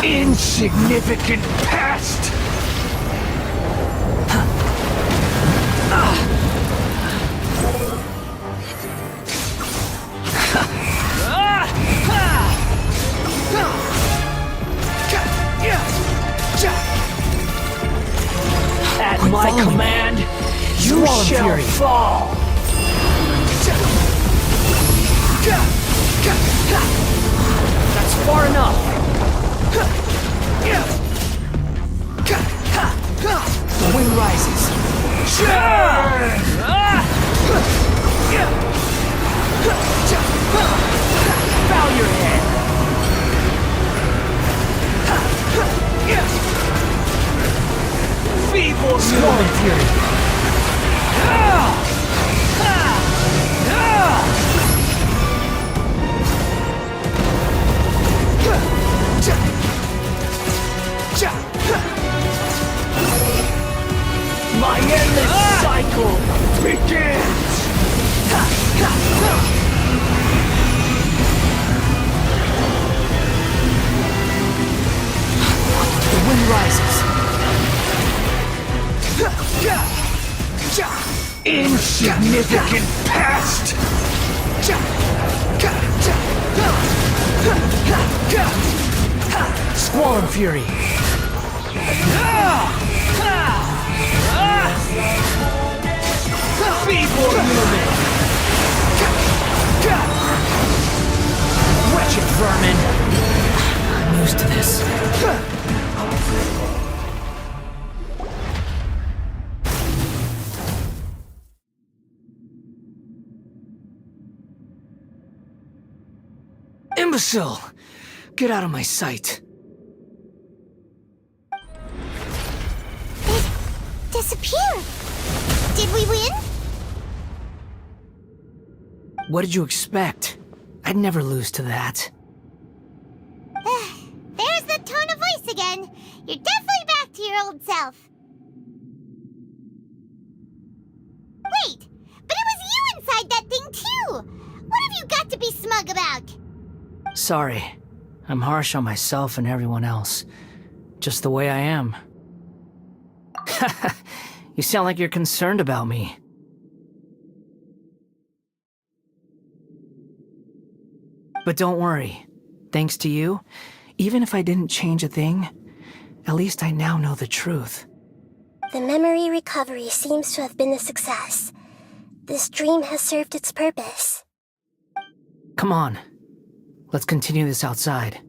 Insignificant past! At my command, you shall fall! That's far enough! The wind rises. Bow your head! Feeble human fury! My endless cycle begins! The wind rises. Insignificant past! Squall fury! Feeble human! Wretched vermin! I'm used to this. Imbecile! Get out of my sight. It disappeared. Did we win? What did you expect? I'd never lose to that. There's the tone of voice again. You're definitely back to your old self. Wait, but it was you inside that thing too! What have you got to be smug about? Sorry. I'm harsh on myself and everyone else. Just the way I am. You sound like you're concerned about me. But don't worry. Thanks to you, even if I didn't change a thing, at least I now know the truth. The memory recovery seems to have been a success. This dream has served its purpose. Come on. Let's continue this outside.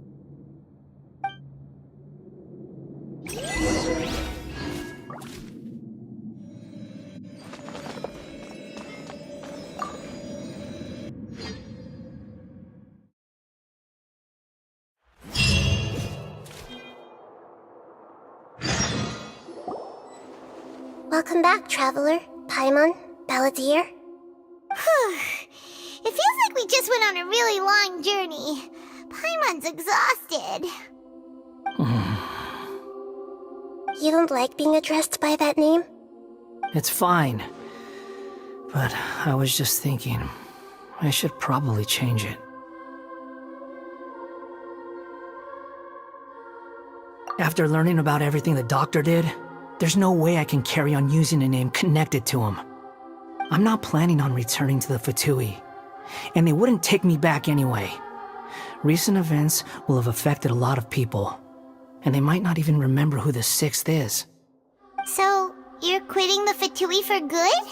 Welcome back, Traveler, Paimon, Balladeer. It feels like we just went on a really long journey. Paimon's exhausted. You don't like being addressed by that name? It's fine. But I was just thinking, I should probably change it. After learning about everything the doctor did, there's no way I can carry on using a name connected to him. I'm not planning on returning to the Fatui, and they wouldn't take me back anyway. Recent events will have affected a lot of people, and they might not even remember who the 6th is. So, you're quitting the Fatui for good?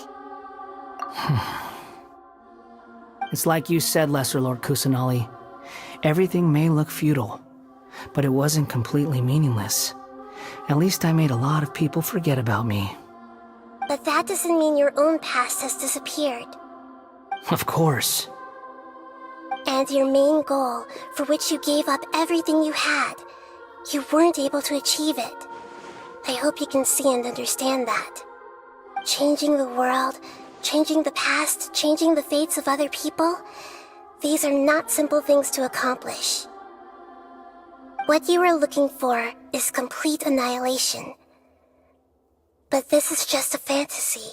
It's like you said, Lesser Lord Kusanali. Everything may look futile, but it wasn't completely meaningless. At least I made a lot of people forget about me. But that doesn't mean your own past has disappeared. Of course. And your main goal, for which you gave up everything you had, you weren't able to achieve it. I hope you can see and understand that. Changing the world, changing the past, changing the fates of other people, these are not simple things to accomplish. What you are looking for is complete annihilation. But this is just a fantasy.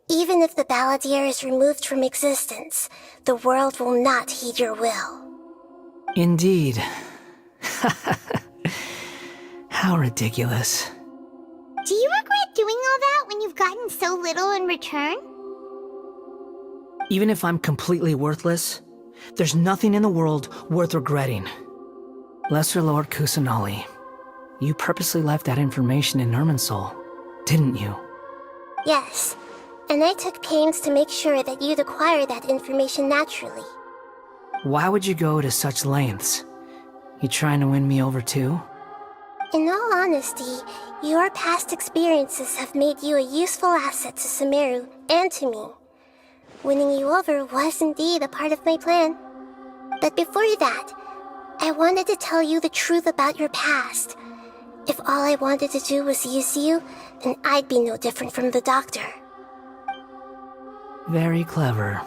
Even if the Balladeer is removed from existence, the world will not heed your will. Indeed. How ridiculous. Do you regret doing all that when you've gotten so little in return? Even if I'm completely worthless, there's nothing in the world worth regretting. Lesser Lord Kusanali, you purposely left that information in Irminsul, didn't you? Yes, and I took pains to make sure that you'd acquire that information naturally. Why would you go to such lengths? You trying to win me over too? In all honesty, your past experiences have made you a useful asset to Sumeru and to me. Winning you over was indeed a part of my plan. But before that, I wanted to tell you the truth about your past. If all I wanted to do was use you, then I'd be no different from the doctor. Very clever.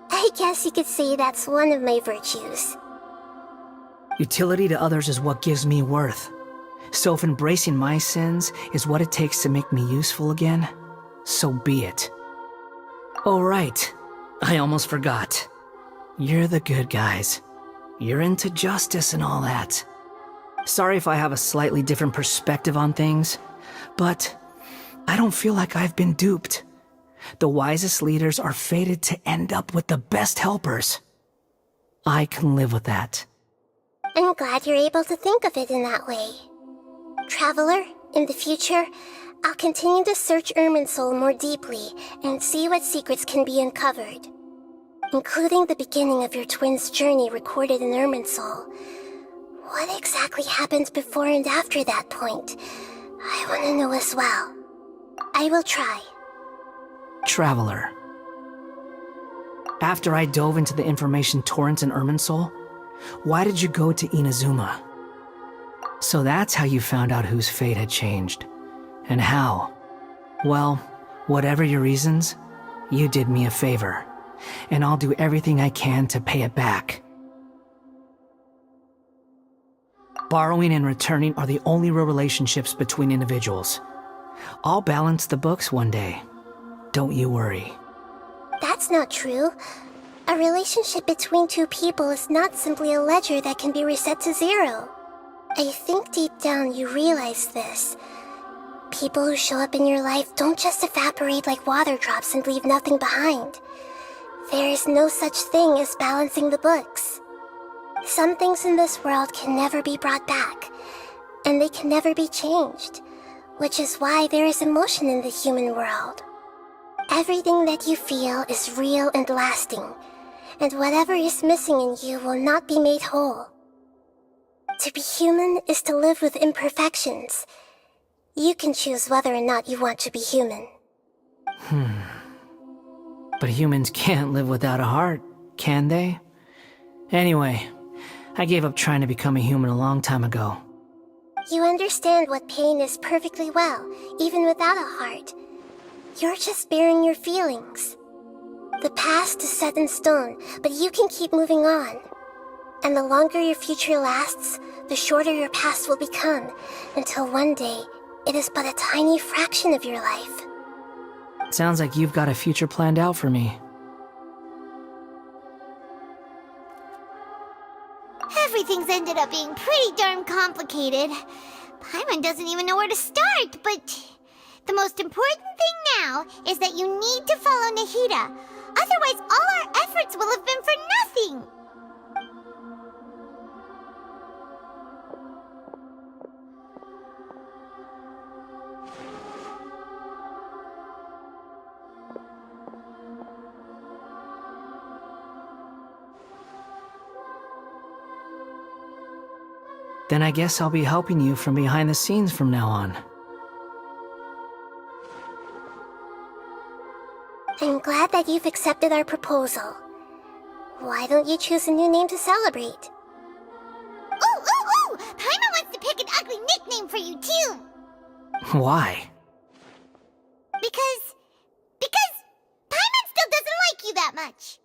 I guess you could say that's one of my virtues. Utility to others is what gives me worth. So if embracing my sins is what it takes to make me useful again, so be it. Oh right, I almost forgot. You're the good guys. You're into justice and all that. Sorry if I have a slightly different perspective on things, but I don't feel like I've been duped. The wisest leaders are fated to end up with the best helpers. I can live with that. I'm glad you're able to think of it in that way. Traveler, in the future, I'll continue to search Irminsul more deeply and see what secrets can be uncovered, including the beginning of your twins' journey recorded in Irminsul. What exactly happened before and after that point? I want to know as well. I will try. Traveler. After I dove into the information torrents in Irminsul, why did you go to Inazuma? So that's how you found out whose fate had changed. And how? Well, whatever your reasons, you did me a favor. And I'll do everything I can to pay it back. Borrowing and returning are the only real relationships between individuals. I'll balance the books one day. Don't you worry. That's not true. A relationship between two people is not simply a ledger that can be reset to zero. I think deep down you realize this. People who show up in your life don't just evaporate like water drops and leave nothing behind. There is no such thing as balancing the books. Some things in this world can never be brought back, and they can never be changed, which is why there is emotion in the human world. Everything that you feel is real and lasting, and whatever is missing in you will not be made whole. To be human is to live with imperfections. You can choose whether or not you want to be human. But humans can't live without a heart, can they? Anyway, I gave up trying to become a human a long time ago. You understand what pain is perfectly well, even without a heart. You're just bearing your feelings. The past is set in stone, but you can keep moving on. And the longer your future lasts, the shorter your past will become, until one day, it is but a tiny fraction of your life. Sounds like you've got a future planned out for me. Everything's ended up being pretty darn complicated. Paimon doesn't even know where to start, but the most important thing now is that you need to follow Nahida. Otherwise, all our efforts will have been for nothing. Then I guess I'll be helping you from behind the scenes from now on. I'm glad that you've accepted our proposal. Why don't you choose a new name to celebrate? Ooh, ooh, ooh! Paimon wants to pick an ugly nickname for you, too! Why? Because Paimon still doesn't like you that much!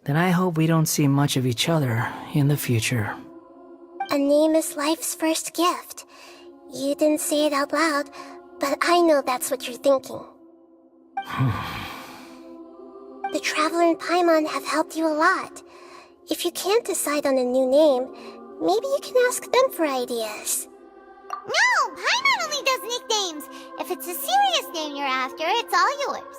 Then I hope we don't see much of each other in the future. A name is life's first gift. You didn't say it out loud, but I know that's what you're thinking. The Traveler and Paimon have helped you a lot. If you can't decide on a new name, maybe you can ask them for ideas. No! Paimon only does nicknames! If it's a serious name you're after, it's all yours.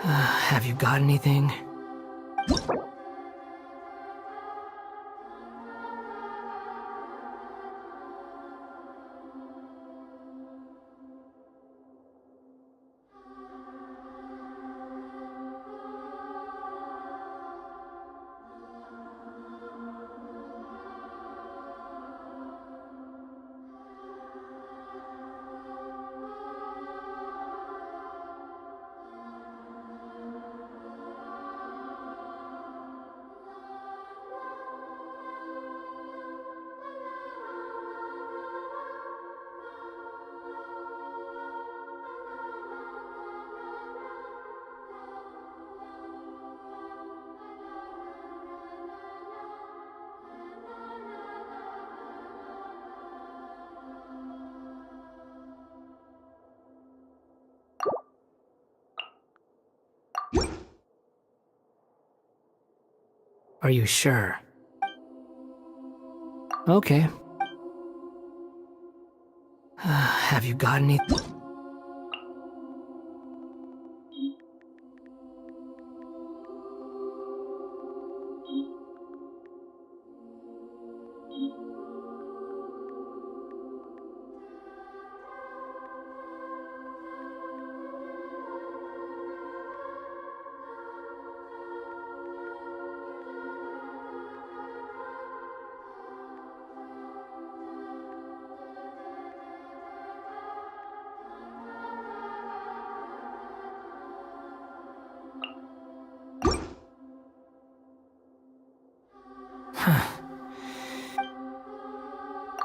Have you got anything? Are you sure? Okay. Have you got any?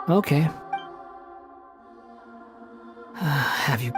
Okay. Have you?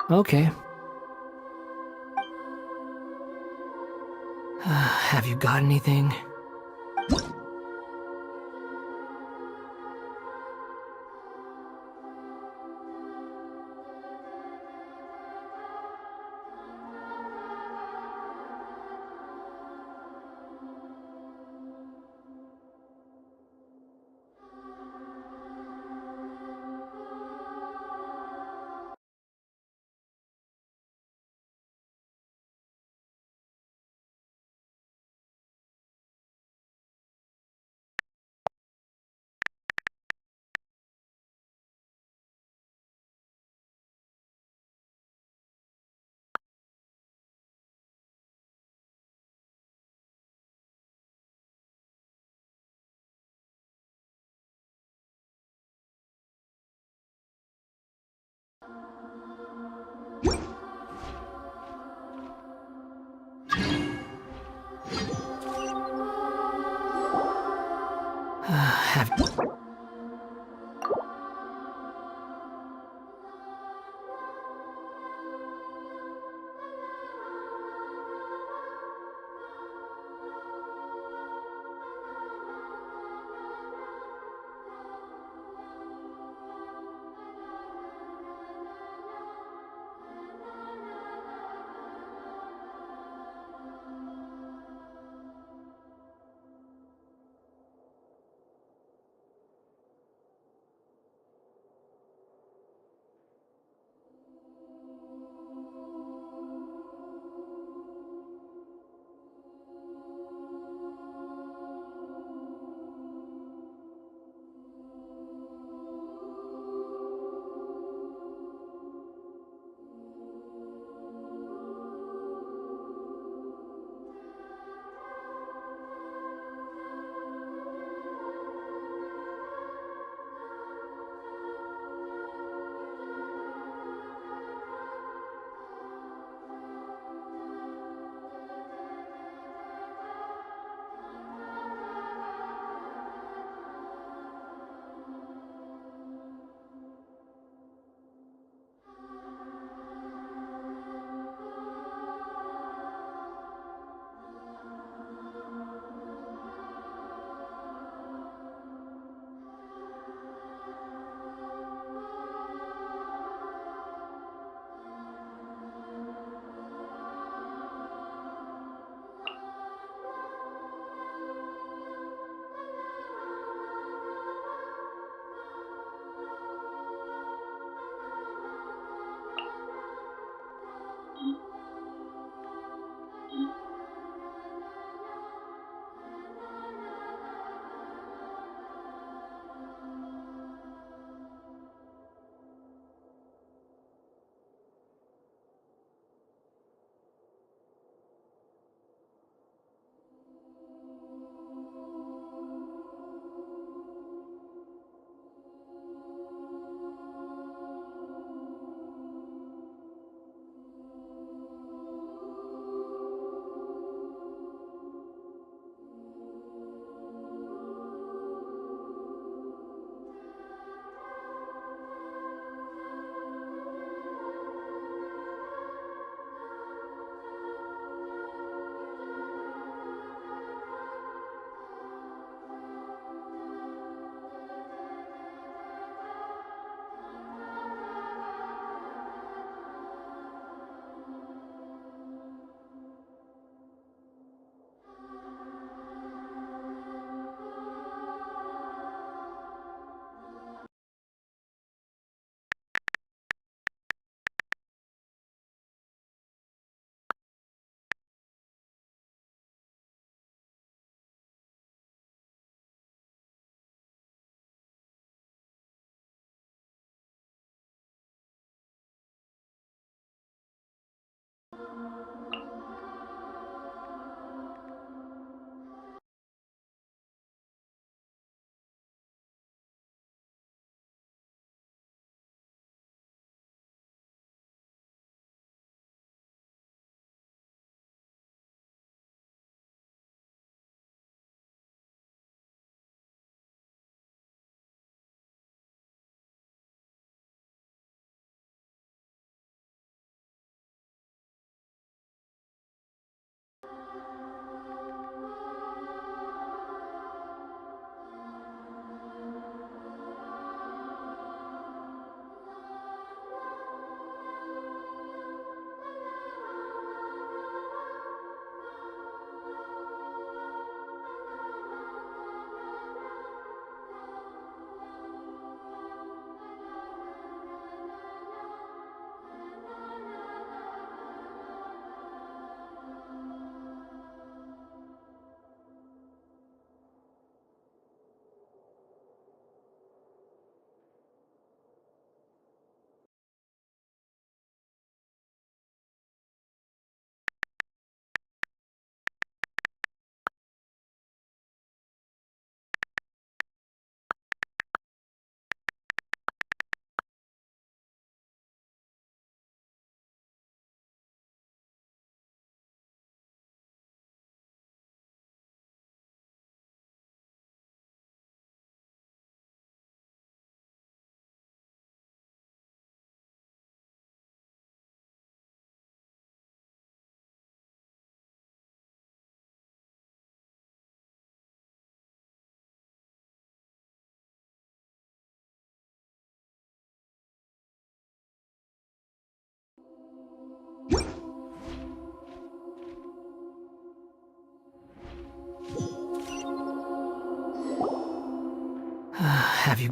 Okay. Have you got anything? Have... Have you...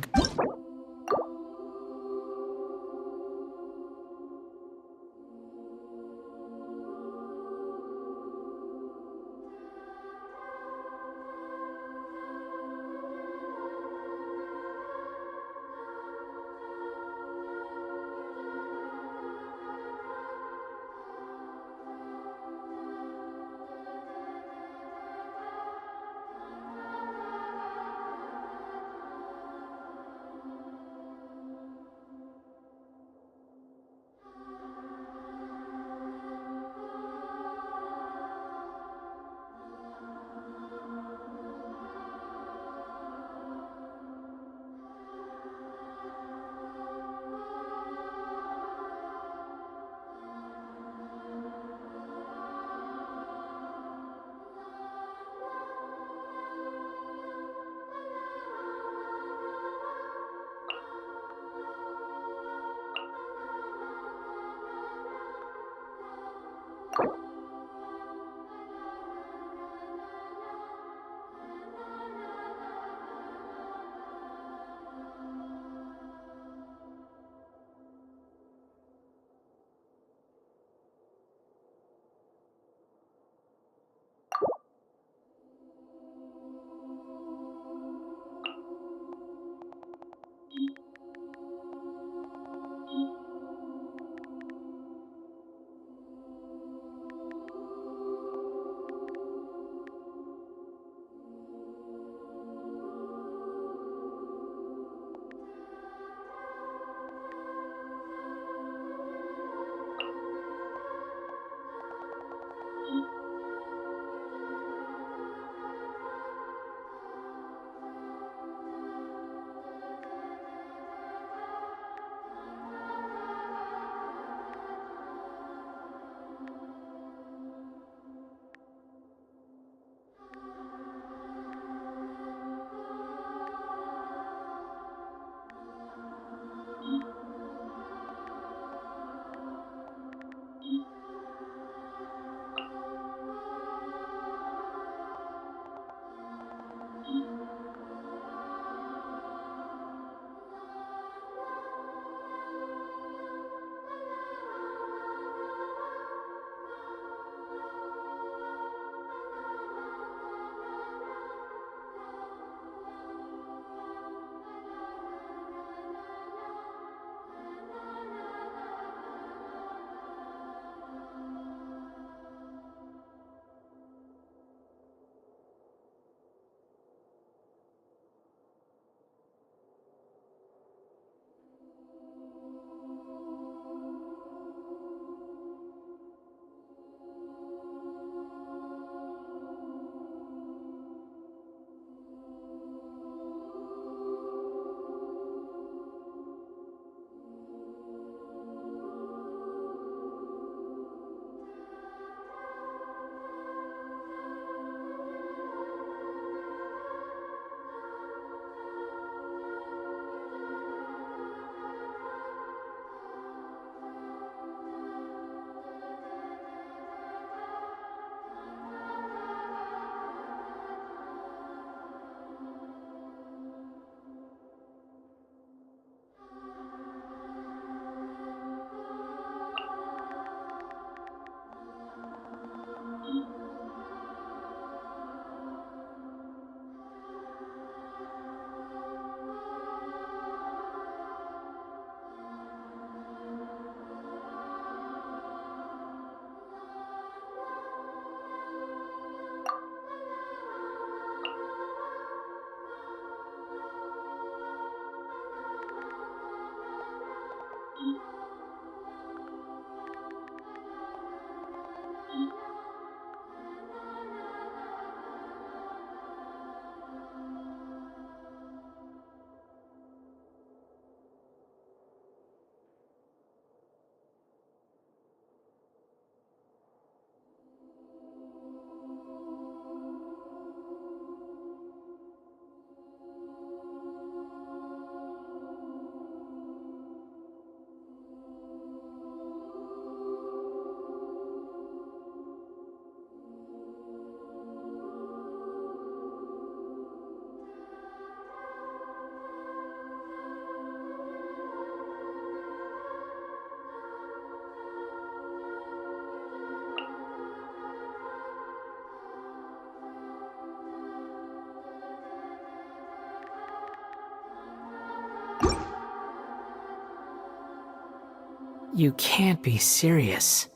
You can't be serious.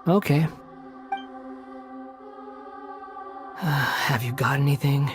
Okay. Have you got anything?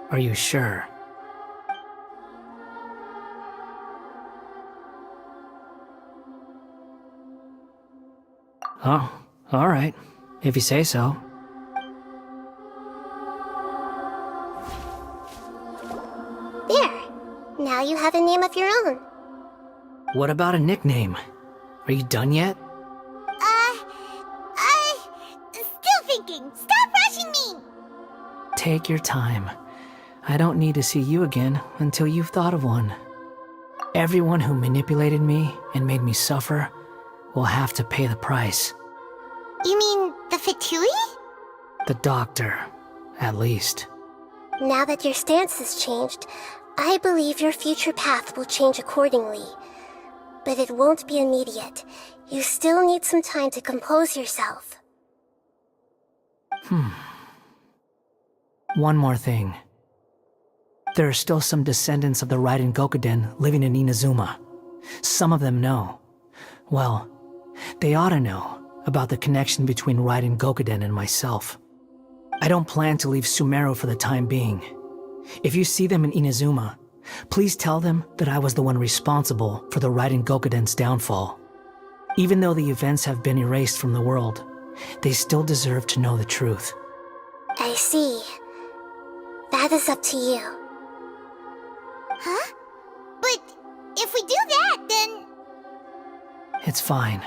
Are you sure? Oh, alright. If you say so. There. Now you have a name of your own. What about a nickname? Are you done yet? Still thinking. Stop rushing me! Take your time. I don't need to see you again until you've thought of one. Everyone who manipulated me and made me suffer will have to pay the price. You mean the Fatui? The doctor, at least. Now that your stance has changed, I believe your future path will change accordingly. But it won't be immediate. You still need some time to compose yourself. One more thing. There are still some descendants of the Raiden Gokuden living in Inazuma. Some of them know. Well, they ought to know about the connection between Raiden Gokuden and myself. I don't plan to leave Sumeru for the time being. If you see them in Inazuma, please tell them that I was the one responsible for the Raiden Gokuden's downfall. Even though the events have been erased from the world, they still deserve to know the truth. I see. That is up to you. Huh? But if we do that, then... It's fine.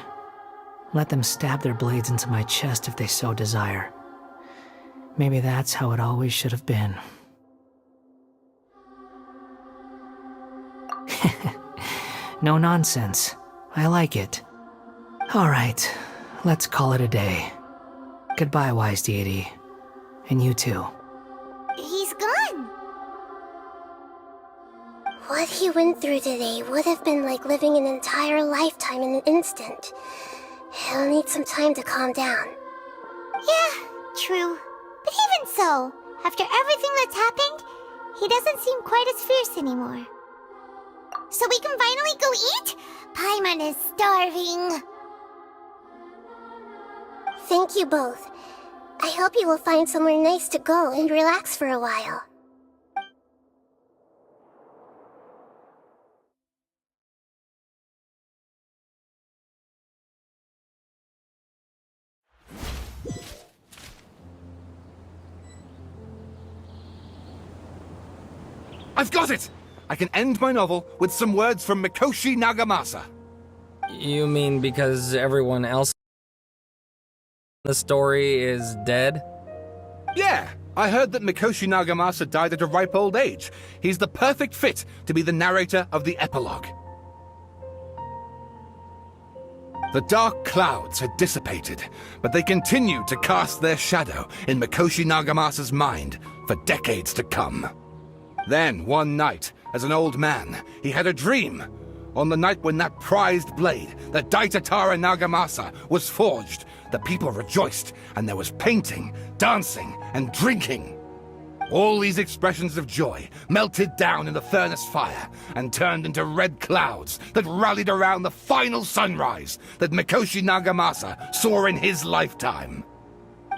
Let them stab their blades into my chest if they so desire. Maybe that's how it always should have been. No nonsense. I like it. Alright, let's call it a day. Goodbye, wise deity. And you too. He's gone. What he went through today would have been like living an entire lifetime in an instant. He'll need some time to calm down. Yeah, true. But even so, after everything that's happened, he doesn't seem quite as fierce anymore. So we can finally go eat? Paimon is starving. Thank you both. I hope you will find somewhere nice to go and relax for a while. I've got it! I can end my novel with some words from Mikoshi Nagamasa. You mean because everyone else in the story is dead? Yeah, I heard that Mikoshi Nagamasa died at a ripe old age. He's the perfect fit to be the narrator of the epilogue. The dark clouds had dissipated, but they continued to cast their shadow in Mikoshi Nagamasa's mind for decades to come. Then, one night, as an old man, he had a dream. On the night when that prized blade, the Daitatara Nagamasa, was forged, the people rejoiced, and there was painting, dancing, and drinking. All these expressions of joy melted down in the furnace fire and turned into red clouds that rallied around the final sunrise that Mikoshi Nagamasa saw in his lifetime.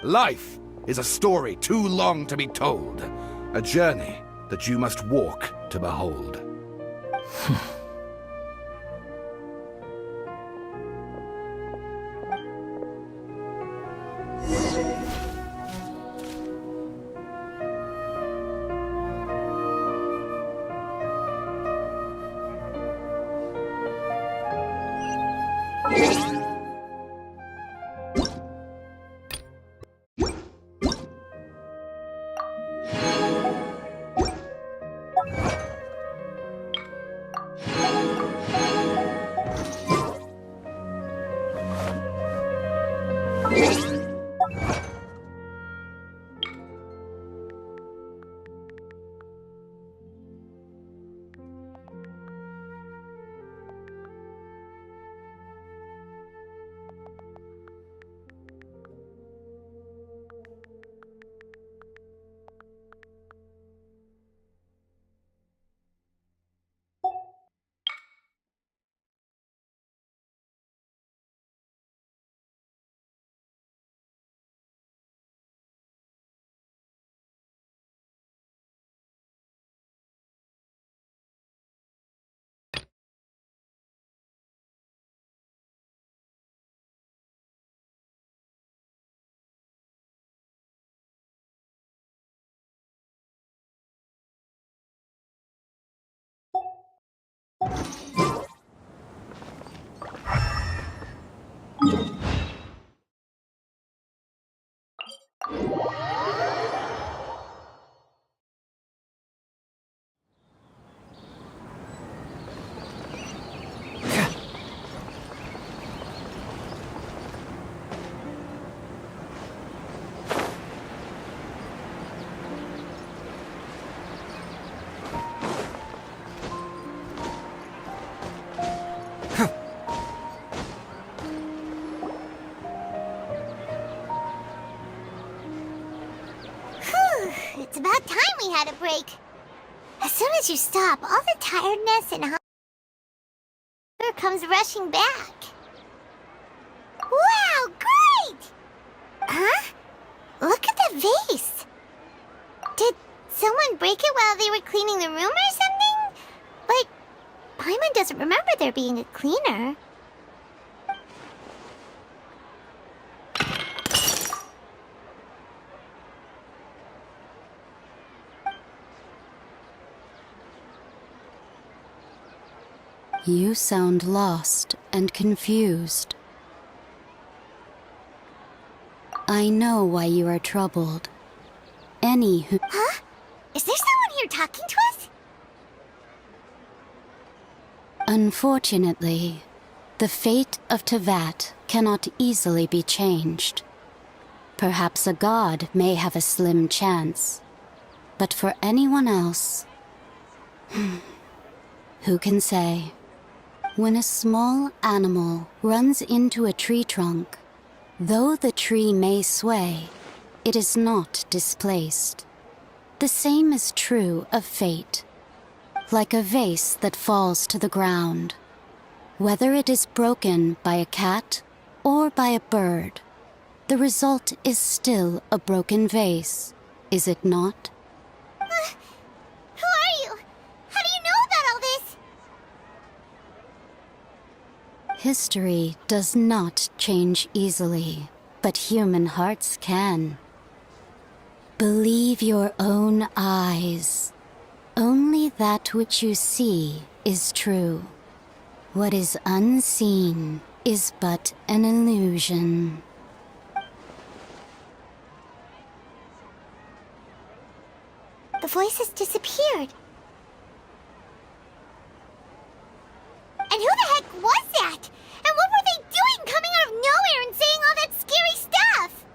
Life is a story too long to be told, a journey that you must walk to behold. It's about time we had a break. As soon as you stop, all the tiredness and hunger comes rushing back. Wow, great! Huh? Look at the vase. Did someone break it while they were cleaning the room or something? But Paimon doesn't remember there being a cleaner. You sound lost and confused. I know why you are troubled. Anywho... Huh? Is there someone here talking to us? Unfortunately, the fate of Tevat cannot easily be changed. Perhaps a god may have a slim chance, but for anyone else... who can say? When a small animal runs into a tree trunk, though the tree may sway, it is not displaced. The same is true of fate. Like a vase that falls to the ground. Whether it is broken by a cat or by a bird, the result is still a broken vase, is it not? Who are you? How do you know about all this? History does not change easily, but human hearts can. Believe your own eyes. Only that which you see is true. What is unseen is but an illusion. The voice has disappeared. And who the heck was that? And what were they doing coming out of nowhere and saying all that scary stuff?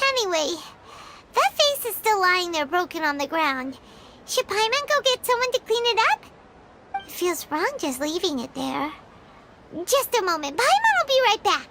Anyway, that face is still lying there broken on the ground. Should Paimon go get someone to clean it up? It feels wrong just leaving it there. Just a moment. Paimon will be right back.